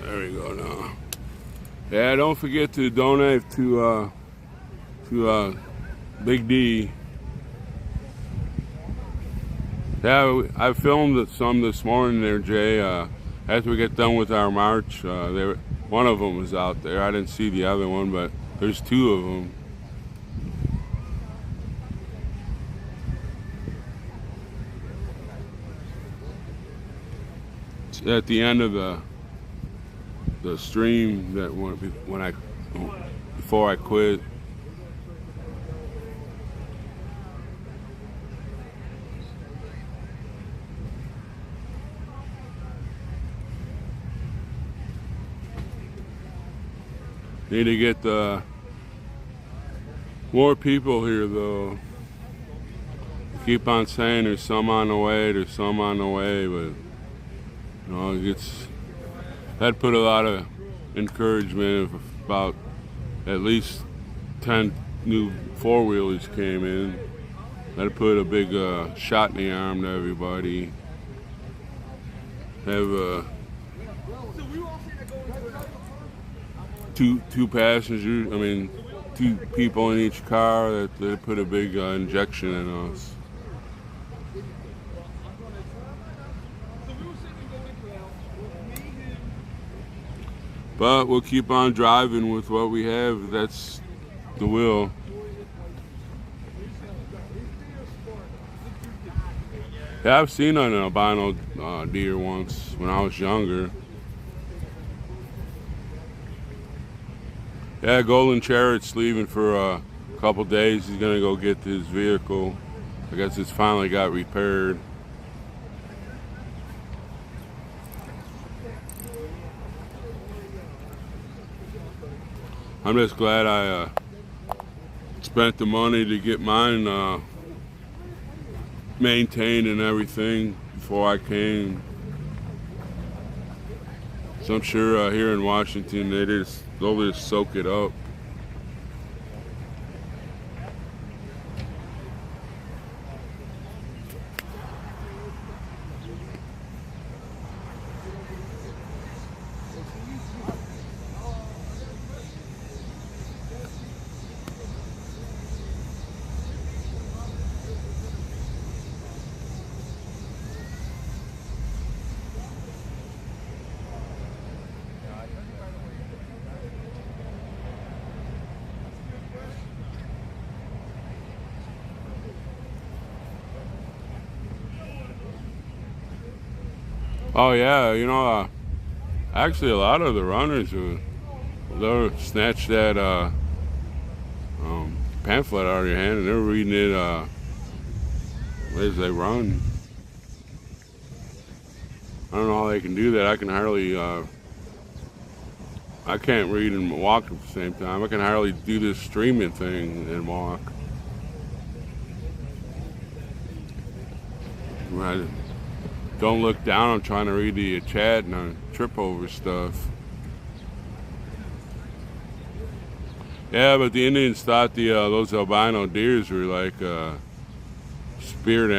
There we go now. Yeah, don't forget to donate to Big D. Yeah, I filmed some this morning there, Jay. After we get done with our march, one of them was out there. I didn't see the other one, but there's two of them. It's at the end of the stream that before I quit. Need to get more people here though. Keep on saying there's some on the way, but you know, that put a lot of encouragement. If about at least 10 new four-wheelers came in, that put a big shot in the arm to everybody. Have two passengers, I mean, two people in each car, that they put a big injection in us. But we'll keep on driving with what we have. That's the will. Yeah, I've seen an albino deer once when I was younger. Yeah, Golden Chariot's leaving for a couple days. He's gonna go get his vehicle. I guess it's finally got repaired. I'm just glad I spent the money to get mine maintained and everything before I came. So I'm sure here in Washington they'll just soak it up. Oh yeah, you know, actually a lot of the runners they'll snatch that pamphlet out of your hand and they're reading it as they run. I don't know how they can do that. I can hardly I can't read and walk at the same time. I can hardly do this streaming thing and walk. I don't look down. I'm trying to read the chat and I trip over stuff. Yeah, but the Indians thought those albino deers were like spirit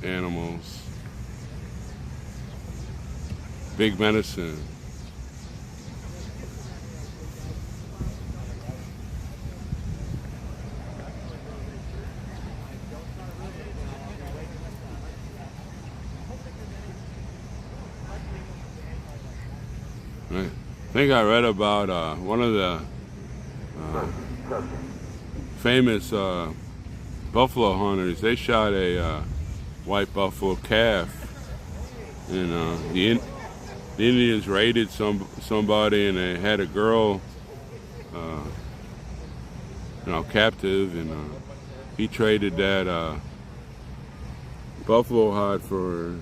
animals. Big medicine. I think I read about one of the famous buffalo hunters. They shot a white buffalo calf, and the Indians raided somebody, and they had a girl, captive, and he traded that buffalo hide for her.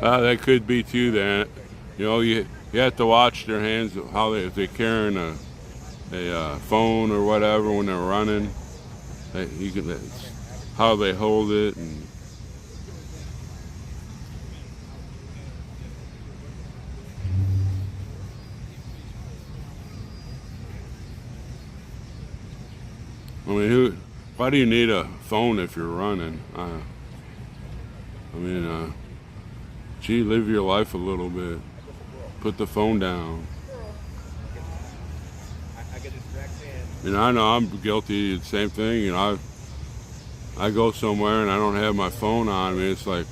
That could be too. Then, you know, you have to watch their hands, how if they're carrying a phone or whatever when they're running. How they hold it and. I mean, why do you need a phone if you're running? Gee, live your life a little bit. Put the phone down. I know I'm guilty of the same thing. I go somewhere and I don't have my phone on me. It's like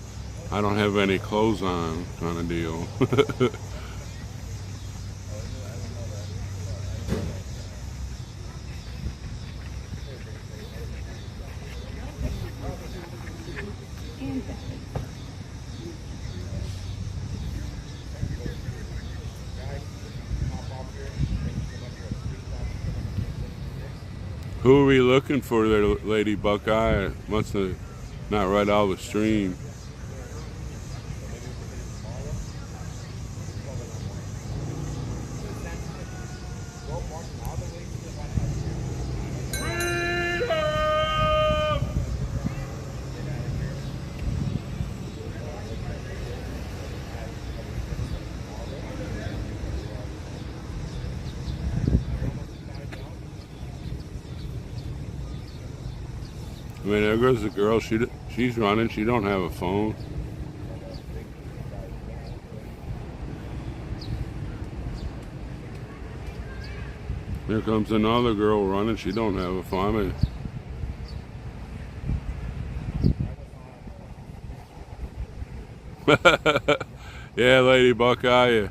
I don't have any clothes on, kind of deal. Who are we looking for there, Lady Buckeye? Must have not right out of the stream. I mean, there goes the girl. She's running. She don't have a phone. Here comes another girl running. She don't have a phone. Yeah, Lady Buckeye.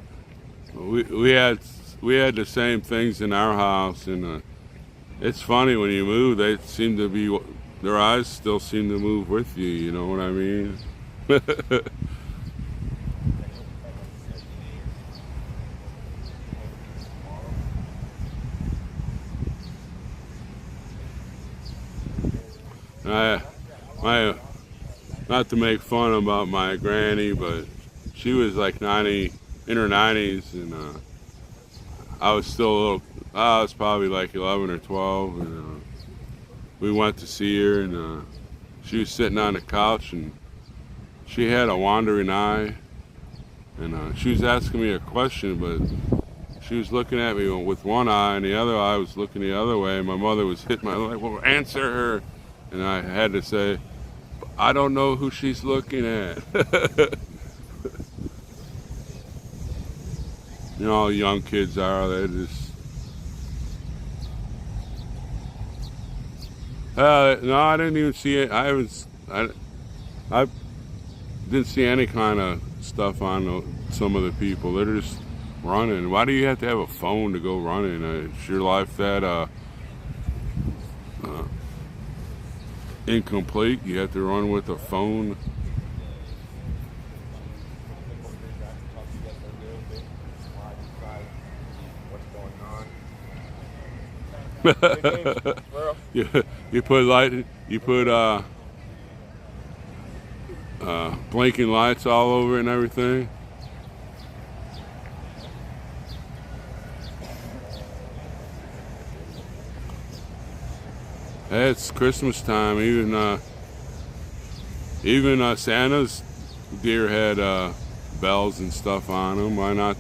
We had the same things in our house, and it's funny when you move. They seem to be. Their eyes still seem to move with you, you know what I mean? Not to make fun about my granny, but she was like 90, in her 90s, and I was still a little, I was probably like 11 or 12, and we went to see her, and she was sitting on the couch, and she had a wandering eye, and she was asking me a question, but she was looking at me with one eye, and the other eye was looking the other way, and my mother was hitting my leg, well, answer her, and I had to say, I don't know who she's looking at. You know how young kids are, they just... no, I didn't even see it. I didn't see any kind of stuff on some of the people. They're just running. Why do you have to have a phone to go running? Is your life that incomplete? You have to run with a phone? You put blinking lights all over it and everything. Hey, it's Christmas time. Even Santa's deer had bells and stuff on them. Why not?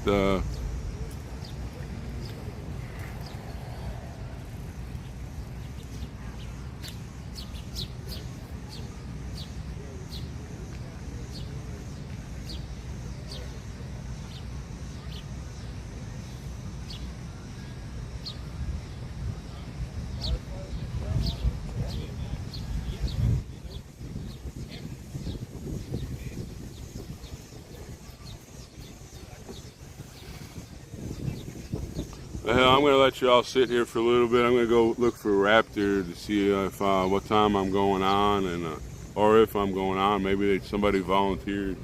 I'm going to let you all sit here for a little bit. I'm going to go look for Raptor to see if what time I'm going on, and or if I'm going on. Maybe somebody volunteered.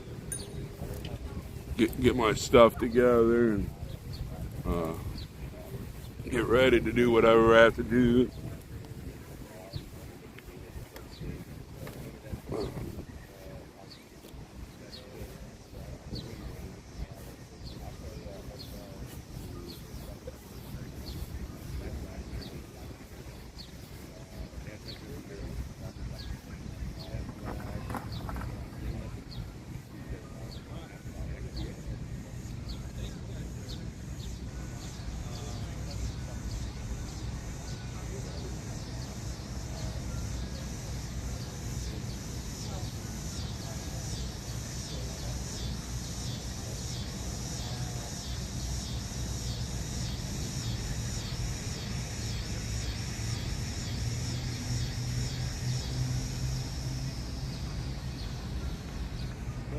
Get my stuff together and get ready to do whatever I have to do.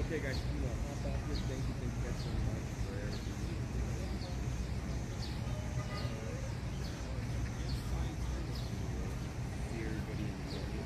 Okay, guys, you know, hop off this. Thank you guys so much for everything. See everybody in the morning.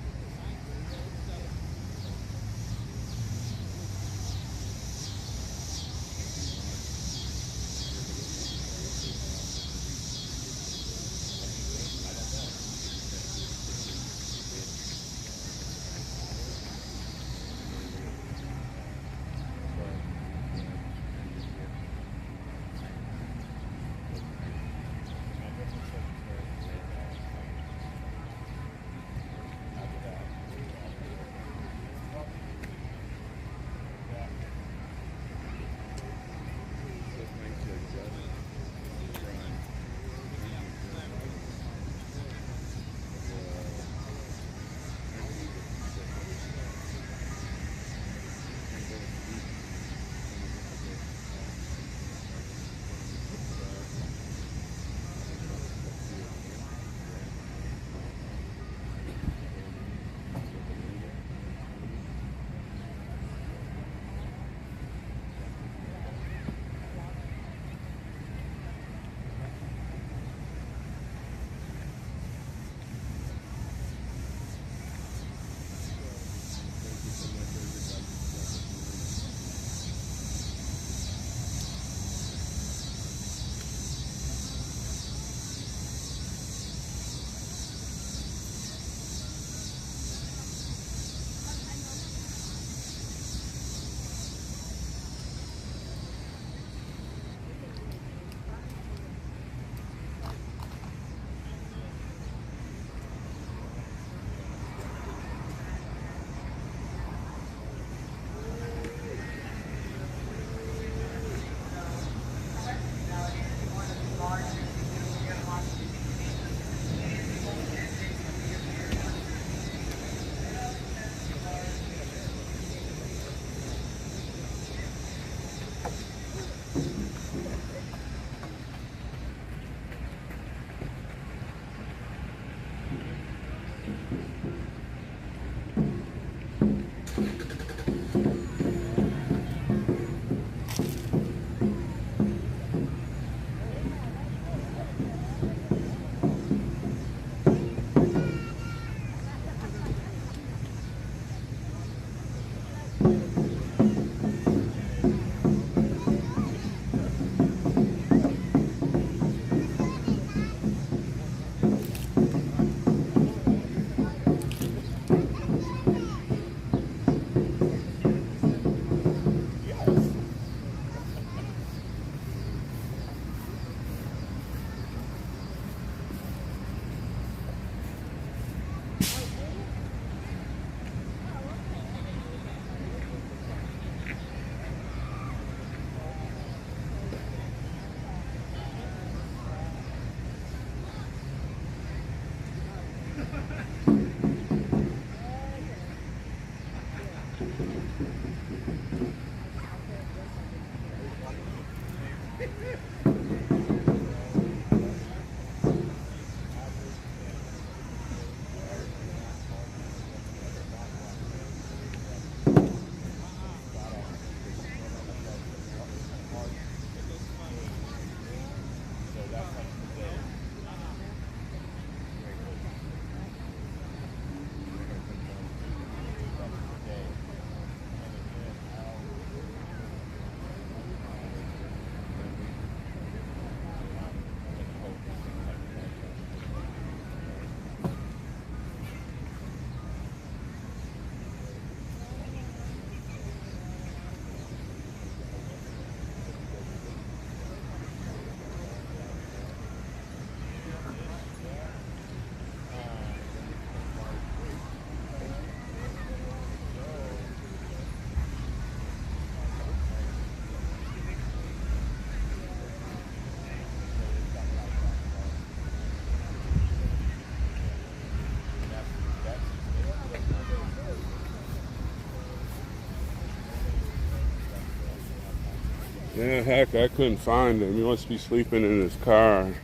Yeah, heck, I couldn't find him. He must be sleeping in his car.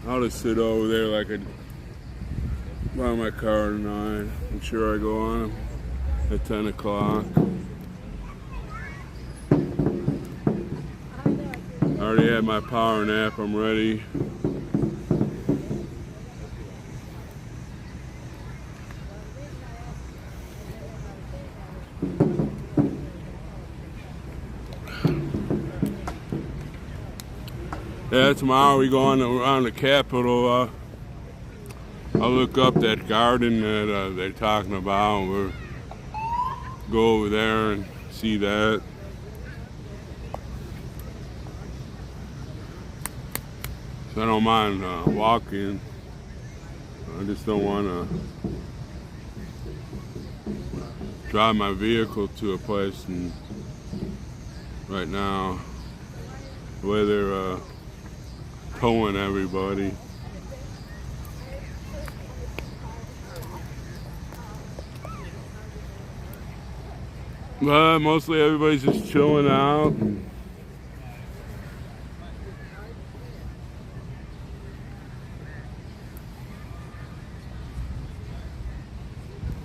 I'll just sit over there like I by my car tonight. I'm sure I go on him. at 10 o'clock. I already had my power nap. I'm ready. Yeah, tomorrow we go around the Capitol. I'll look up that garden that they're talking about. We'll go over there and see that. So I don't mind walking. I just don't want to drive my vehicle to a place. And right now, the way they're towing everybody. But mostly everybody's just chilling out.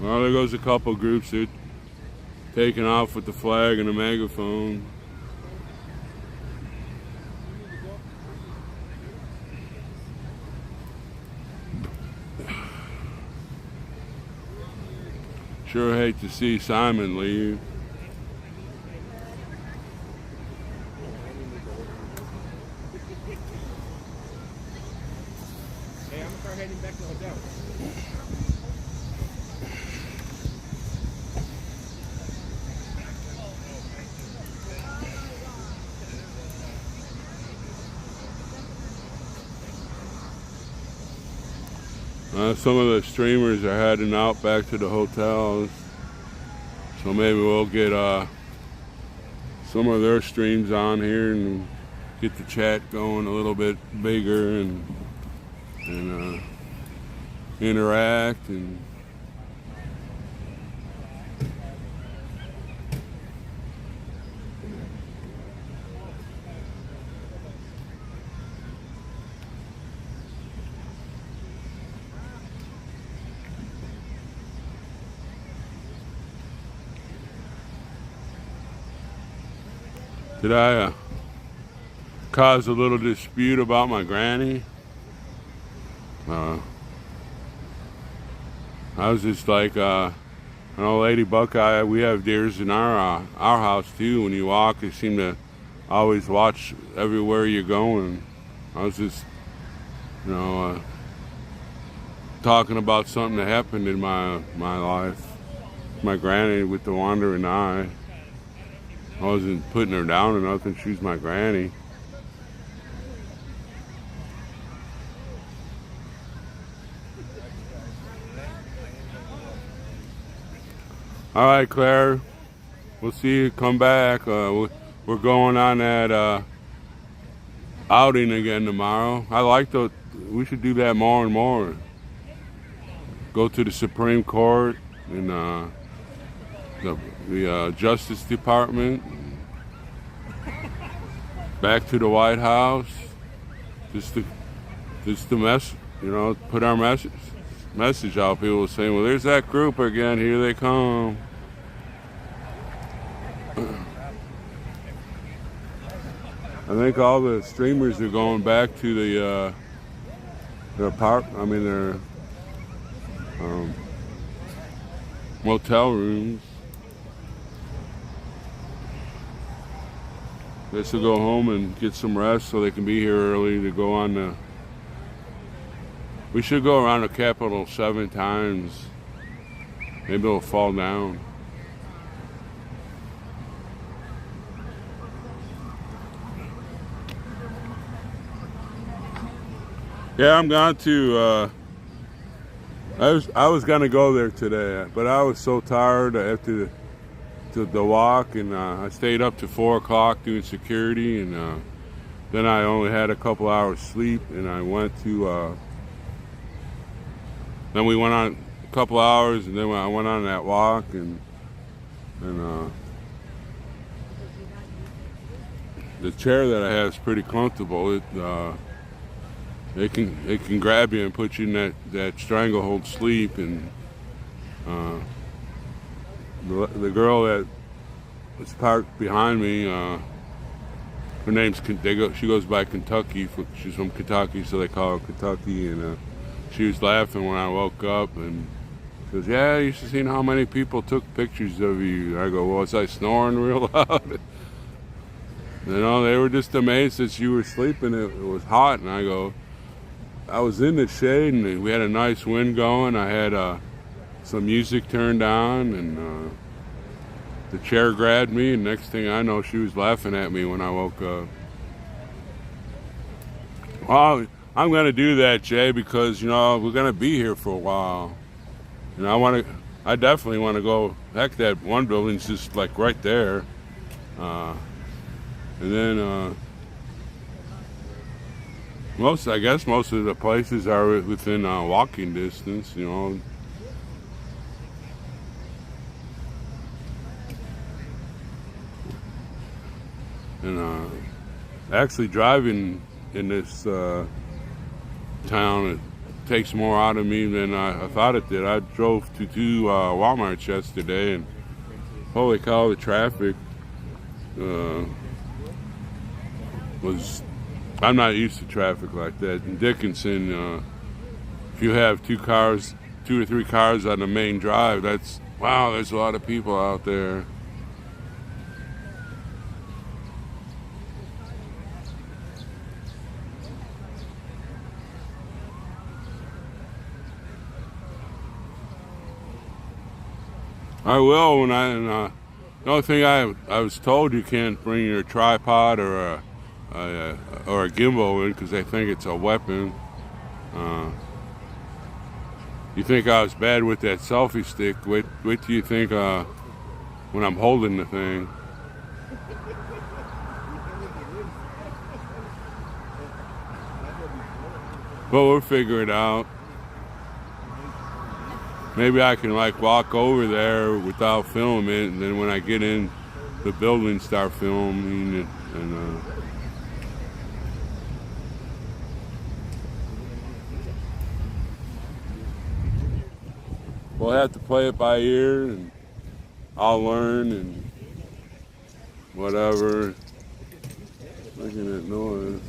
Well, there goes a couple groups that are taking off with the flag and the megaphone. Sure hate to see Simon leave. Hey, I'm gonna start heading back to the hotel. Some of the streamers are heading out back to the hotels, so maybe we'll get some of their streams on here and get the chat going a little bit bigger and interact and did I cause a little dispute about my granny? I was just like, an old lady Buckeye. We have deers in our house too. When you walk, they seem to always watch everywhere you're going. I was just, talking about something that happened in my life. My granny with the wandering eye. I wasn't putting her down or nothing. She's my granny. All right, Claire. We'll see you come back. We're going on that outing again tomorrow. I like the. We should do that more and more. Go to the Supreme Court and the Justice Department, back to the White House, just to put our message out. People saying, well, there's that group again, here they come. I think all the streamers are going back to their motel rooms. They should go home and get some rest so they can be here early to go on the. We should go around the Capitol 7 times. Maybe it'll fall down. Yeah, I'm going to. I was gonna go there today, but I was so tired after the walk, and I stayed up to 4 o'clock doing security, and then I only had a couple hours sleep, and I went to. Then we went on a couple hours, and then I went on that walk, and the chair that I have is pretty comfortable. It can grab you and put you in that stranglehold sleep, and the girl that was parked behind me, her name's she goes by Kentucky. She's from Kentucky, so they call her Kentucky. And she was laughing when I woke up, and she goes, "Yeah, you should see how many people took pictures of you." I go, "Well, was I snoring real loud?" You know, they were just amazed that you were sleeping. It was hot, and I go, I was in the shade, and we had a nice wind going. I had some music turned on, and the chair grabbed me, and next thing I know, she was laughing at me when I woke up. Well, I'm going to do that, Jay, because, you know, we're going to be here for a while. And I definitely want to go. Heck, that one building's just like right there. And then I guess most of the places are within walking distance, you know. And actually driving in this town, it takes more out of me than I thought it did. I drove to 2 Walmarts yesterday, and holy cow, the traffic I'm not used to traffic like that. In Dickinson, if you have 2 or 3 cars on the main drive, wow, there's a lot of people out there. I will the only thing I was told, you can't bring your tripod or a gimbal in because they think it's a weapon. You think I was bad with that selfie stick? What do you think when I'm holding the thing? But we'll figure it out. Maybe I can like walk over there without filming it, and then when I get in the building, start filming it. And we'll have to play it by ear, and I'll learn and whatever. Making that noise.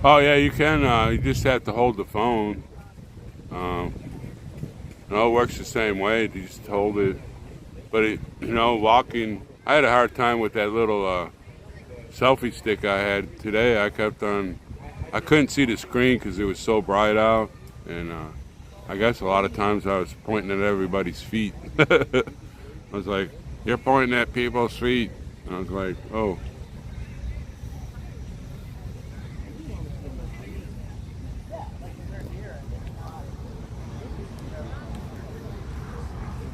Oh yeah, you can. You just have to hold the phone. No, it works the same way. You just hold it. But walking. I had a hard time with that little selfie stick I had today. I couldn't see the screen because it was so bright out, and I guess a lot of times I was pointing at everybody's feet. I was like, "You're pointing at people's feet." And I was like, "Oh."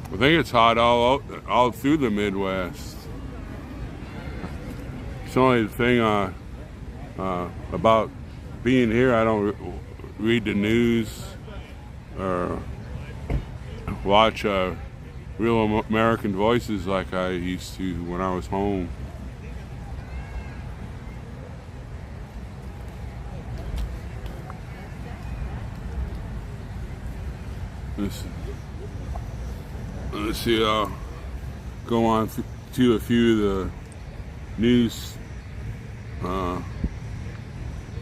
I think it's hot all through the Midwest. It's the only thing about being here. I don't read the news or watch Real American Voices like I used to when I was home. Let's see, I'll go on to a few of the news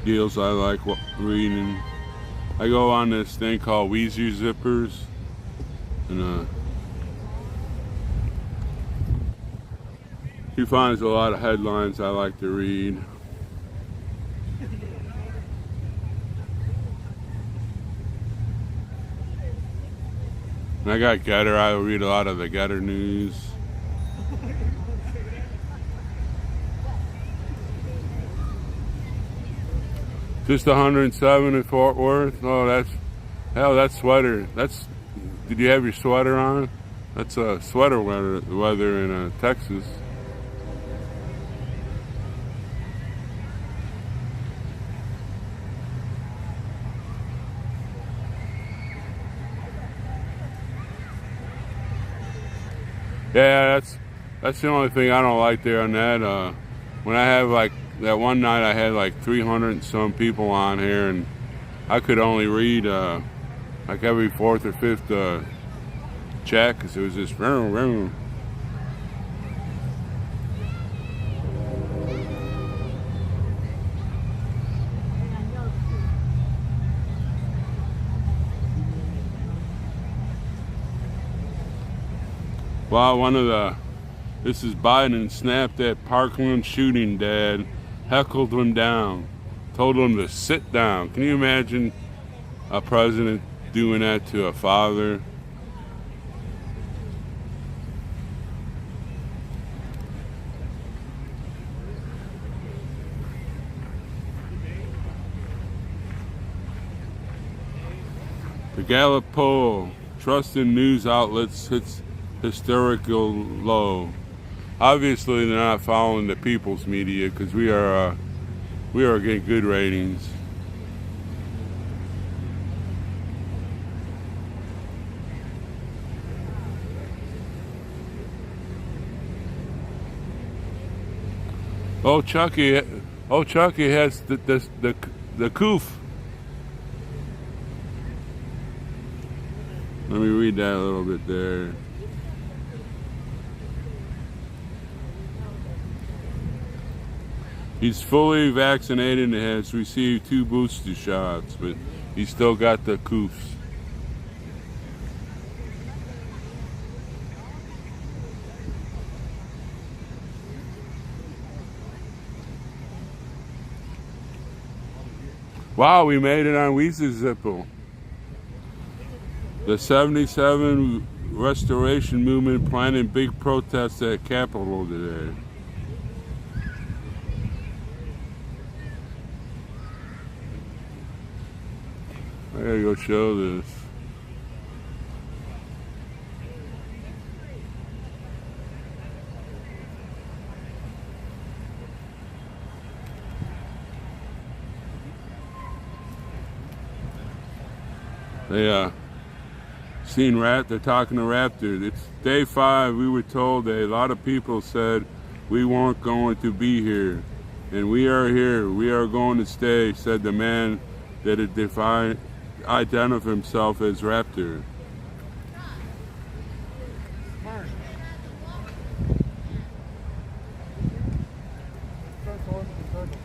deals I like reading. I go on this thing called Weezer Zippers, and he finds a lot of headlines I like to read. And I got Getter. I read a lot of the Getter news. Just 107 in Fort Worth. Oh, that sweater. Did you have your sweater on? That's sweater weather in Texas. Yeah, that's the only thing I don't like there on that. When I have like that one night, I had like 300 and some people on here, and I could only read like every fourth or fifth chat because it was just vroom, vroom. Wow, this is Biden snapped at Parkland shooting dad, heckled him down, told him to sit down. Can you imagine a president doing that to a father? The Gallup poll, trust in news outlets hits historical low. Obviously, they're not following the people's media because we are getting good ratings. Oh, Chucky has the coof. Let me read that a little bit there. He's fully vaccinated and has received 2 booster shots, but he's still got the coofs. Wow, we made it on Weezer Zippo. The 77 Restoration Movement planning big protests at Capitol today. I gotta go show this. They they're talking to Raptor. It's day 5. We were told that a lot of people said we weren't going to be here. And we are here. We are going to stay, said the man that identified himself as Raptor.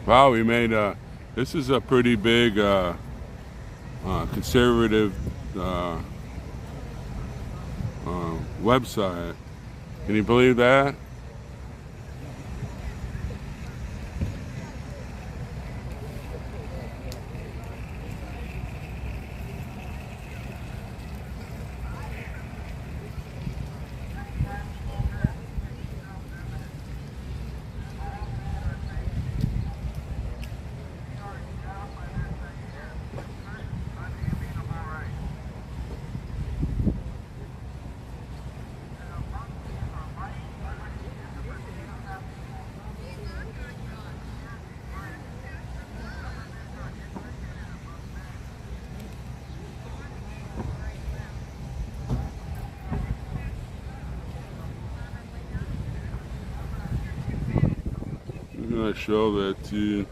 Wow, we made this is a pretty big conservative website. Can you believe that? I'm gonna show that to you.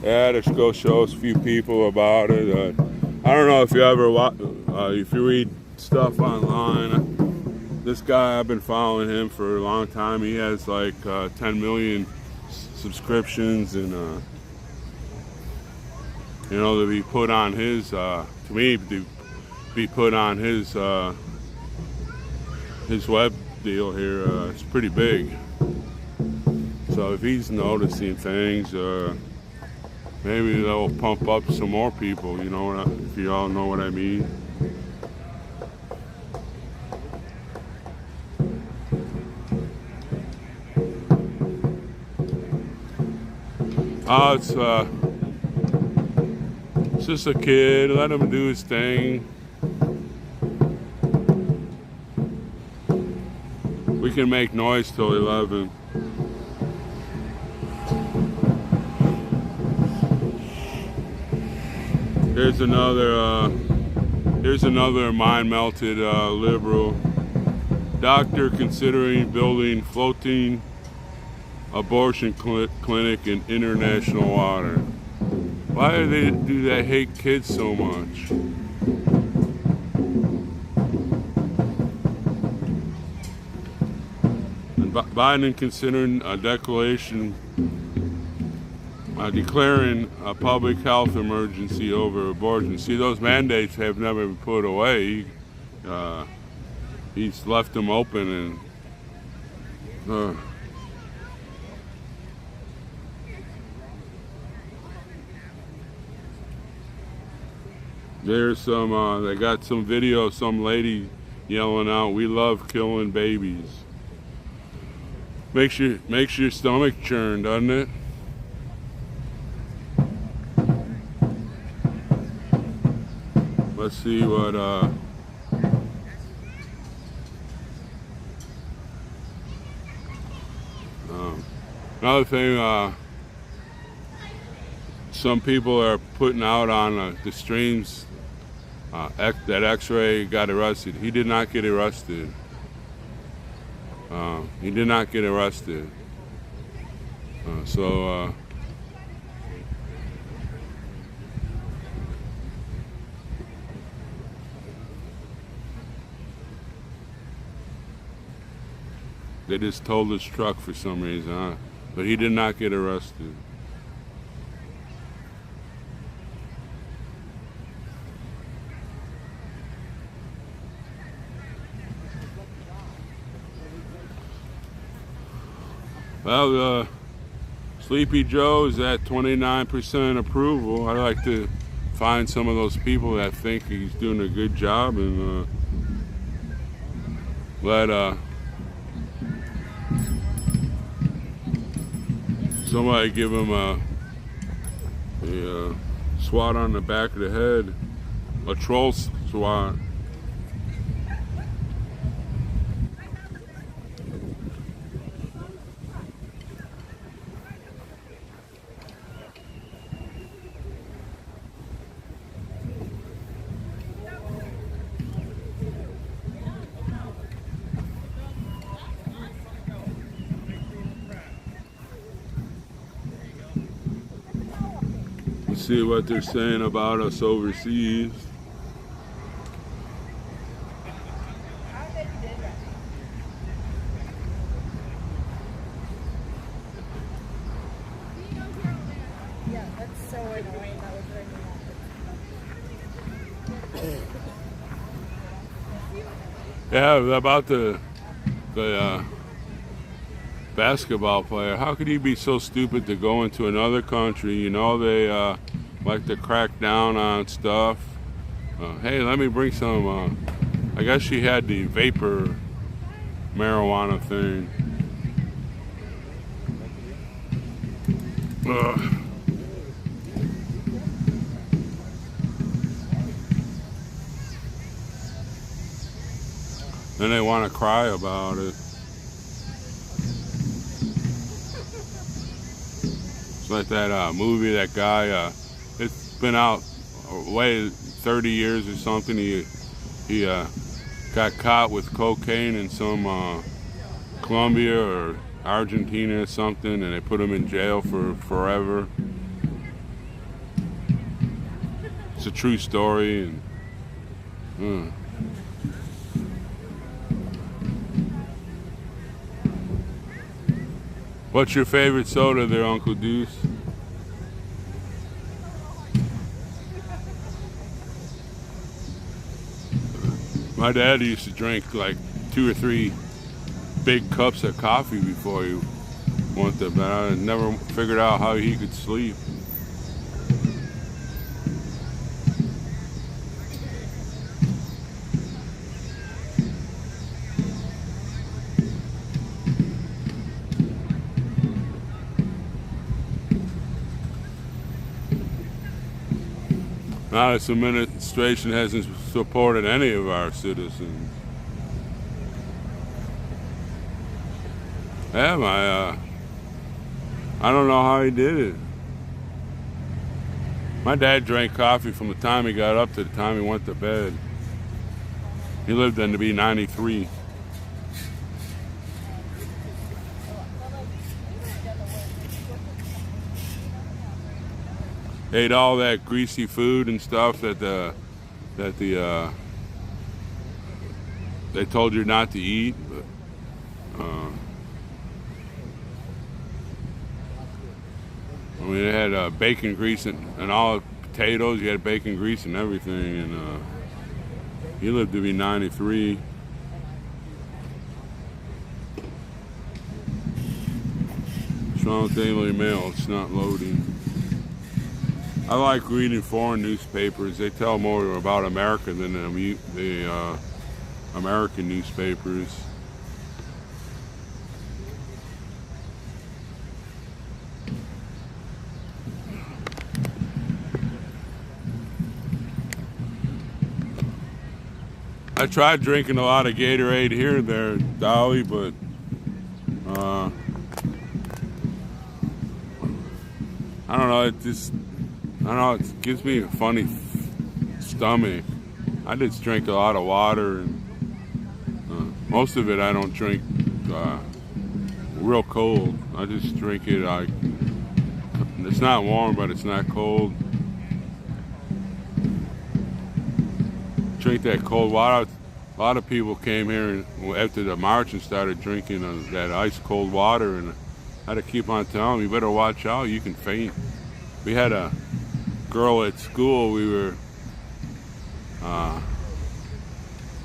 Yeah, just go show us a few people about it. I don't know if you ever if you read stuff online. This guy, I've been following him for a long time. He has like 10 million subscriptions, and you know, to be put on his to me to be put on his web deal here, it's pretty big. So if he's noticing things, maybe they'll pump up some more people, you know, if you all know what I mean. Oh, it's just a kid. Let him do his thing. We can make noise till 11. Here's another mind-melted liberal. Doctor considering building floating abortion clinic in international water. Why do they hate kids so much? And Biden considering a declaring a public health emergency over abortion. See, those mandates have never been put away. He's left them open, and there's some, they got some video of some lady yelling out, "We love killing babies." Makes your stomach churn, doesn't it? Let's see what, another thing, some people are putting out on the streams, that X-Ray got arrested. He did not get arrested. He did not get arrested. They just told his truck for some reason, but he did not get arrested. Well, Sleepy Joe is at 29% approval. I'd like to find some of those people that think he's doing a good job and let somebody give him a swat on the back of the head, a troll swat. See what they're saying about us overseas. Yeah, that's so annoying. That was very Yeah, about the basketball player. How could he be so stupid to go into another country? You know, they like to crack down on stuff. Hey, let me bring some, I guess she had the vapor marijuana thing. Then they want to cry about it. It's like that movie, that guy, it's been out way 30 years or something. He got caught with cocaine in some Colombia or Argentina or something, and they put him in jail for forever. it's a true story. And what's your favorite soda there, Uncle Deuce? My dad used to drink like 2 or 3 big cups of coffee before he went to bed. I never figured out how he could sleep. Now this administration hasn't supported any of our citizens. Yeah, I don't know how he did it. My dad drank coffee from the time he got up to the time he went to bed. He lived in to be 93. Ate all that greasy food and stuff that they told you not to eat. But, I mean, it had bacon grease and all the potatoes. You had bacon grease and everything, and he lived to be 93. Strong Daily Mail. It's not loading. I like reading foreign newspapers. They tell more about America than the American newspapers. I tried drinking a lot of Gatorade here and there, Dolly, but I don't know. It gives me a funny stomach. I just drink a lot of water, and most of it I don't drink real cold. I just drink it like it's not warm, but it's not cold. Drink that cold water. A lot of people came here after the march and started drinking that ice cold water, and I had to keep on telling them, you better watch out, you can faint. We had a girl at school, we were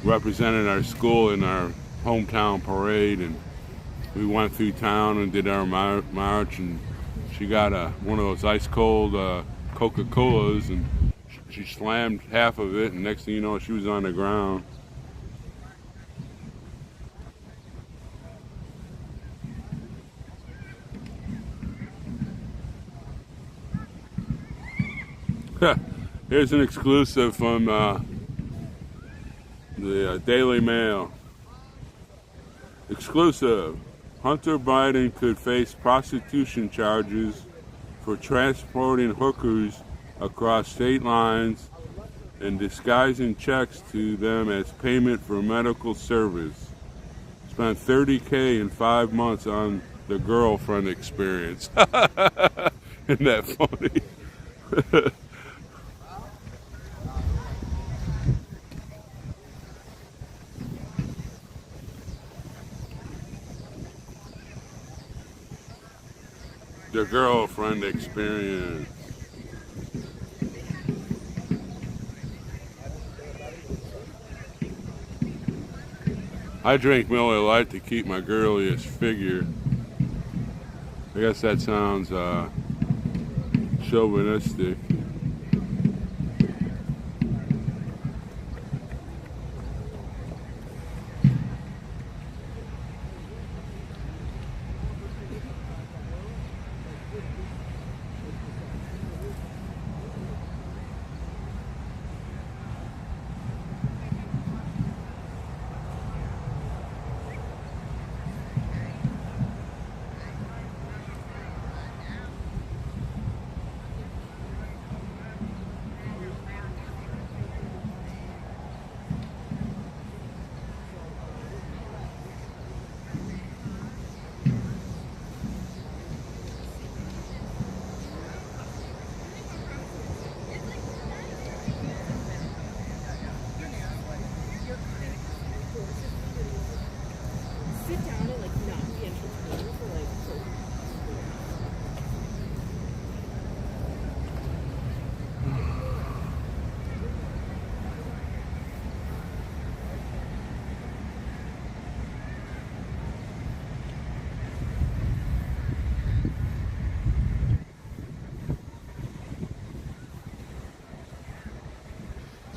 representing our school in our hometown parade, and we went through town and did our march, and she got one of those ice cold Coca-Colas, and she slammed half of it, and next thing you know, she was on the ground. Here's an exclusive from the Daily Mail. Exclusive. Hunter Biden could face prostitution charges for transporting hookers across state lines and disguising checks to them as payment for medical service. Spent $30K in 5 months on the girlfriend experience. Isn't that funny? The girlfriend experience. I drink Miller Lite to keep my girliest figure. I guess that sounds chauvinistic.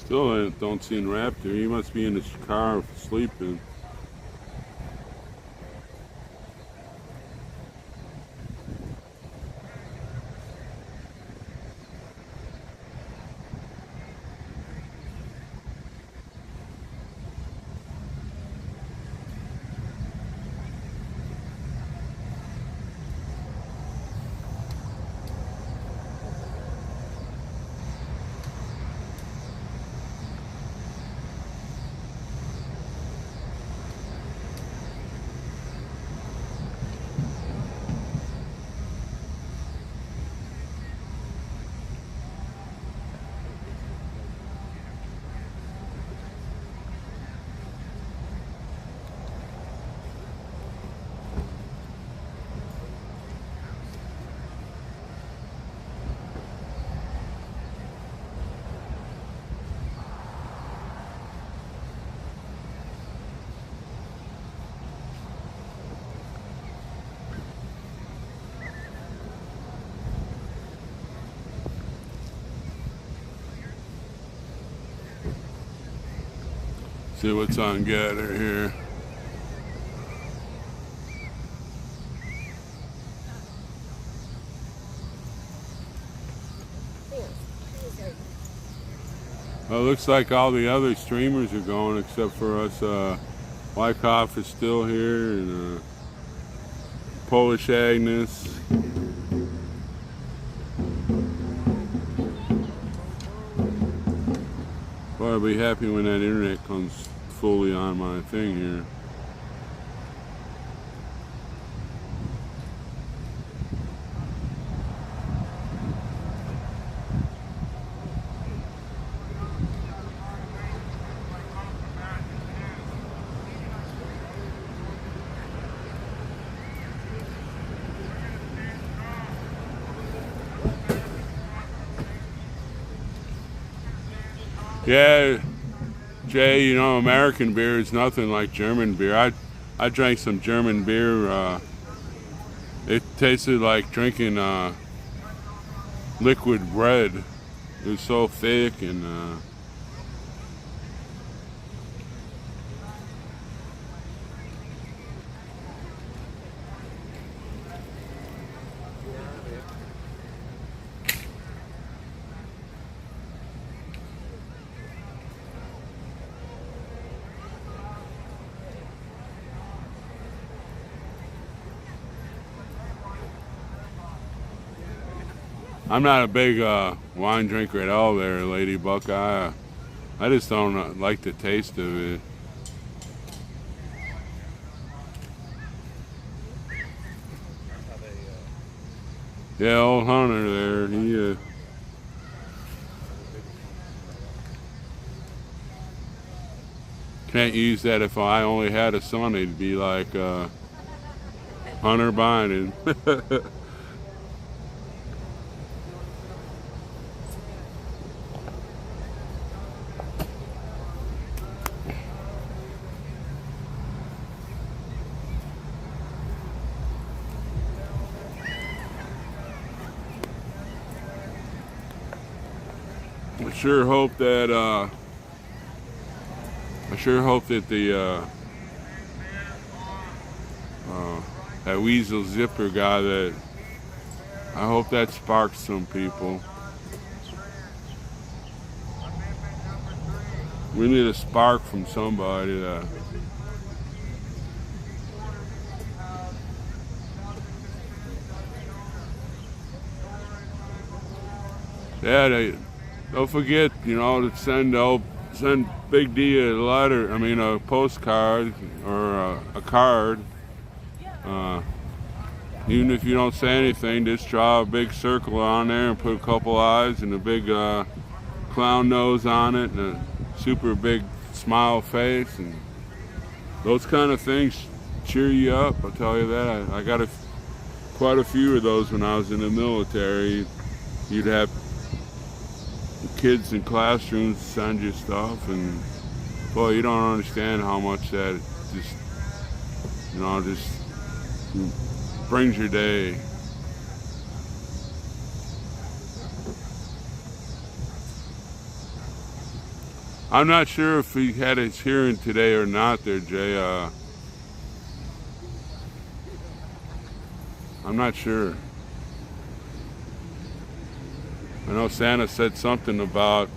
Still don't see Raptor. He must be in his car sleeping. See what's on gather here. Well, it looks like all the other streamers are going except for us. Wyckoff is still here, and Polish Agnes. Boy, I'll be happy when that internet comes fully on my thing here. Yeah, Jay, you know, American beer is nothing like German beer. I drank some German beer. It tasted like drinking liquid bread. It was so thick and I'm not a big wine drinker at all there, Lady Buck. I just don't like the taste of it. Yeah, old Hunter there, he can't use that. If I only had a son, he'd be like Hunter Biden. I sure hope that the that weasel zipper guy, that I hope that sparks some people. We need a spark from somebody. Yeah, don't forget, you know, to send Big D a letter. I mean, a postcard or a card. Even if you don't say anything, just draw a big circle on there and put a couple eyes and a big clown nose on it and a super big smile face, and those kind of things cheer you up. I'll tell you that. I got quite a few of those when I was in the military. You'd have kids in classrooms send you stuff, and boy, you don't understand how much that just brings your day. I'm not sure if he had his hearing today or not there, Jay. I'm not sure. I know Santa said something about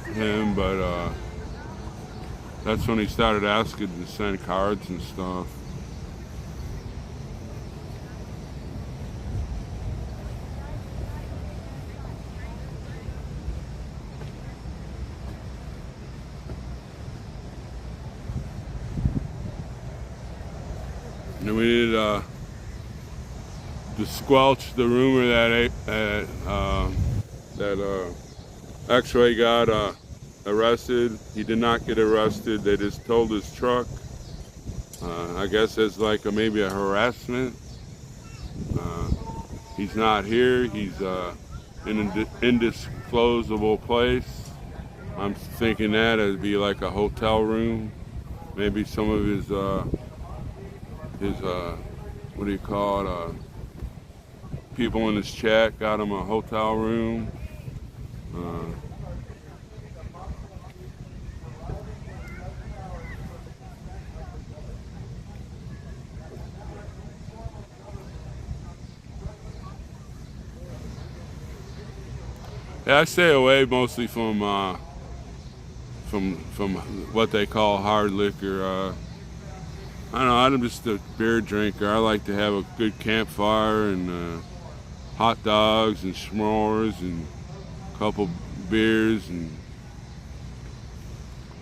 him, but that's when he started asking to send cards and stuff. And we needed to squelch the rumor that X-Ray got arrested. He did not get arrested. They just told his truck. I guess it's like maybe a harassment. He's not here. He's in an indisclosable place. I'm thinking that it'd be like a hotel room. Maybe some of his what do you call it? People in his chat got him a hotel room. Yeah, I stay away mostly from what they call hard liquor. I don't know, I'm just a beer drinker. I like to have a good campfire and hot dogs and s'mores and a couple beers and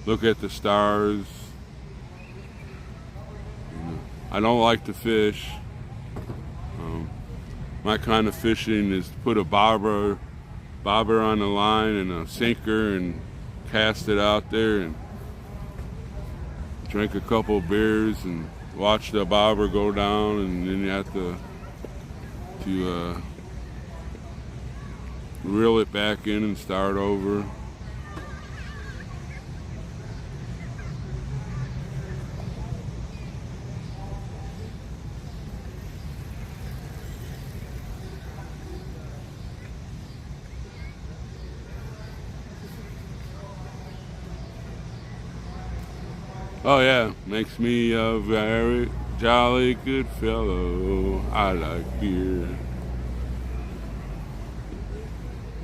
look at the stars. I don't like to fish. My kind of fishing is to put a bobber on the line and a sinker and cast it out there and drink a couple of beers and watch the bobber go down, and then you have to reel it back in and start over. Oh yeah, makes me a very jolly good fellow. I like beer.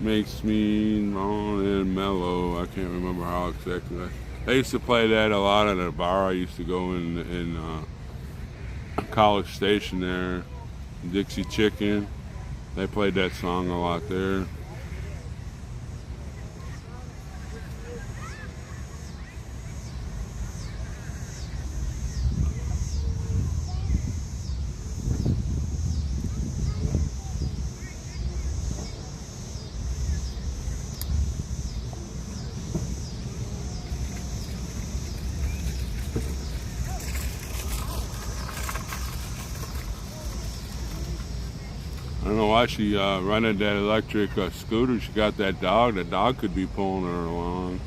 Makes me long and mellow. I can't remember how exactly. I used to play that a lot at a bar I used to go in College Station there, Dixie Chicken. They played that song a lot there. I don't know why she rented that electric scooter. She got that dog. The dog could be pulling her along.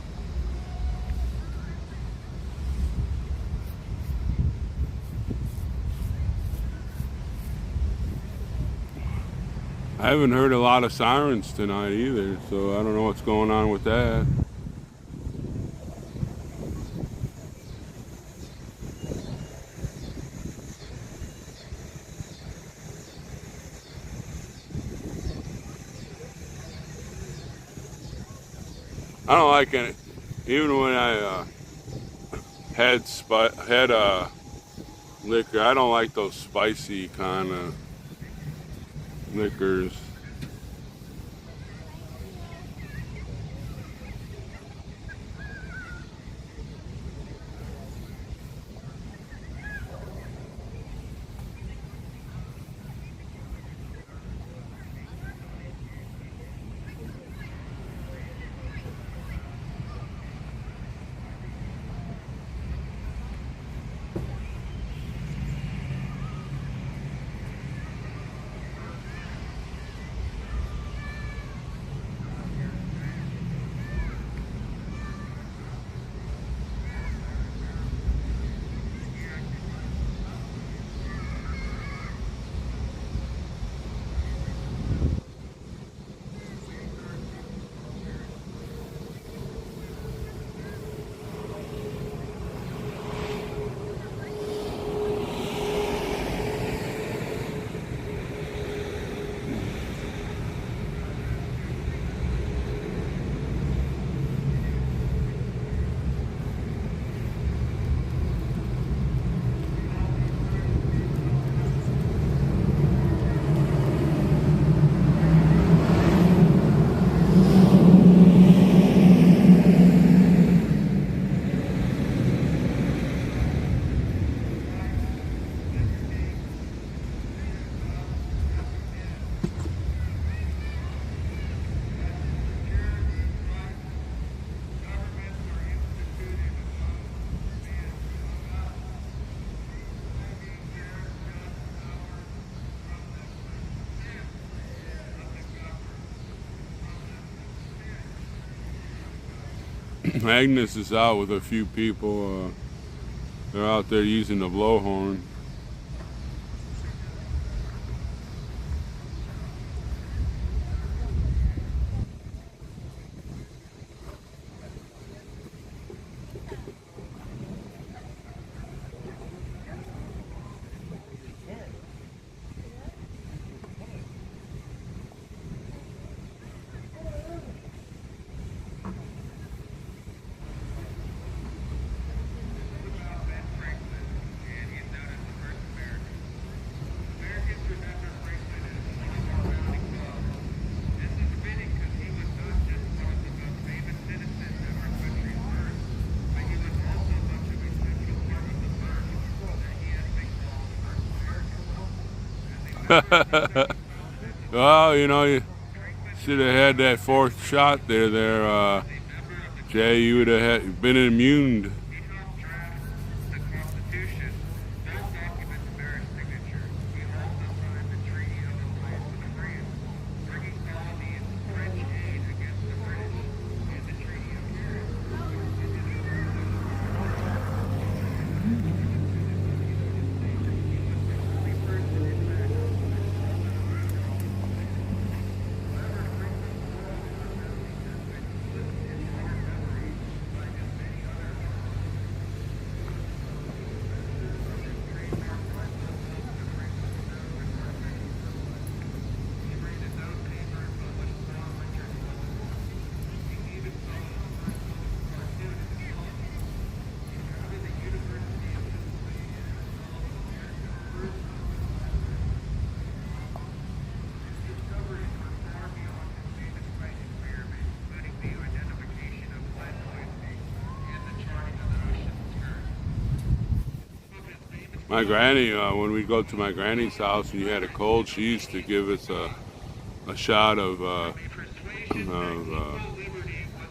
I haven't heard a lot of sirens tonight either, so I don't know what's going on with that. I don't like it. Even when I had liquor, I don't like those spicy kind of liquors. Agnes is out with a few people. They're out there using the blowhorn. Well, you know, you should have had that fourth shot there, Jay. You would have been immune. My granny, when we go to my granny's house and you had a cold, she used to give us a shot of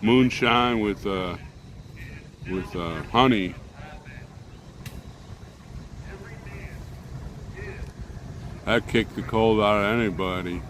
moonshine with honey. That kicked the cold out of anybody.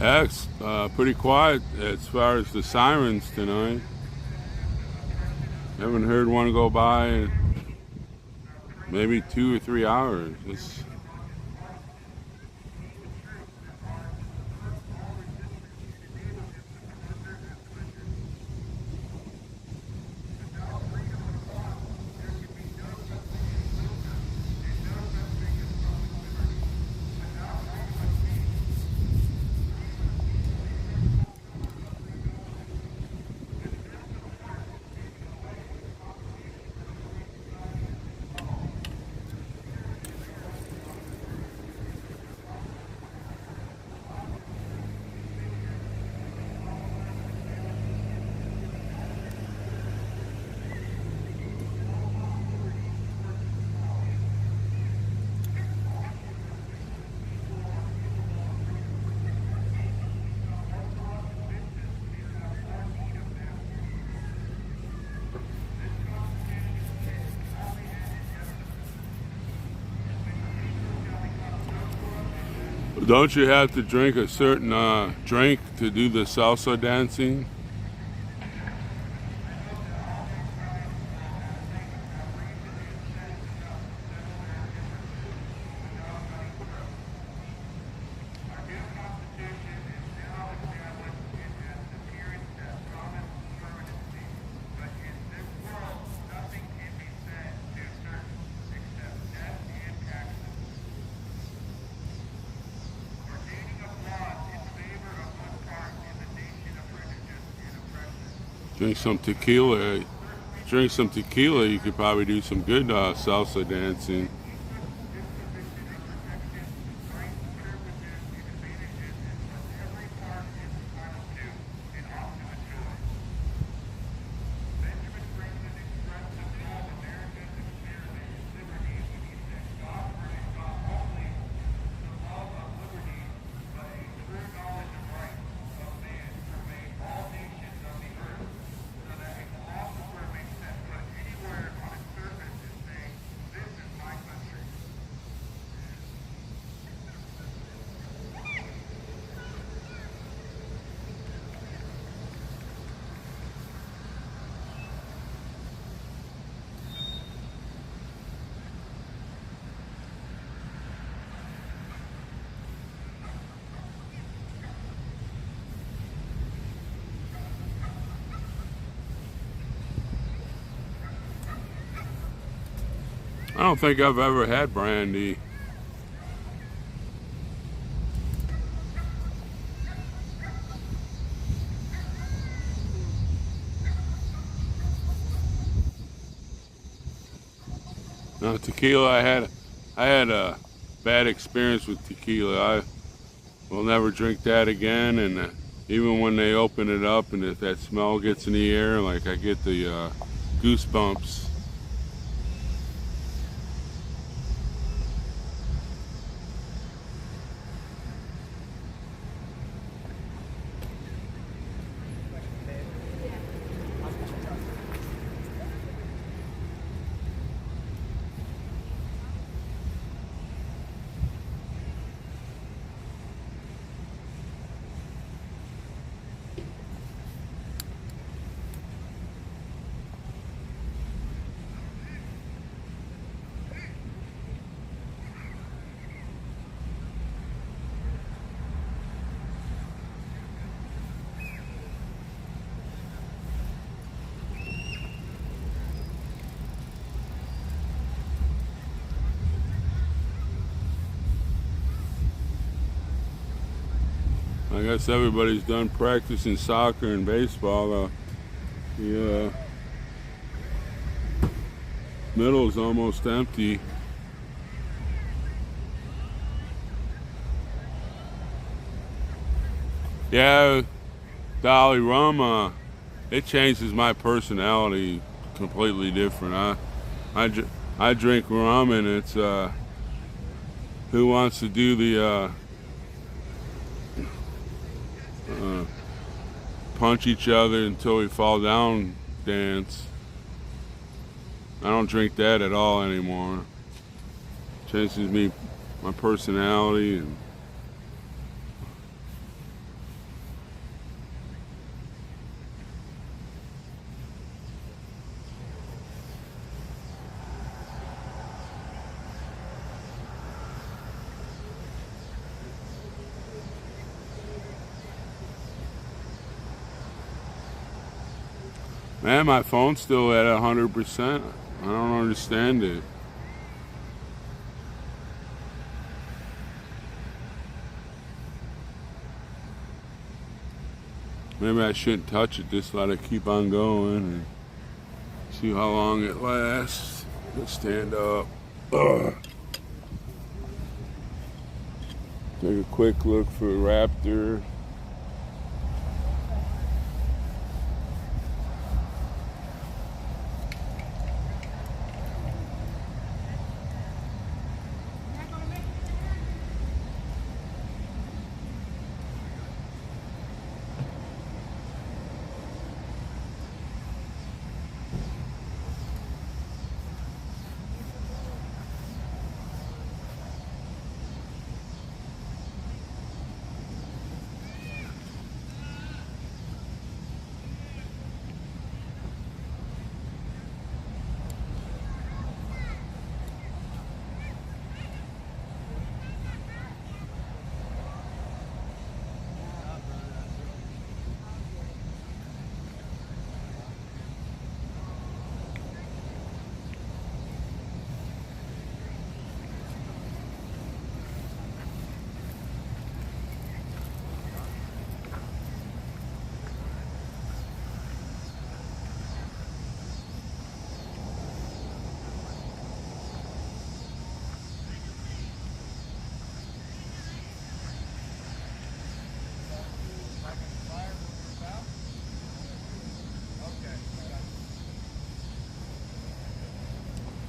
Yeah, it's pretty quiet as far as the sirens tonight. Haven't heard one go by in maybe 2 or 3 hours. Don't you have to drink a certain drink to do the salsa dancing? Drink some tequila. Drink some tequila, you could probably do some good salsa dancing. I don't think I've ever had brandy. No, tequila, I had a bad experience with tequila. I will never drink that again, and even when they open it up and if that smell gets in the air, like I get the goosebumps. I guess everybody's done practicing soccer and baseball. The middle's almost empty. Yeah, Dolly rum, it changes my personality completely different. I drink rum, and it's who wants to do the punch each other until we fall down dance. I don't drink that at all anymore. Changes me, my personality, and man, my phone's still at 100%. I don't understand it. Maybe I shouldn't touch it, just let it keep on going and see how long it lasts. Let's stand up. Ugh. Take a quick look for a raptor.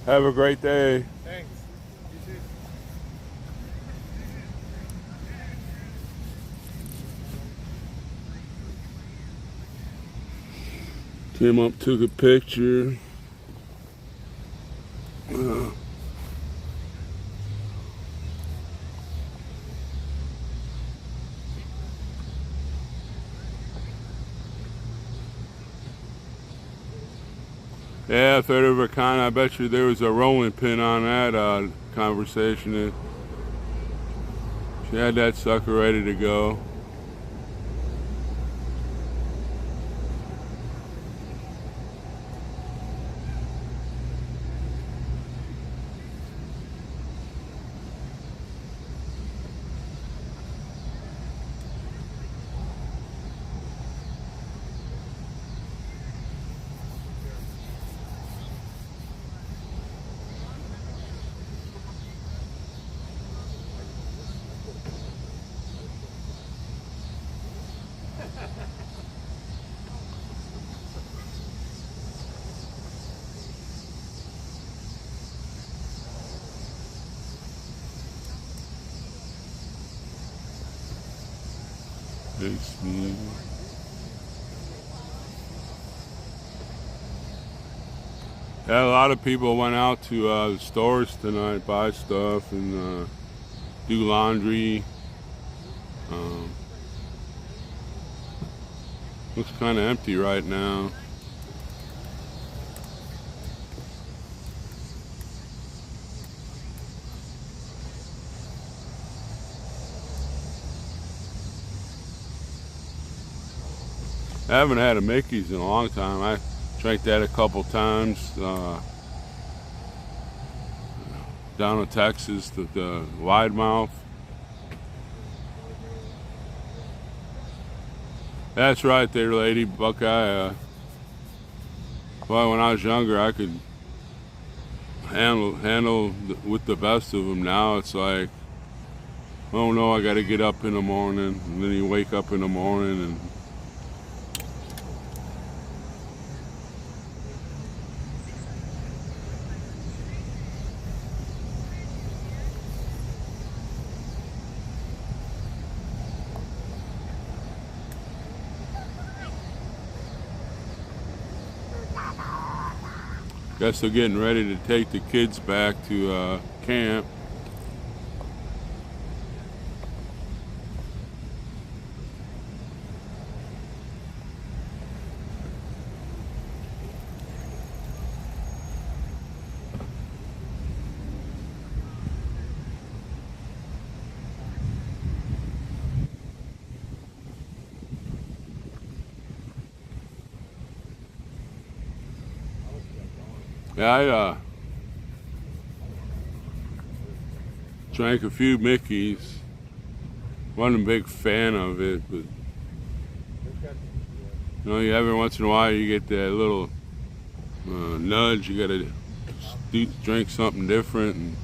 Have a great day. Thanks. You too. Came up, took a picture. Yeah, if it ever I bet you there was a rolling pin on that conversation. She had that sucker ready to go. Makes me. Yeah, a lot of people went out to the stores tonight, buy stuff and do laundry. Looks kind of empty right now. I haven't had a Mickey's in a long time. I drank that a couple times down in Texas, the Wide Mouth. That's right there, lady Buckeye. Well, when I was younger, I could handle with the best of them. Now it's like, oh no, I got to get up in the morning, and then you wake up in the morning and. Guess they're getting ready to take the kids back to camp. Yeah, I drank a few Mickeys. Wasn't a big fan of it, but you know, every once in a while you get that little nudge. You gotta drink something different. And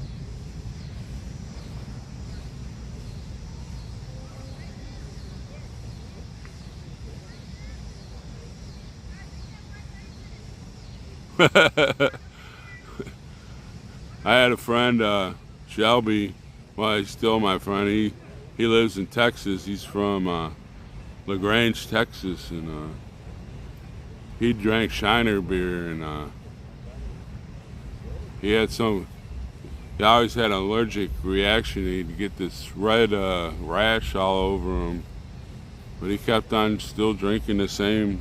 I had a friend, Shelby. Well, he's still my friend. He lives in Texas. He's from LaGrange, Texas, and he drank Shiner beer, and he always had an allergic reaction. He'd get this red rash all over him, but he kept on still drinking the same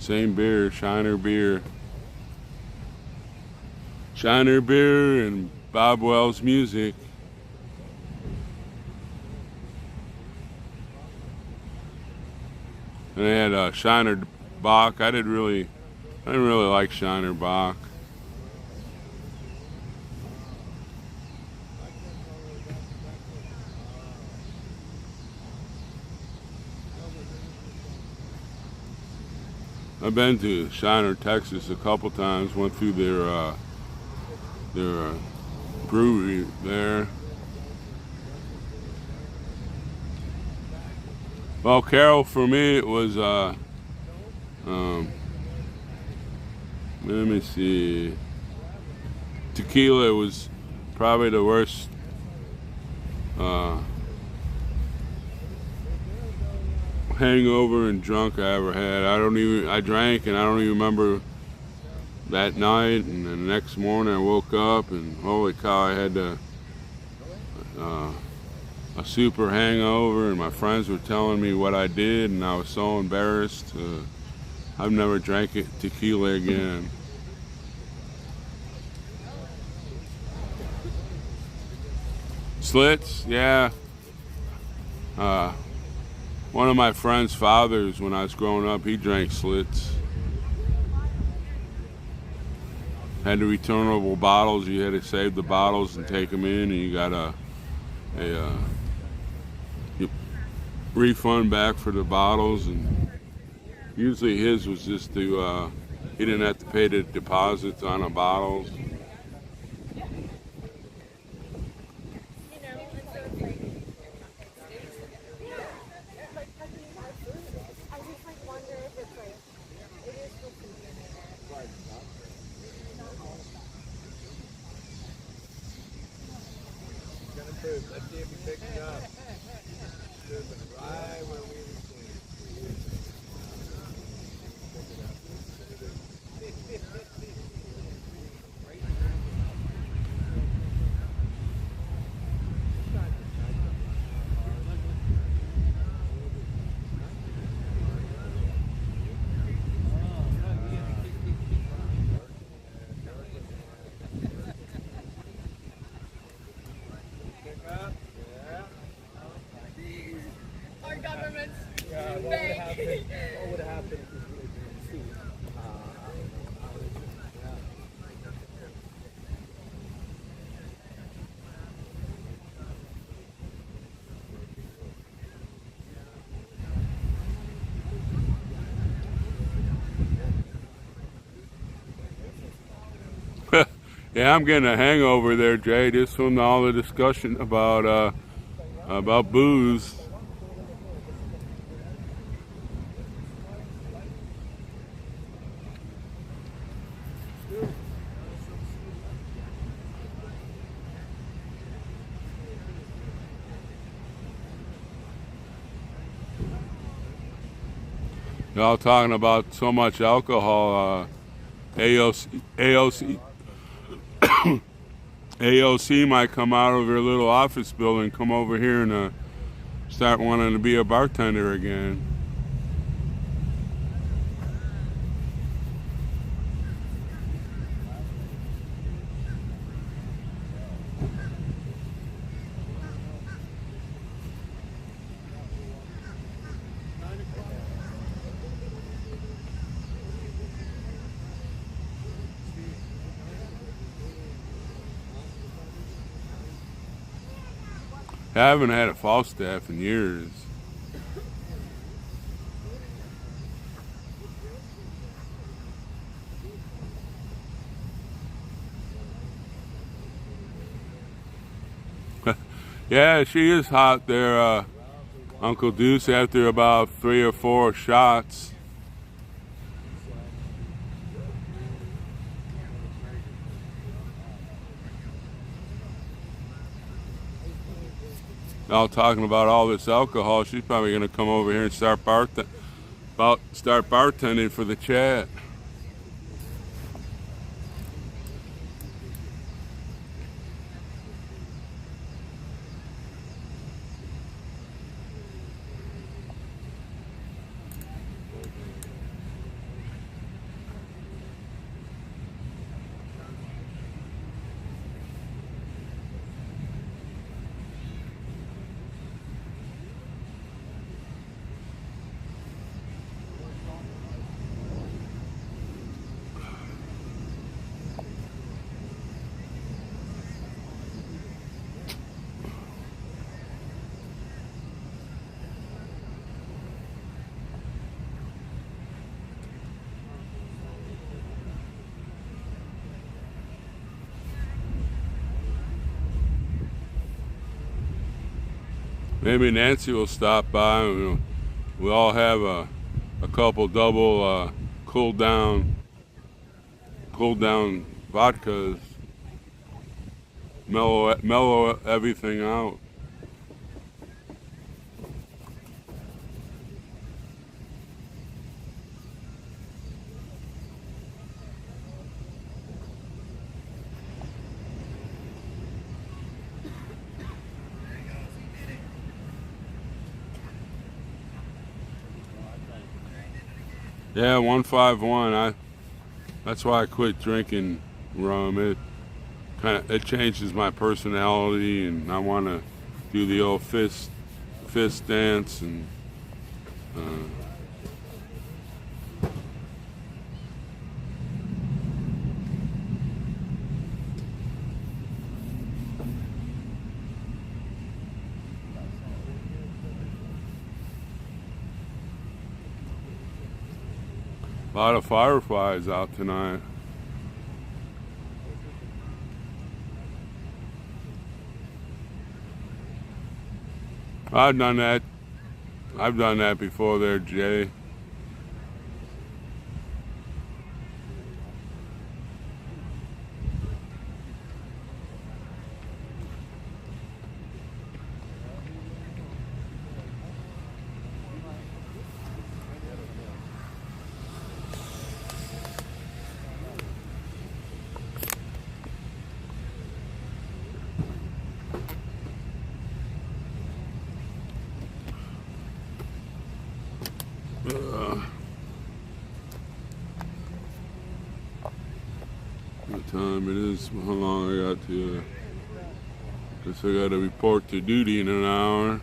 beer, Shiner beer. Shiner beer and Bob Wells music. And they had Shiner Bock. I didn't really like Shiner Bock. I've been to Shiner, Texas a couple times. Went through their brewery there. Well, Carol, for me it was let me see. tequila was probably the worst hangover and drunk I ever had. I drank and I don't even remember that night, and then the next morning I woke up and holy cow, I had a super hangover, and my friends were telling me what I did, and I was so embarrassed. I've never drank tequila again. Slits, yeah. One of my friend's fathers, when I was growing up, he drank Slits. Had the returnable bottles. You had to save the bottles and take them in, and you got a refund back for the bottles. And usually his was just to he didn't have to pay the deposits on the bottles. Let's see if he picks it up. Right where we What would have happened if we didn't see? Yeah, I'm getting a hangover there, Jay, just from all the discussion about booze. Y'all talking about so much alcohol. AOC might come out of her little office building, come over here and start wanting to be a bartender again. I haven't had a Falstaff in years. Yeah, she is hot there, Uncle Deuce, after about 3 or 4 shots. All talking about all this alcohol, she's probably going to come over here and start bartending for the chat. Maybe Nancy will stop by and we'll all have a couple double cooled down vodkas. mellow everything out. Yeah, 151. That's why I quit drinking rum. It changes my personality, and I want to do the old fist dance and. A lot of fireflies out tonight. I've done that before there, Jay. What time it is? How long I got to? Guess I got to report to duty in an hour.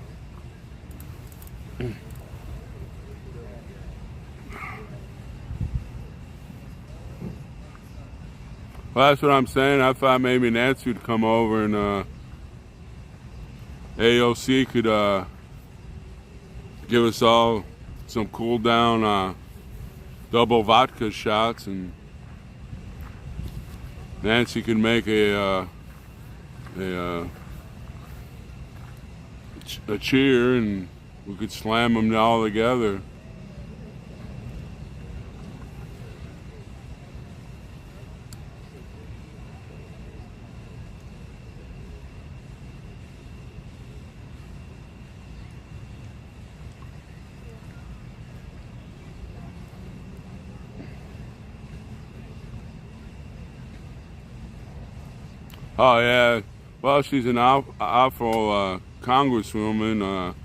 Well, that's what I'm saying. I thought maybe Nancy would come over and AOC could give us all some cool down double vodka shots, and Nancy could make a cheer, and we could slam them all together. Oh yeah, well, she's an awful congresswoman.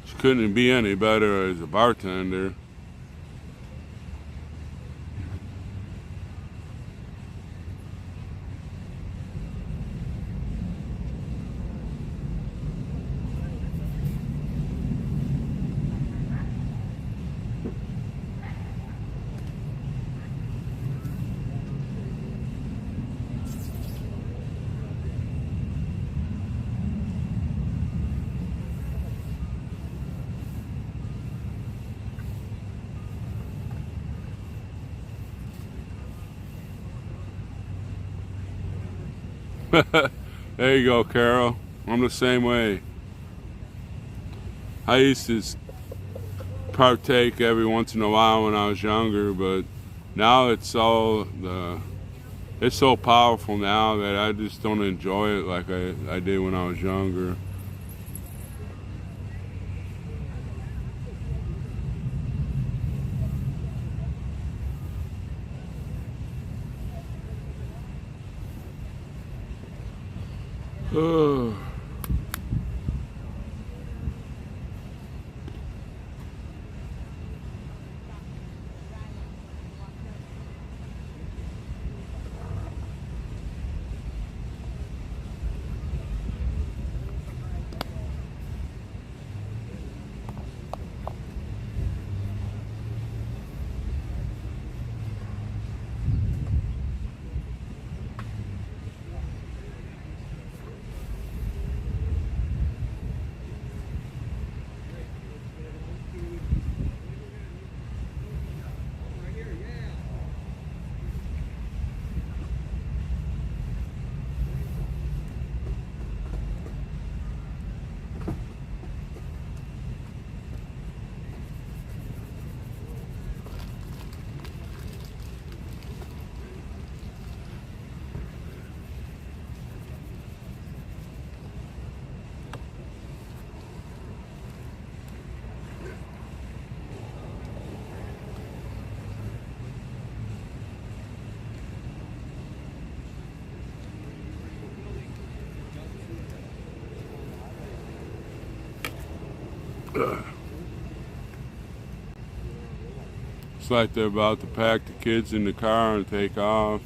She couldn't be any better as a bartender. There you go, Carol. I'm the same way. I used to partake every once in a while when I was younger, but now it's so powerful now that I just don't enjoy it like I did when I was younger. Oh. It's like they're about to pack the kids in the car and take off.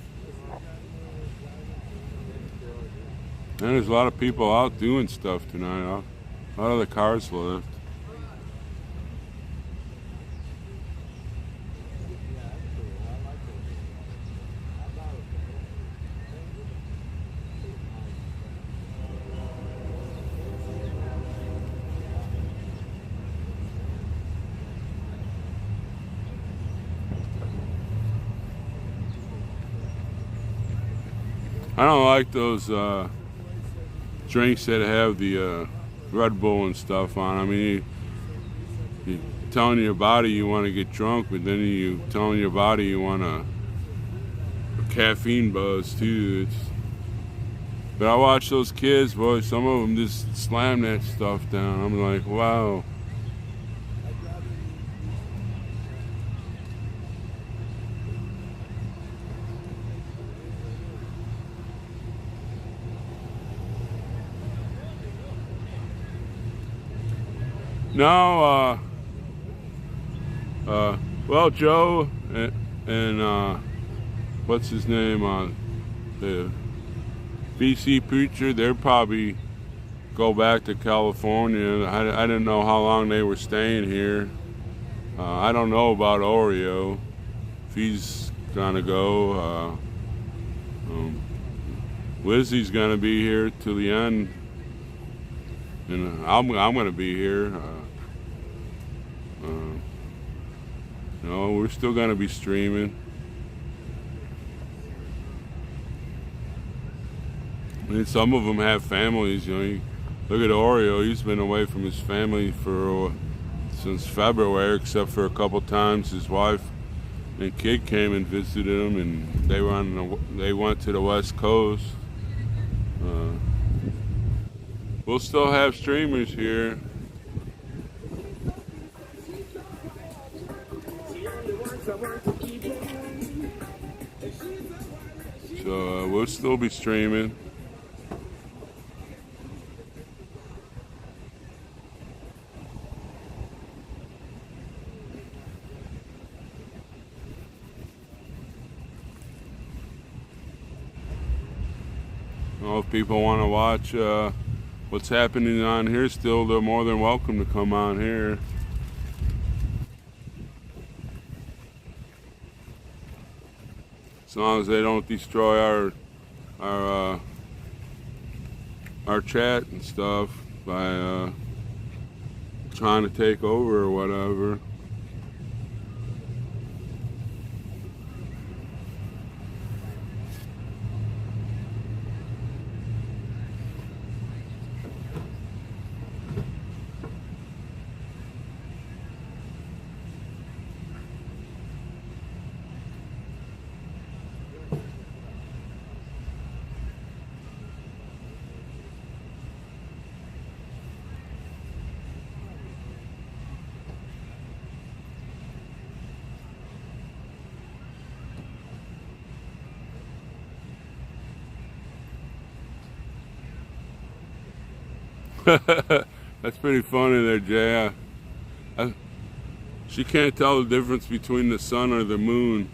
And there's a lot of people out doing stuff tonight. A lot of the cars left. I don't like those drinks that have the Red Bull and stuff on. I mean, you telling your body you want to get drunk, but then you telling your body you want a caffeine buzz too. But I watch those kids, boy. Some of them just slam that stuff down. I'm like, wow. No, well, Joe and what's his name, the BC preacher, they'll probably go back to California. I didn't know how long they were staying here. I don't know about Oreo, if he's gonna go. Lizzie's gonna be here till the end, and I'm gonna be here. No, we're still gonna be streaming. I mean, some of them have families, you know. Look at Oreo; he's been away from his family since February, except for a couple times his wife and kid came and visited him, and they went to the West Coast. We'll still have streamers here. So we'll still be streaming. Well, if people want to watch what's happening on here still, they're more than welcome to come on here. As long as they don't destroy our chat and stuff by trying to take over or whatever. That's pretty funny there, Jay. She can't tell the difference between the sun or the moon.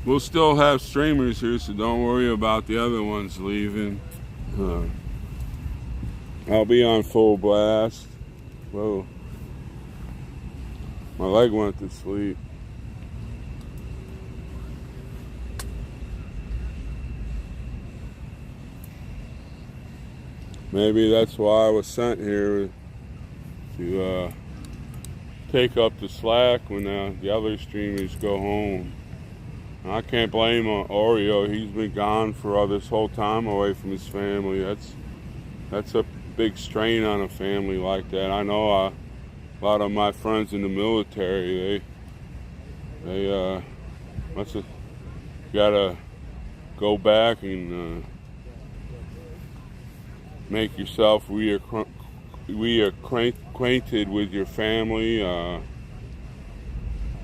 We'll still have streamers here, so don't worry about the other ones leaving. I'll be on full blast. Whoa. My leg went to sleep. Maybe that's why I was sent here, to take up the slack when the other streamers go home. I can't blame Oreo. He's been gone for all this whole time away from his family. That's a big strain on a family like that. I know a lot of my friends in the military, they must have gotta go back and make yourself reacquainted with your family. You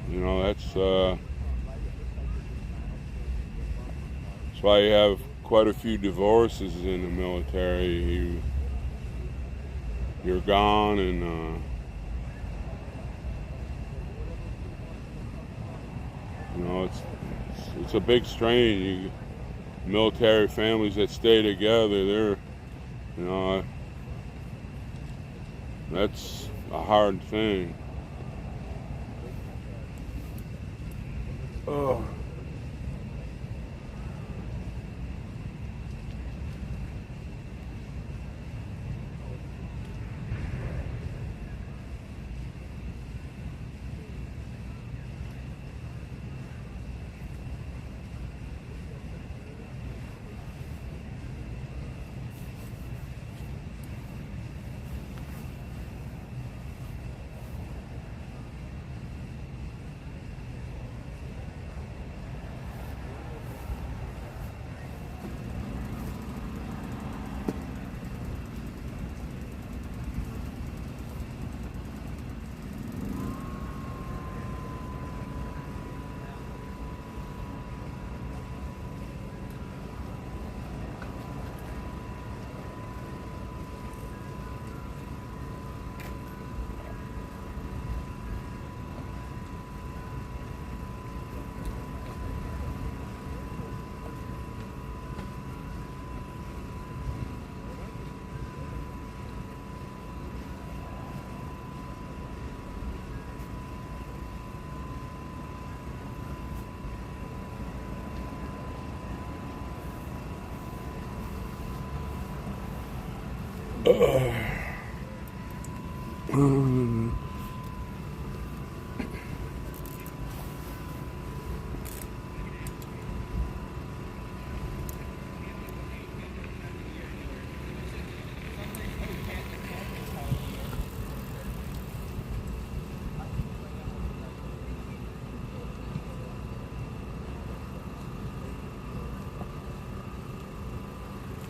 know, that's why you have quite a few divorces in the military. You're gone, and you know, it's a big strain. Military families that stay together, they're, you know, that's a hard thing. Oh.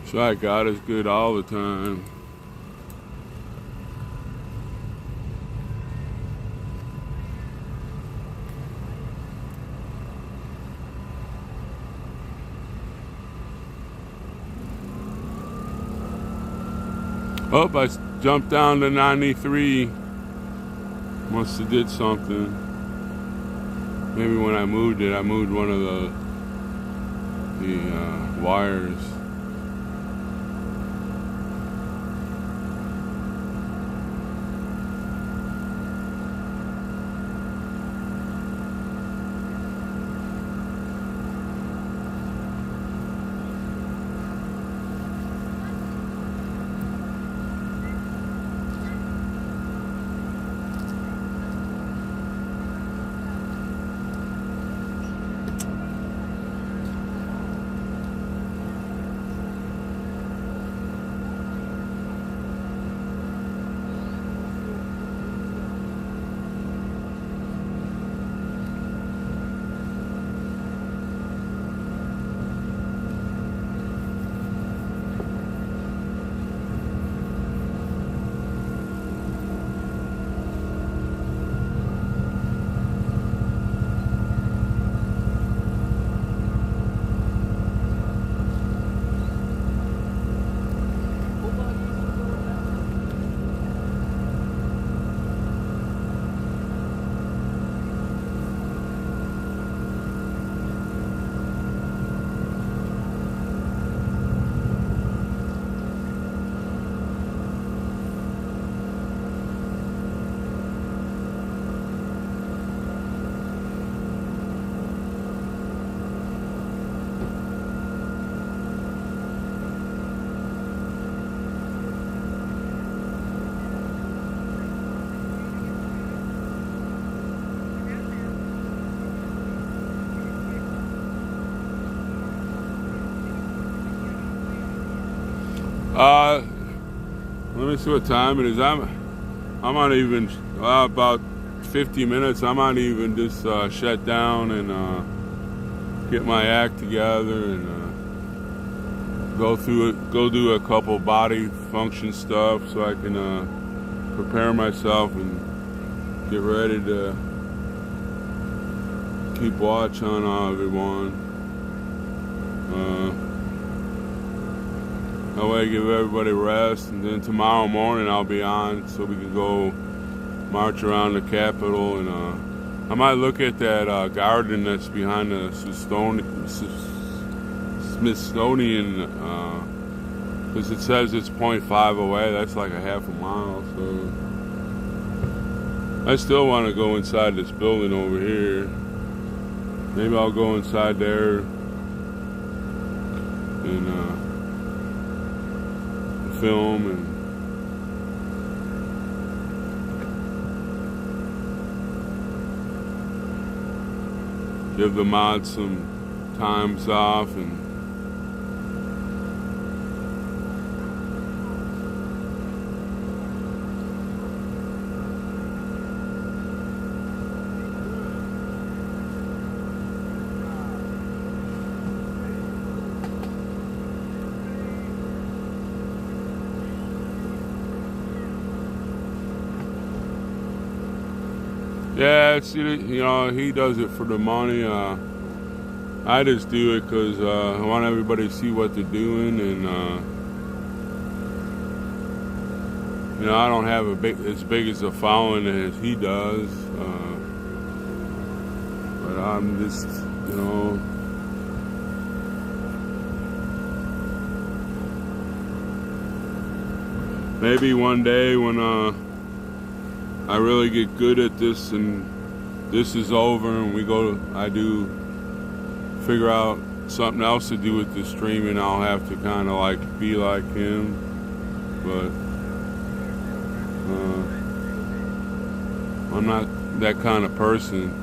It's like God is good all the time. Oh, I jumped down to 93. Must have did something. Maybe when I moved one of the wires. Let me see what time it is. I'm not even about 50 minutes. I might even just shut down and get my act together and go do a couple body function stuff so I can prepare myself and get ready to keep watch on everyone. That way I give everybody rest, and then tomorrow morning I'll be on so we can go march around the Capitol, and I might look at that garden that's behind the Smithsonian, because it says it's 0.5 away. That's like a half a mile, so I still want to go inside this building over here. Maybe I'll go inside there and film and give the mods some times off and yeah, it's, he does it for the money. I just do it because I want everybody to see what they're doing, and I don't have as big as a following as he does, but I'm just, maybe one day when I really get good at this and this is over and I do figure out something else to do with the streaming, I'll have to kind of like be like him, but I'm not that kind of person.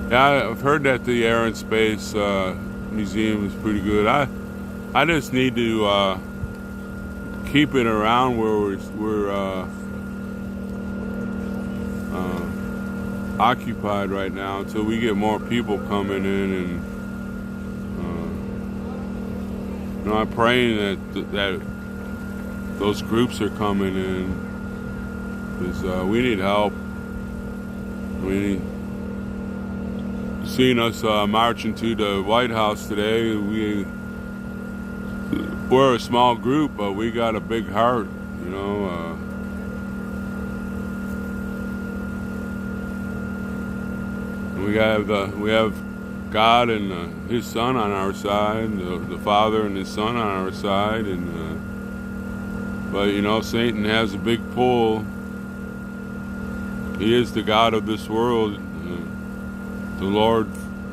Yeah, I've heard that the Air and Space Museum is pretty good. I just need to keep it around where we're occupied right now until we get more people coming in, and I'm praying that those groups are coming in, because we need help. Seeing us marching to the White House today, we're a small group, but we got a big heart, we have God and His Son on our side, the Father and His Son on our side, and but Satan has a big pull. He is the God of this world. The Lord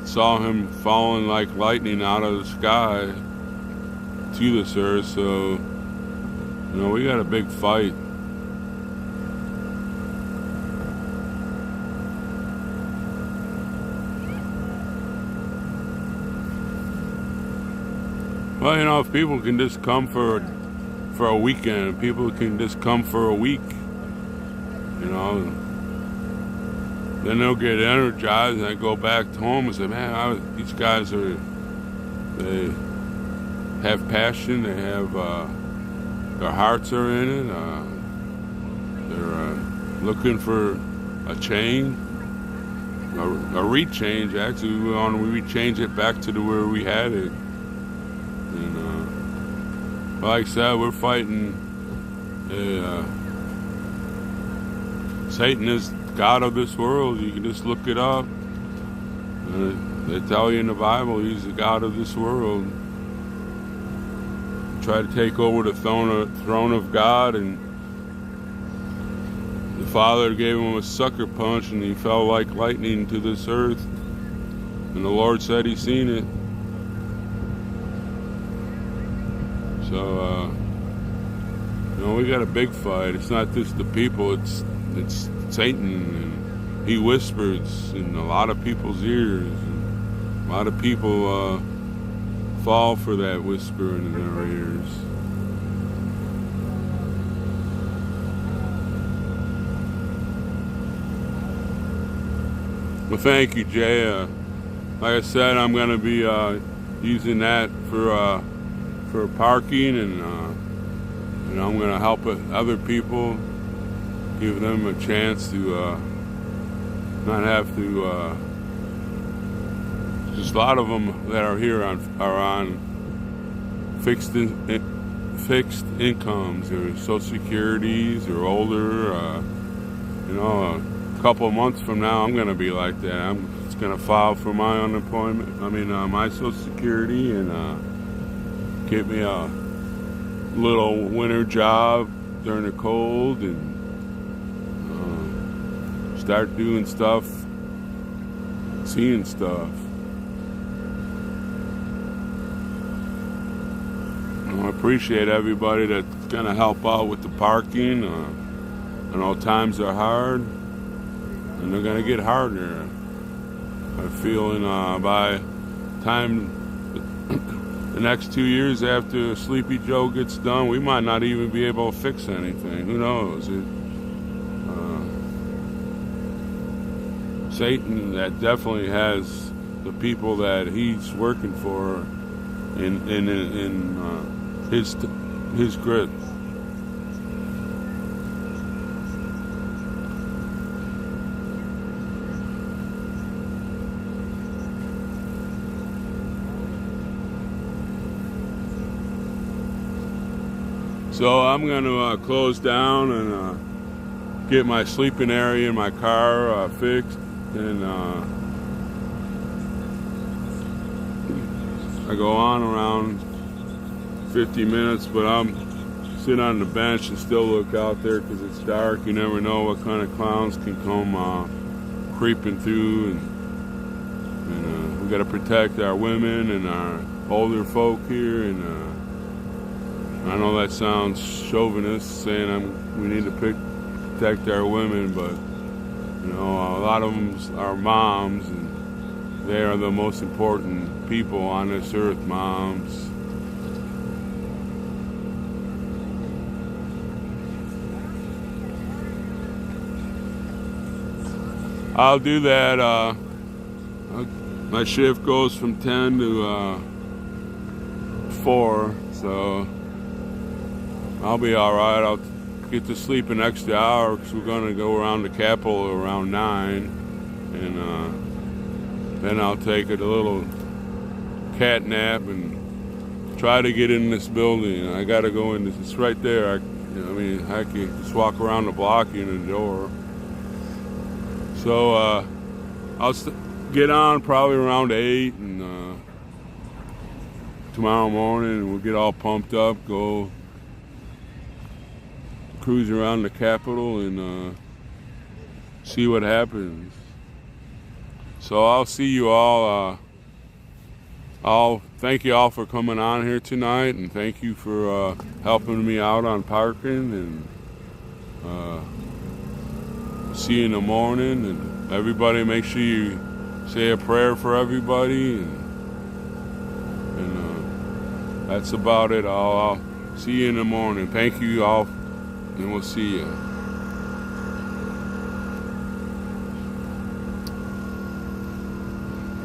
saw him falling like lightning out of the sky to this earth, so we got a big fight. Well, if people can just come for a weekend, people can just come for a week, then they'll get energized and they go back home and say, man, these guys they have passion, they have, their hearts are in it, they're looking for a change, a rechange. Actually, we want to rechange it back to where we had it. And like I said, we're fighting Satan is God of this world. You can just look it up. They tell you in the Bible he's the God of this world. Try to take over the throne of God, and the Father gave him a sucker punch and he fell like lightning to this earth, and the Lord said He's seen it. So we got a big fight. It's not just the people, it's Satan, and he whispers in a lot of people's ears, and a lot of people fall for that whispering in their ears. Well, thank you, Jay. Like I said, I'm going to be using that for parking, and I'm going to help other people, give them a chance to not have to. There's a lot of them that are here are on fixed incomes, or Social Securities, or older. A couple of months from now, I'm going to be like that. I'm just going to file for my unemployment. My Social Security, and get me a little winter job during the cold, and start doing stuff, seeing stuff. I appreciate everybody that's going to help out with the parking. I know times are hard, and they're going to get harder. I'm feeling by the time the next 2 years after Sleepy Joe gets done, we might not even be able to fix anything. Who knows? Satan, that definitely has the people that he's working for in his grip. So I'm going to close down and get my sleeping area in my car fixed, and I go on around 50 minutes, but I'm sitting on the bench and still look out there because it's dark. You never know what kind of clowns can come creeping through, and we got to protect our women and our older folk here. And I know that sounds chauvinist, saying we need to protect our women, but a lot of them are moms, and they are the most important people on this earth, moms. I'll do that. My shift goes from 10 to 4, so I'll be all right. I'll get to sleep an extra hour because we're going to go around the Capitol around 9, and then I'll take a little cat nap and try to get in this building. I got to go in. It's right there. I can just walk around the block in the door. So I'll get on probably around 8, and tomorrow morning we'll get all pumped up, go cruise around the Capitol, and see what happens. So I'll see you all. I'll thank you all for coming on here tonight, and thank you for helping me out on parking, and see you in the morning. And everybody, make sure you say a prayer for everybody, and that's about it. I'll see you in the morning. Thank you all, and we'll see you.